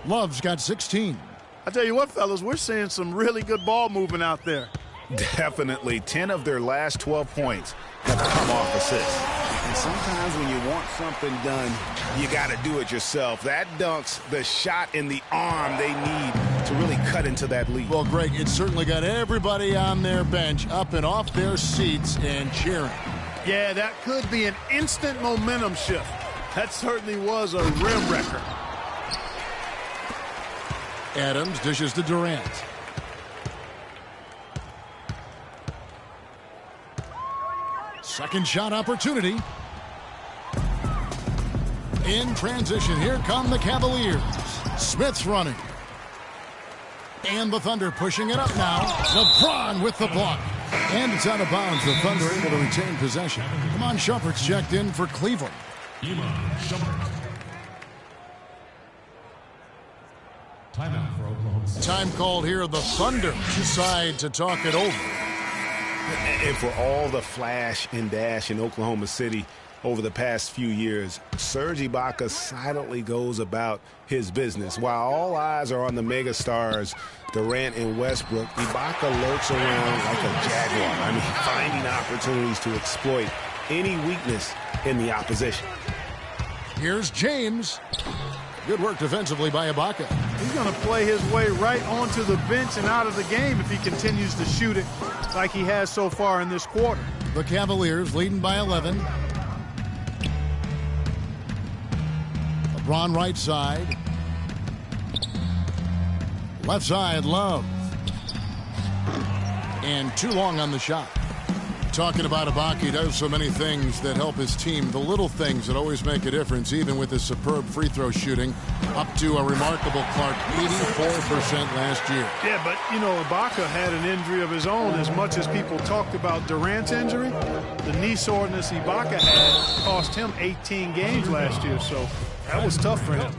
Love's got 16. I tell you what, fellas, we're seeing some really good ball movement out there. Definitely. 10 of their last 12 points have come off assists. And sometimes when you want something done, you got to do it yourself. That dunks the shot in the arm they need to really cut into that lead. Well, Greg, it certainly got everybody on their bench up and off their seats and cheering. Yeah, that could be an instant momentum shift. That certainly was a rim wrecker. Adams dishes to Durant. Second shot opportunity. In transition, here come the Cavaliers. Smith's running. And the Thunder pushing it up now. LeBron with the block. And it's out of bounds. The Thunder able to retain possession. Iman Shumpert's checked in for Cleveland. Timeout for Oklahoma City. Time called here. The Thunder decide to talk it over. And for all the flash and dash in Oklahoma City over the past few years, Serge Ibaka silently goes about his business. While all eyes are on the megastars, Durant and Westbrook, Ibaka lurks around like a jaguar. I mean, finding opportunities to exploit any weakness in the opposition. Here's James. Good work defensively by Ibaka. He's going to play his way right onto the bench and out of the game if he continues to shoot it like he has so far in this quarter. The Cavaliers leading by 11. LeBron right side. Left side, Love. And too long on the shot. Talking about Ibaka, he does so many things that help his team. The little things that always make a difference, even with his superb free throw shooting, up to a remarkable, Clark, 84% last year. Yeah, but, you know, Ibaka had an injury of his own. As much as people talked about Durant's injury, the knee soreness Ibaka had cost him 18 games last year, so that was tough for him.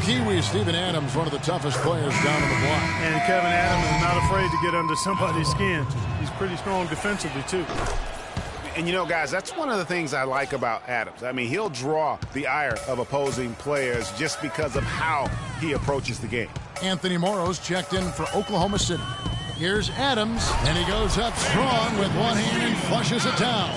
Kiwi Steven Adams, one of the toughest players down on the block. And Kevin Adams is not afraid to get under somebody's skin. He's pretty strong defensively, too. And, you know, guys, that's one of the things I like about Adams. I mean, he'll draw the ire of opposing players just because of how he approaches the game. Anthony Morrow's checked in for Oklahoma City. Here's Adams, and he goes up strong with one hand and flushes it down.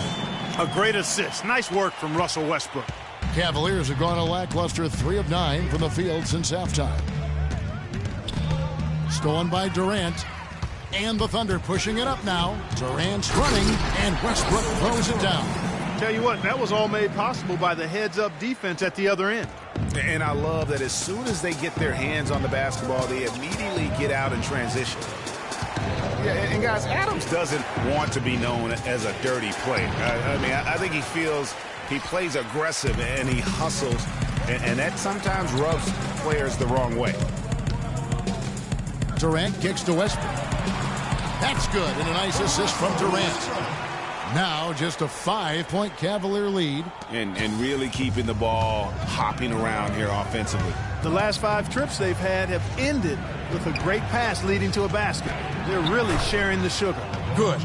A great assist. Nice work from Russell Westbrook. Cavaliers have gone a lackluster 3 of 9 from the field since halftime. Stolen by Durant. And the Thunder pushing it up now. Durant's running, and Westbrook throws it down. Tell you what, that was all made possible by the heads-up defense at the other end. And I love that as soon as they get their hands on the basketball, they immediately get out and transition. Yeah, and guys, Adams doesn't want to be known as a dirty player. I think he feels he plays aggressive and he hustles, and that sometimes rubs players the wrong way. Durant kicks to Westbrook. That's good, and a nice assist from Durant. Now just a 5-point Cavalier lead. And really keeping the ball hopping around here offensively. The last 5 trips they've had have ended with a great pass leading to a basket. They're really sharing the sugar. Good.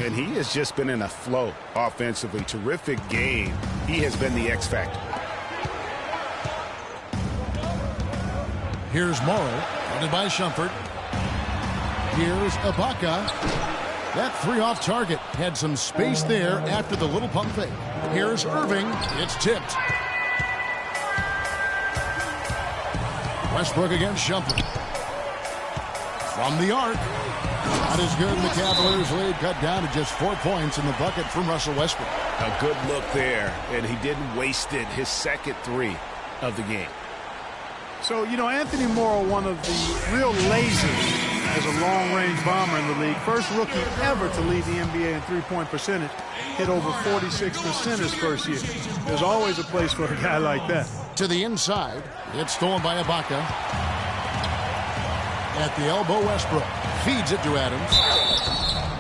And he has just been in a flow offensively. Terrific game. He has been the X factor. Here's Morrow, guarded by Shumpert. Here's Ibaka. That three off target. Had some space there after the little pump fake. Here's Irving. It's tipped. Westbrook against Shumpert. From the arc. Not as good. The Cavaliers lead cut down to just 4 points in the bucket from Russell Westbrook. A good look there, and he didn't waste it. His second three of the game. So, you know, Anthony Morrow, one of the real lasers as a long-range bomber in the league. First rookie ever to lead the NBA in three-point percentage. Hit over 46% his first year. There's always a place for a guy like that. To the inside. It's stolen by Ibaka. At the elbow, Westbrook feeds it to Adams.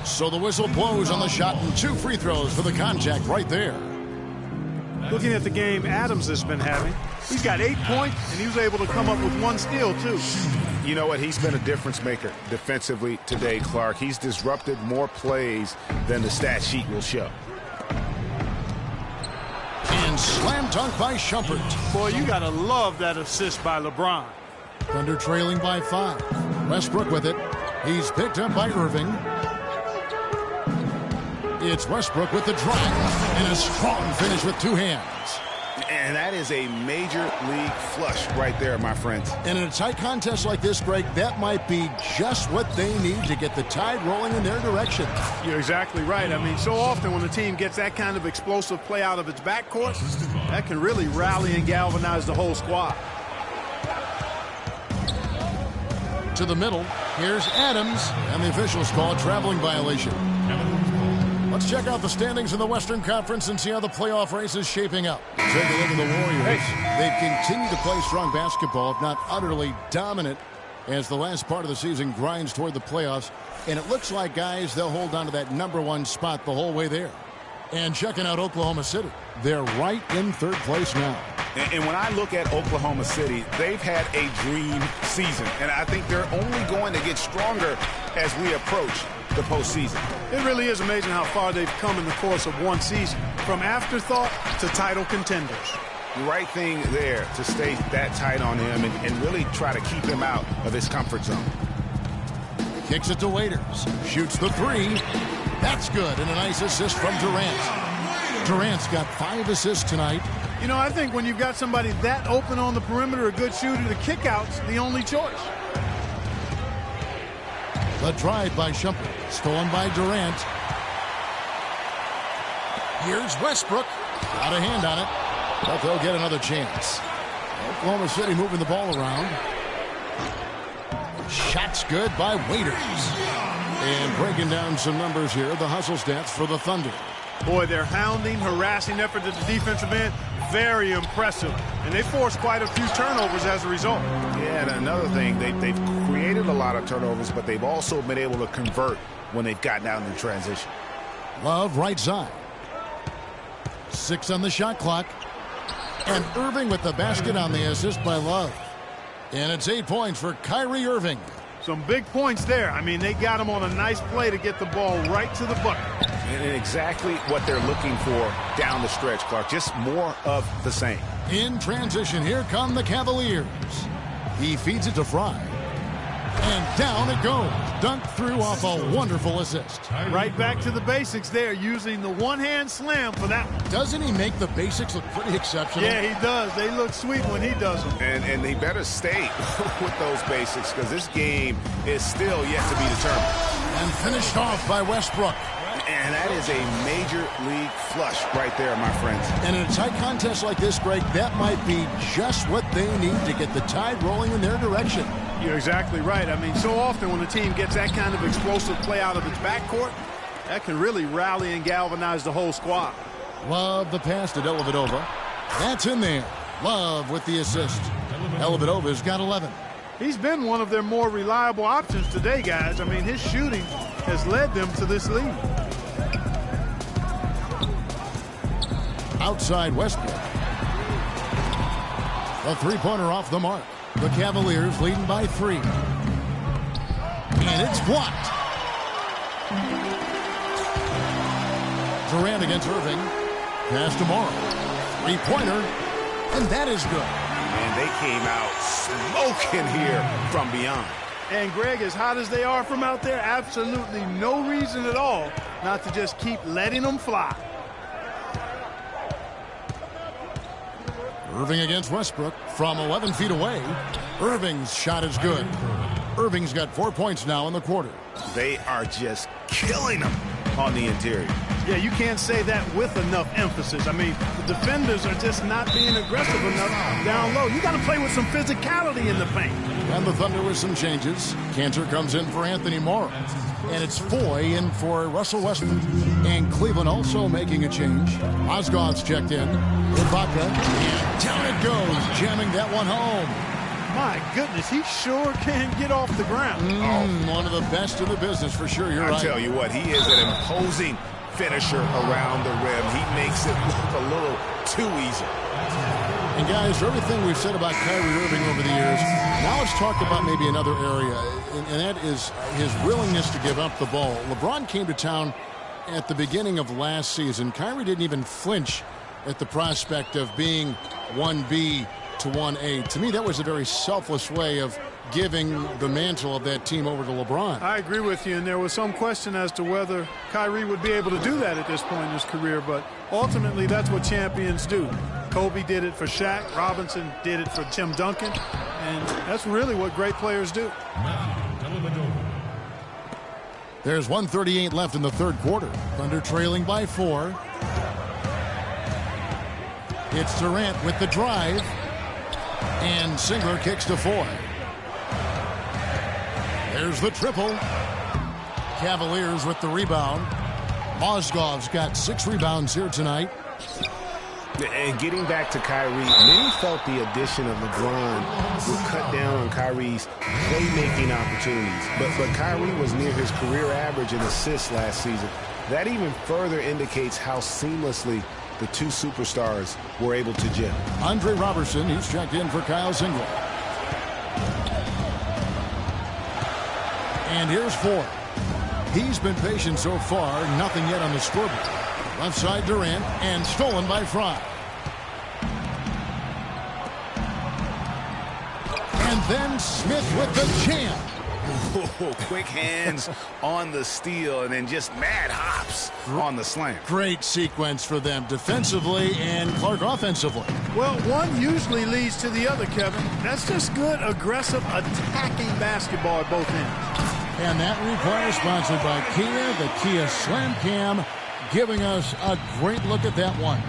So the whistle blows on the shot and 2 free throws for the contact right there. Looking at the game Adams has been having, he's got 8 points, and he was able to come up with 1 steal, too. You know what? He's been a difference maker defensively today, Clark. He's disrupted more plays than the stat sheet will show. And slam dunk by Shumpert. Boy, you got to love that assist by LeBron. Thunder trailing by 5. Westbrook with it. He's picked up by Irving. It's Westbrook with the drive. And a strong finish with 2 hands. And that is a major league flush right there, my friends. And in a tight contest like this, Greg, that might be just what they need to get the tide rolling in their direction. You're exactly right. I mean, so often when a team gets that kind of explosive play out of its backcourt, that can really rally and galvanize the whole squad. To the middle, here's Adams, and the officials call a traveling violation. Let's check out the standings in the Western Conference and see how the playoff race is shaping up. Take a look at the Warriors. They've continued to play strong basketball, if not utterly dominant, as the last part of the season grinds toward the playoffs. And it looks like, guys, they'll hold on to that #1 spot the whole way there. And checking out Oklahoma City, they're right in 3rd place now. And when I look at Oklahoma City, they've had a dream season. And I think they're only going to get stronger as we approach the postseason. It really is amazing how far they've come in the course of 1 season. From afterthought to title contenders. The right thing there to stay that tight on him and really try to keep him out of his comfort zone. Kicks it to Waiters. Shoots the 3. That's good. And a nice assist from Durant. Durant's got 5 assists tonight. You know, I think when you've got somebody that open on the perimeter, a good shooter, the kick-out's the only choice. The drive by Shumpert. Stolen by Durant. Here's Westbrook. Got a hand on it. But they'll get another chance. Oklahoma City moving the ball around. Shots good by Waiters. And breaking down some numbers here, the hustle stats for the Thunder. Boy, their hounding, harassing effort at the defensive end, very impressive. And they forced quite a few turnovers as a result. Yeah, and another thing, they've created a lot of turnovers, but they've also been able to convert when they've gotten out in the transition. Love right side. 6 on the shot clock. And Irving with the basket on the assist by Love. And it's 8 points for Kyrie Irving. Some big points there. I mean, they got him on a nice play to get the ball right to the bucket. And exactly what they're looking for down the stretch, Clark. Just more of the same. In transition, here come the Cavaliers. He feeds it to Fry. And down it goes. Dunked through off a wonderful assist. Right back to the basics there, using the one-hand slam for that one. Doesn't he make the basics look pretty exceptional? Yeah, he does. They look sweet when he does them. And he better stay with those basics because this game is still yet to be determined. And finished off by Westbrook. And that is a major league flush right there, my friends. And in a tight contest like this, Greg, that might be just what they need to get the tide rolling in their direction. You're exactly right. I mean, so often when a team gets that kind of explosive play out of its backcourt, that can really rally and galvanize the whole squad. Love the pass to Dellavedova. That's in there. Love with the assist. Dellavedova's got 11. He's been one of their more reliable options today, guys. I mean, his shooting has led them to this lead. Outside Westbrook. The three-pointer off the mark. The Cavaliers leading by 3. And it's blocked. Durant against Irving. Pass to Morrow. Three-pointer. And that is good. And they came out smoking here from beyond. And Greg, as hot as they are from out there, absolutely no reason at all not to just keep letting them fly. Irving against Westbrook from 11 feet away. Irving's shot is good. Irving's got 4 points now in the quarter. They are just killing them on the interior. Yeah, you can't say that with enough emphasis. I mean, the defenders are just not being aggressive enough down low. You got to play with some physicality in the paint. And the Thunder with some changes. Cantor comes in for Anthony Morrow. And it's Foy in for Russell Westbrook. And Cleveland also making a change. Mozgov's checked in. Ibaka. And down it goes, jamming that one home. My goodness, he sure can get off the ground. One of the best in the business for sure. You're right. I tell you what, he is an imposing finisher around the rim. He makes it look a little too easy. And guys, for everything we've said about Kyrie Irving over the years, now let's talk about maybe another area, and that is his willingness to give up the ball. LeBron came to town at the beginning of last season. Kyrie didn't even flinch at the prospect of being 1B to 1A. To me, that was a very selfless way of giving the mantle of that team over to LeBron. I agree with you, and there was some question as to whether Kyrie would be able to do that at this point in his career, but ultimately that's what champions do. Kobe did it for Shaq, Robinson did it for Tim Duncan, and that's really what great players do. There's 1:38 left in the third quarter. Thunder trailing by 4. It's Durant with the drive, and Singler kicks to Foy. There's the triple. Cavaliers with the rebound. Mozgov's got 6 rebounds here tonight. And getting back to Kyrie, many felt the addition of LeBron would cut down on Kyrie's playmaking opportunities. But Kyrie was near his career average in assists last season. That even further indicates how seamlessly the two superstars were able to gel. Andre Robertson, he's checked in for Kyle Singler. And here's Foy. He's been patient so far, nothing yet on the scoreboard. Left side Durant, and stolen by Fry. And then Smith with the jam. Oh, quick hands on the steal, and then just mad hops on the slam. Great sequence for them defensively and Clark offensively. Well, one usually leads to the other, Kevin. That's just good, aggressive, attacking basketball at both ends. And that replay is sponsored by Kia, the Kia Slam Cam, giving us a great look at that one.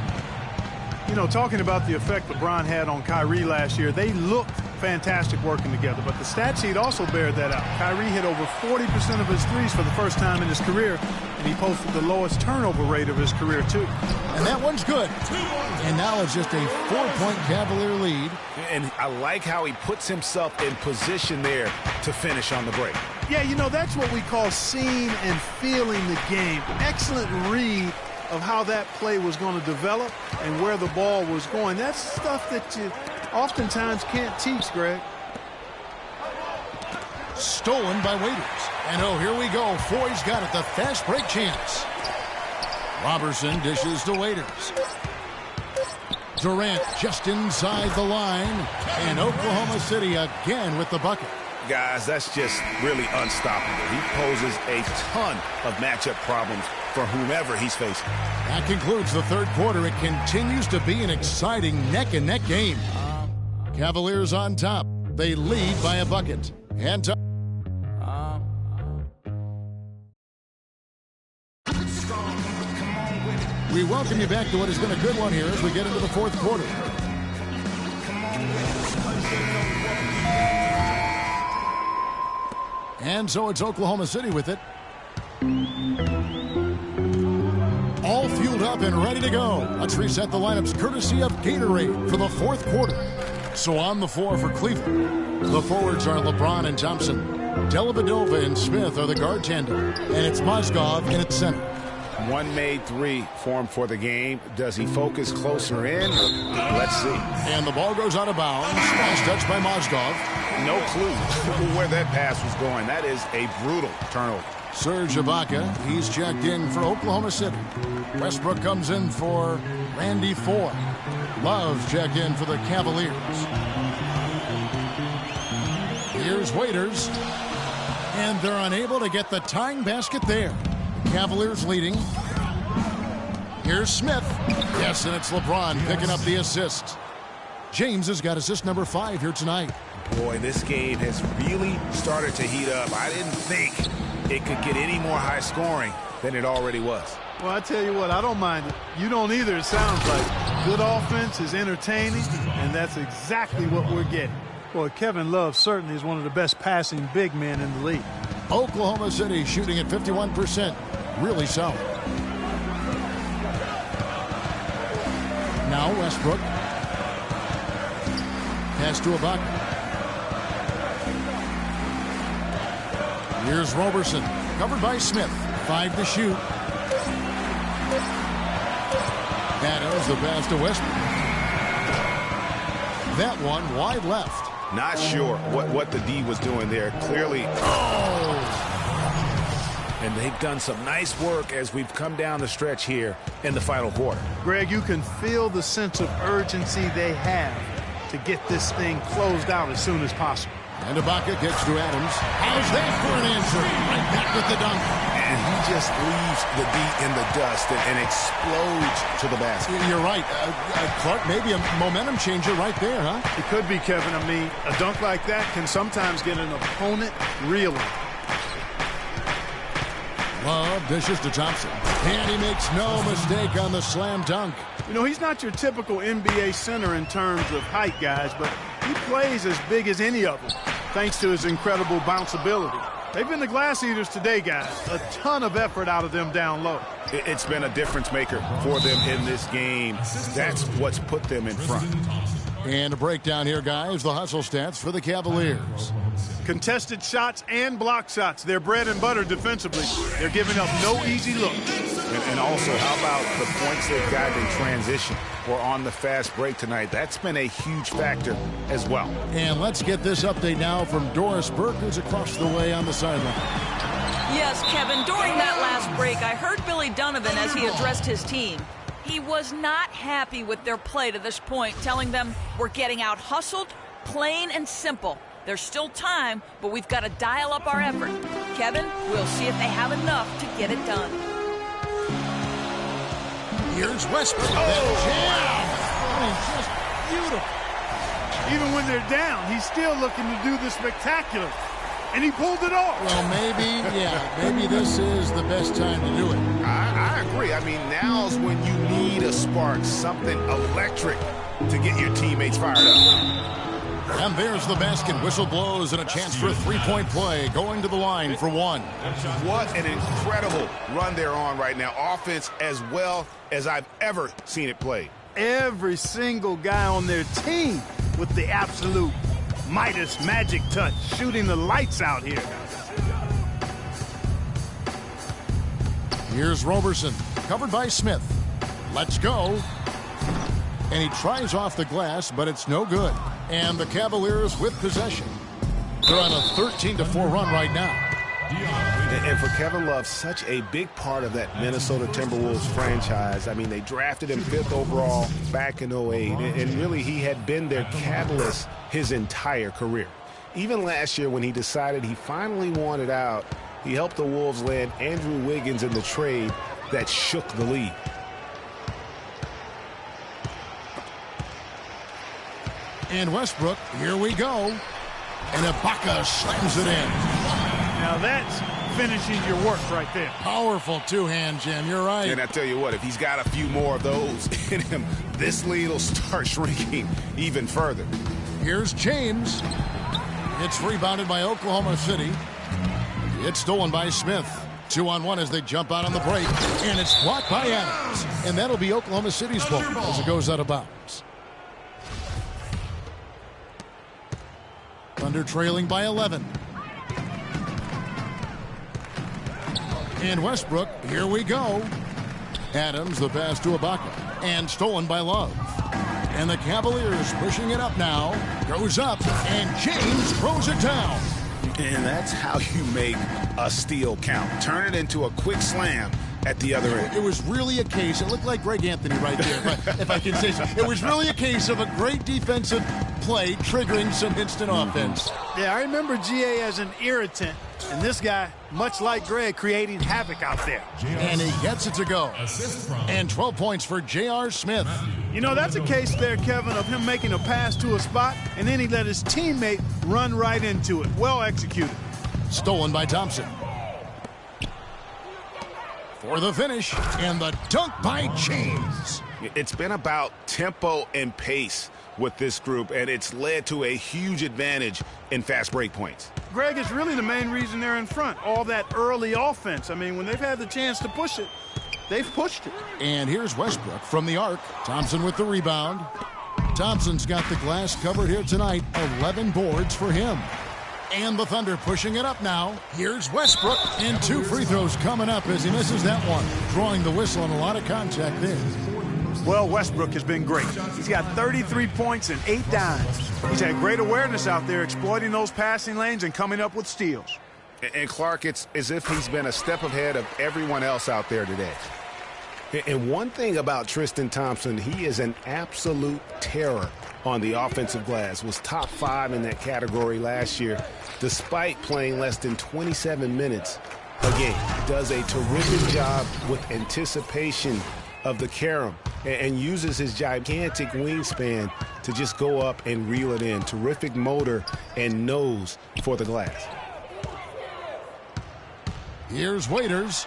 You know, talking about the effect LeBron had on Kyrie last year, they looked fantastic working together, but the stat sheet also bared that out. Kyrie hit over 40% of his threes for the first time in his career, and he posted the lowest turnover rate of his career, too. And that one's good. And now it's just a 4-point Cavalier lead. And I like how he puts himself in position there to finish on the break. Yeah, you know, that's what we call seeing and feeling the game. Excellent read of how that play was going to develop and where the ball was going. That's stuff that you oftentimes can't teach, Greg. Stolen by Waiters. And oh, here we go. Foy's got it, the fast break chance. Robertson dishes to Waiters. Durant just inside the line. And Oklahoma City again with the bucket. Guys, that's just really unstoppable. He poses a ton of matchup problems for whomever he's facing. That concludes the third quarter. It continues to be an exciting neck-and-neck game. Cavaliers on top. They lead by a bucket. And we welcome you back to what has been a good one here as we get into the fourth quarter. And so it's Oklahoma City with it. All fueled up and ready to go. Let's reset the lineups courtesy of Gatorade for the fourth quarter. So on the floor for Cleveland, the forwards are LeBron and Thompson. Dellavedova and Smith are the guard tandem. And it's Mozgov in its center. One made three formed for the game. Does he focus closer in? Let's see. And the ball goes out of bounds. Last touch by Mozgov. No clue where that pass was going. That is a brutal turnover. Serge Ibaka, he's checked in for Oklahoma City. Westbrook comes in for Randy Foy. Love's checked in for the Cavaliers. Here's Waiters. And they're unable to get the tying basket there. The Cavaliers leading. Here's Smith. Yes, and it's LeBron picking up the assist. James has got assist number 5 here tonight. Boy, this game has really started to heat up. I didn't think it could get any more high scoring than it already was. Well, I tell you what, I don't mind it. You don't either, it sounds like. Good offense is entertaining, and that's exactly what we're getting. Boy, Kevin Love certainly is one of the best passing big men in the league. Oklahoma City shooting at 51%. Really solid. Now Westbrook. Pass to Ibaka. Here's Roberson. Covered by Smith. 5 to shoot. Adams the pass to Westbrook. That one wide left. Not sure what the D was doing there. Clearly. And they've done some nice work as we've come down the stretch here in the final quarter. Greg, you can feel the sense of urgency they have to get this thing closed out as soon as possible. And Ibaka gets to Adams. How's that for an answer? Right back with the dunk. And he just leaves the D in the dust and explodes to the basket. You're right. Clark, maybe a momentum changer right there, huh? It could be, Kevin. I mean, a dunk like that can sometimes get an opponent reeling. Love dishes to Thompson. And he makes no mistake on the slam dunk. You know, he's not your typical NBA center in terms of height, guys, but he plays as big as any of them, thanks to his incredible bounceability. They've been the glass eaters today, guys. A ton of effort out of them down low. It's been a difference maker for them in this game. That's what's put them in front. And a breakdown here, guys. The hustle stats for the Cavaliers. Contested shots and block shots. They're bread and butter defensively. They're giving up no easy looks. And also, how about the points they've gotten in transition or on the fast break tonight? That's been a huge factor as well. And let's get this update now from Doris Burke, who's across the way on the sideline. Yes, Kevin, during that last break, I heard Billy Donovan as he addressed his team. He was not happy with their play to this point, telling them we're getting out hustled, plain and simple. There's still time, but we've got to dial up our effort. Kevin, we'll see if they have enough to get it done. Here's Westbrook. Jam! Just beautiful. Even when they're down, he's still looking to do the spectacular. And he pulled it off. Well, maybe this is the best time to do it. I agree. I mean, now's when you need a spark, something electric to get your teammates fired up. And there's the basket. Whistle blows and a chance for a three-point play. Going to the line for one. What an incredible run they're on right now. Offense as well as I've ever seen it played. Every single guy on their team with the absolute Midas magic touch, shooting the lights out here. Here's Roberson, covered by Smith. Let's go. And he tries off the glass, but it's no good. And the Cavaliers with possession. They're on a 13-4 run right now. And for Kevin Love, such a big part of that Minnesota Timberwolves franchise. I mean, they drafted him 5th overall back in 08, and really he had been their catalyst his entire career. Even last year when he decided he finally wanted out, he helped the Wolves land Andrew Wiggins in the trade that shook the league. And Westbrook, here we go. And Ibaka slams it in. Now that's finishing your work right there. Powerful two-hand jam, you're right. And I tell you what, if he's got a few more of those in him, this lead will start shrinking even further. Here's James. It's rebounded by Oklahoma City. It's stolen by Smith. 2-on-1 as they jump out on the break. And it's blocked by Adams. And that'll be Oklahoma City's ball as it goes out of bounds. Thunder trailing by 11. And Westbrook, here we go. Adams, the pass to Ibaka. And stolen by Love. And the Cavaliers pushing it up now. Goes up, and James throws it down. And that's how you make a steal count. Turn it into a quick slam at the other end. It was really a case, it looked like Greg Anthony right there, if I can say so. It was really a case of a great defensive play triggering some instant offense. Yeah, I remember GA as an irritant And this guy, much like Greg, creating havoc out there. And he gets it to go. And 12 points for J.R. Smith. You know, that's a case there, Kevin, of him making a pass to a spot, and then he let his teammate run right into it. Well executed. Stolen by Thompson. For the finish, and the dunk by James. It's been about tempo and pace with this group, and it's led to a huge advantage in fast break points. Greg, is really the main reason they're in front. All that early offense. I mean, when they've had the chance to push it, they've pushed it. And here's Westbrook from the arc. Thompson with the rebound. Thompson's got the glass covered here tonight. 11 boards for him. And the Thunder pushing it up now. Here's Westbrook. And 2 free throws coming up as he misses that one. Drawing the whistle and a lot of contact there. Well, Westbrook has been great. He's got 33 points and 8 dimes. He's had great awareness out there, exploiting those passing lanes and coming up with steals. And Clark, it's as if he's been a step ahead of everyone else out there today. And one thing about Tristan Thompson, he is an absolute terror on the offensive glass. Was top 5 in that category last year, despite playing less than 27 minutes a game. Does a terrific job with anticipation of the carom and uses his gigantic wingspan to just go up and reel it in. Terrific motor and nose for the glass. Here's Waiters.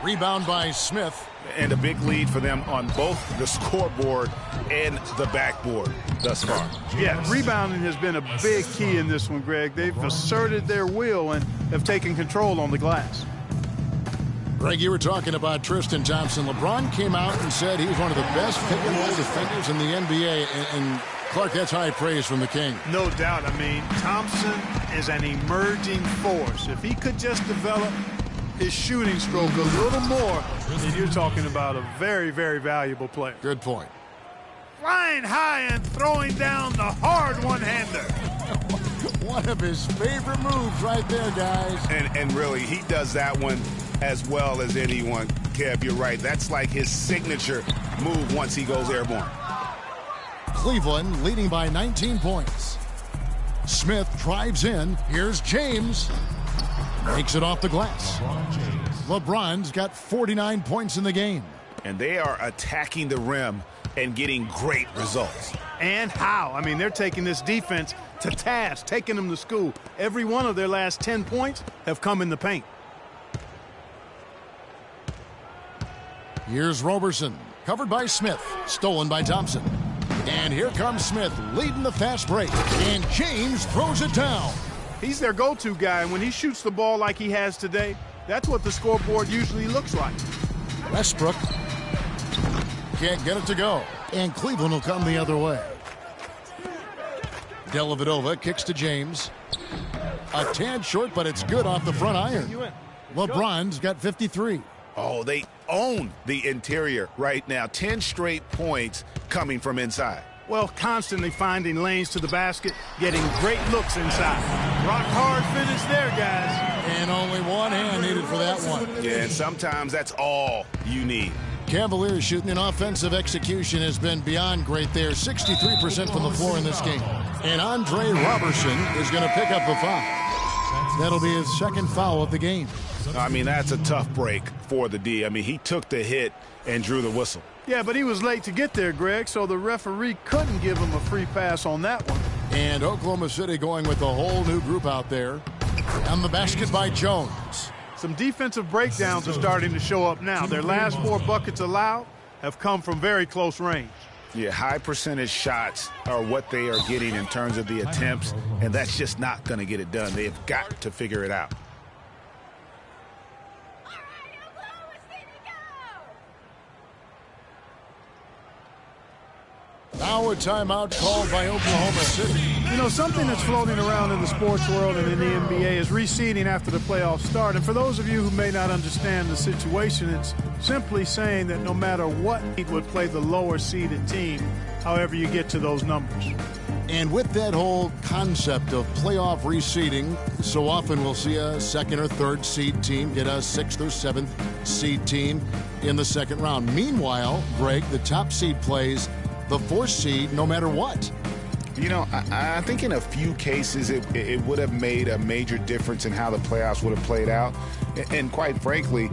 Rebound by Smith. And a big lead for them on both the scoreboard and the backboard thus far. Yeah, rebounding has been a big key in this one, Greg. They've asserted their will and have taken control on the glass. Greg, you were talking about Tristan Thompson. LeBron came out and said he's one of the best pick-and-roll defenders in the NBA. And Clark, that's high praise from the King. No doubt. I mean, Thompson is an emerging force. If he could just develop his shooting stroke a little more, then you're talking about a very, very valuable player. Good point. Flying high and throwing down the hard one-hander. One of his favorite moves right there, guys. And really, he does that one as well as anyone. Kev, you're right. That's like his signature move once he goes airborne. Cleveland leading by 19 points. Smith drives in. Here's James. Makes it off the glass. LeBron's got 49 points in the game. And they are attacking the rim and getting great results. And how? I mean, they're taking this defense to task, taking them to school. Every one of their last 10 points have come in the paint. Here's Roberson, covered by Smith, stolen by Thompson. And here comes Smith, leading the fast break. And James throws it down. He's their go-to guy, and when he shoots the ball like he has today, that's what the scoreboard usually looks like. Westbrook can't get it to go, and Cleveland will come the other way. Dellavedova kicks to James. A tad short, but it's good off the front iron. LeBron's got 53. Oh, they own the interior right now. 10 straight points coming from inside. Well, constantly finding lanes to the basket, getting great looks inside. Rock hard finish there, guys. And only one hand needed for that one. Yeah, and sometimes that's all you need. Cavaliers shooting in offensive execution has been beyond great there. 63% from the floor in this game. And Andre Robertson is going to pick up a foul. That'll be his second foul of the game. I mean, that's a tough break for the D. I mean, he took the hit and drew the whistle. Yeah, but he was late to get there, Greg, so the referee couldn't give him a free pass on that one. And Oklahoma City going with a whole new group out there. And the basket by Jones. Some defensive breakdowns are starting to show up now. Their last 4 buckets allowed have come from very close range. Yeah, high percentage shots are what they are getting in terms of the attempts, and that's just not going to get it done. They've got to figure it out. Now a timeout called by Oklahoma City. You know, something that's floating around in the sports world and in the NBA is reseeding after the playoffs start. And for those of you who may not understand the situation, it's simply saying that no matter what seed would play the lower seeded team, however you get to those numbers. And with that whole concept of playoff reseeding, so often we'll see a 2nd or 3rd seed team get a 6th or 7th seed team in the second round. Meanwhile, Greg, the top seed plays the 4th seed no matter what. You know, I think in a few cases it would have made a major difference in how the playoffs would have played out. And quite frankly,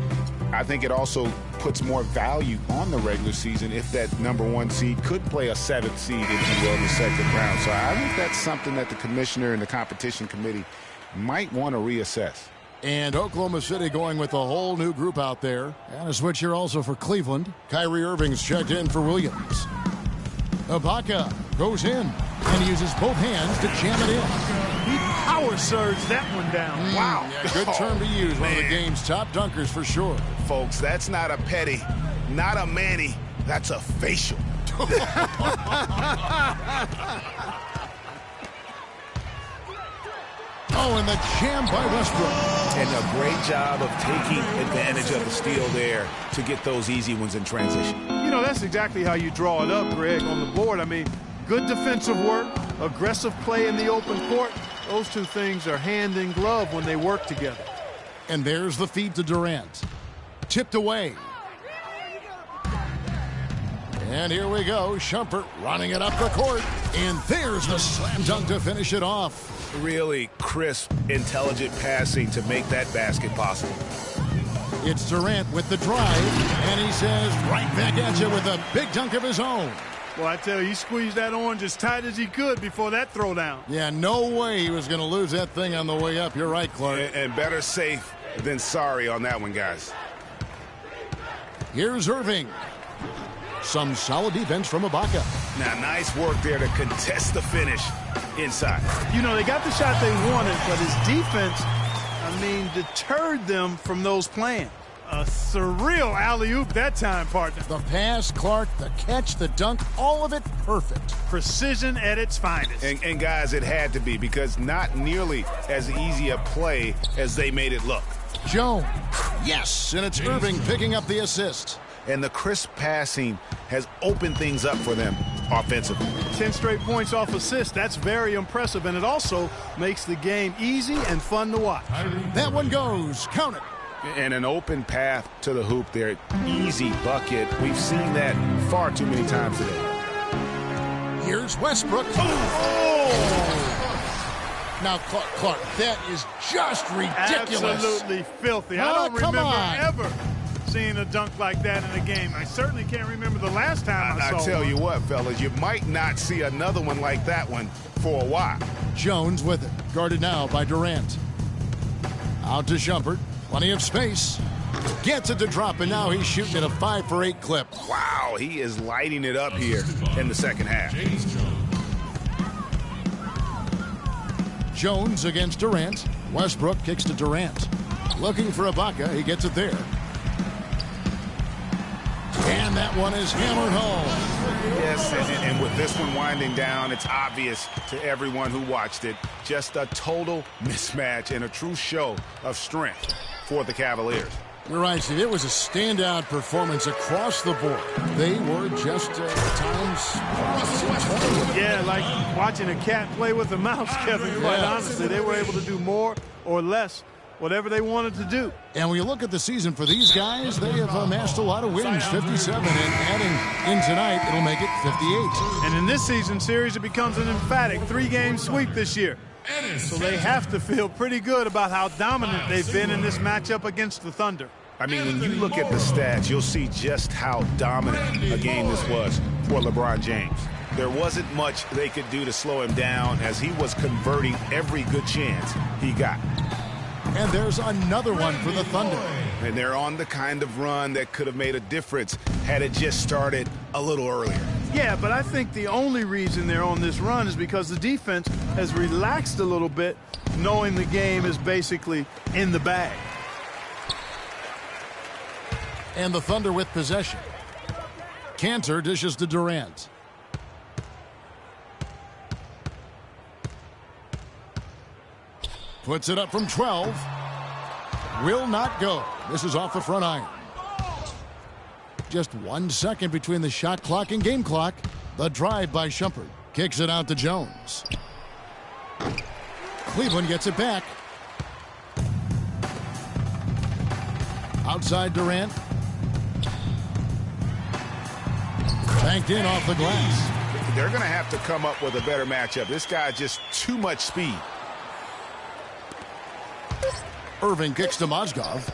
I think it also puts more value on the regular season if that #1 seed could play a 7th seed, if you will, in the second round. So I think that's something that the commissioner and the competition committee might want to reassess. And Oklahoma City going with a whole new group out there. And a switch here also for Cleveland. Kyrie Irving's checked in for Williams. Ibaka goes in and uses both hands to jam it in. He power surged that one down. Wow. Yeah, good term to use. One of the game's top dunkers for sure. Folks, that's not a petty, not a Manny. That's a facial. Oh, and the jam by Westbrook. And a great job of taking advantage of the steal there to get those easy ones in transition. You know, that's exactly how you draw it up, Greg, on the board. I mean, good defensive work, aggressive play in the open court. Those two things are hand in glove when they work together. And there's the feed to Durant. Tipped away. And here we go. Shumpert running it up the court. And there's the slam dunk to finish it off. Really crisp, intelligent passing to make that basket possible. It's Durant with the drive, and he says right back at you with a big dunk of his own. Well, I tell you, he squeezed that orange as tight as he could before that throwdown. Yeah, no way he was going to lose that thing on the way up. You're right, Clark. And better safe than sorry on that one, guys. Here's Irving. Some solid defense from Ibaka. Now, nice work there to contest the finish inside. You know, they got the shot they wanted, but his defense, deterred them from those plans. A surreal alley-oop that time, partner. The pass, Clark, the catch, the dunk, all of it perfect. Precision at its finest. And guys, it had to be, because not nearly as easy a play as they made it look. Jones. Yes, and it's Irving picking up the assist. And the crisp passing has opened things up for them offensively. 10 straight points off assists. That's very impressive, and it also makes the game easy and fun to watch. That one goes. Count it. And an open path to the hoop there. Easy bucket. We've seen that far too many times today. Here's Westbrook. Now, Clark, that is just ridiculous. Absolutely filthy. I don't remember ever seeing a dunk like that in a game. I certainly can't remember the last time I saw I tell one. you what, fellas, you might not see another one like that one for a while. Jones with it. Guarded now by Durant. Out to Shumpert. Plenty of space. Gets it to drop, and now he's shooting at a 5 for 8 clip. Wow, he is lighting it up here in the second half. Jones against Durant. Westbrook kicks to Durant. Looking for Ibaka. He gets it there. And that one is hammered home. Yes, and with this one winding down, it's obvious to everyone who watched it. Just a total mismatch and a true show of strength for the Cavaliers. You're right, Steve. It was a standout performance across the board. They were just at times. Yeah, like watching a cat play with a mouse, Kevin, quite honestly. They were able to do more or less whatever they wanted to do. And when you look at the season for these guys, they have amassed a lot of wins, 57, and adding in tonight, it'll make it 58. And in this season series, it becomes an emphatic 3-game sweep this year. So they have to feel pretty good about how dominant they've been in this matchup against the Thunder. I mean, when you look at the stats, you'll see just how dominant a game this was for LeBron James. There wasn't much they could do to slow him down as he was converting every good chance he got. And there's another one for the Thunder. And they're on the kind of run that could have made a difference had it just started a little earlier. Yeah, but I think the only reason they're on this run is because the defense has relaxed a little bit, knowing the game is basically in the bag. And the Thunder with possession. Cantor dishes to Durant. Puts it up from 12. Will not go. This is off the front iron. Just 1 second between the shot clock and game clock. The drive by Shumpert. Kicks it out to Jones. Cleveland gets it back. Outside Durant. Banked in off the glass. They're going to have to come up with a better matchup. This guy's just too much speed. Irving kicks to Mozgov.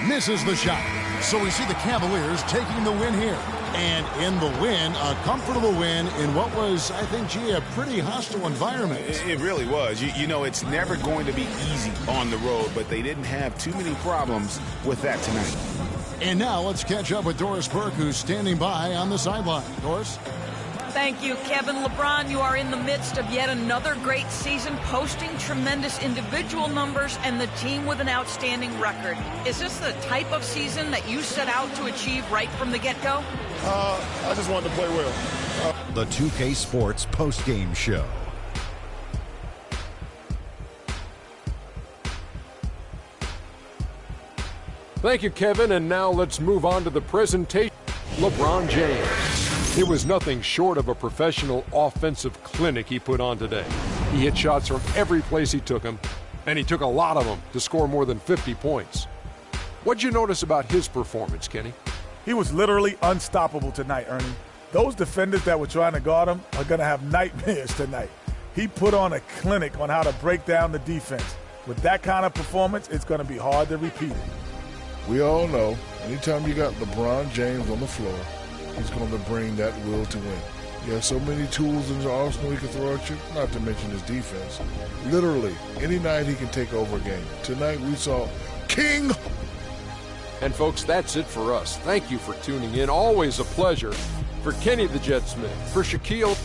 Misses the shot. So we see the Cavaliers taking the win here. And in the win, a comfortable win in what was, I think, gee, a pretty hostile environment. It really was. You know, it's never going to be easy on the road, but they didn't have too many problems with that tonight. And now let's catch up with Doris Burke, who's standing by on the sideline. Doris? Thank you, Kevin. LeBron, you are in the midst of yet another great season, posting tremendous individual numbers and the team with an outstanding record. Is this the type of season that you set out to achieve right from the get-go? I just wanted to play well. The 2K Sports post-game show. Thank you, Kevin, and now let's move on to the presentation. LeBron James. It was nothing short of a professional offensive clinic he put on today. He hit shots from every place he took them, and he took a lot of them to score more than 50 points. What'd you notice about his performance, Kenny? He was literally unstoppable tonight, Ernie. Those defenders that were trying to guard him are going to have nightmares tonight. He put on a clinic on how to break down the defense. With that kind of performance, it's going to be hard to repeat it. We all know, anytime you got LeBron James on the floor, he's going to bring that will to win. He has so many tools in his arsenal he can throw at you, not to mention his defense. Literally, any night he can take over a game. Tonight we saw King. And folks, that's it for us. Thank you for tuning in. Always a pleasure. For Kenny the Jet Smith, for Shaquille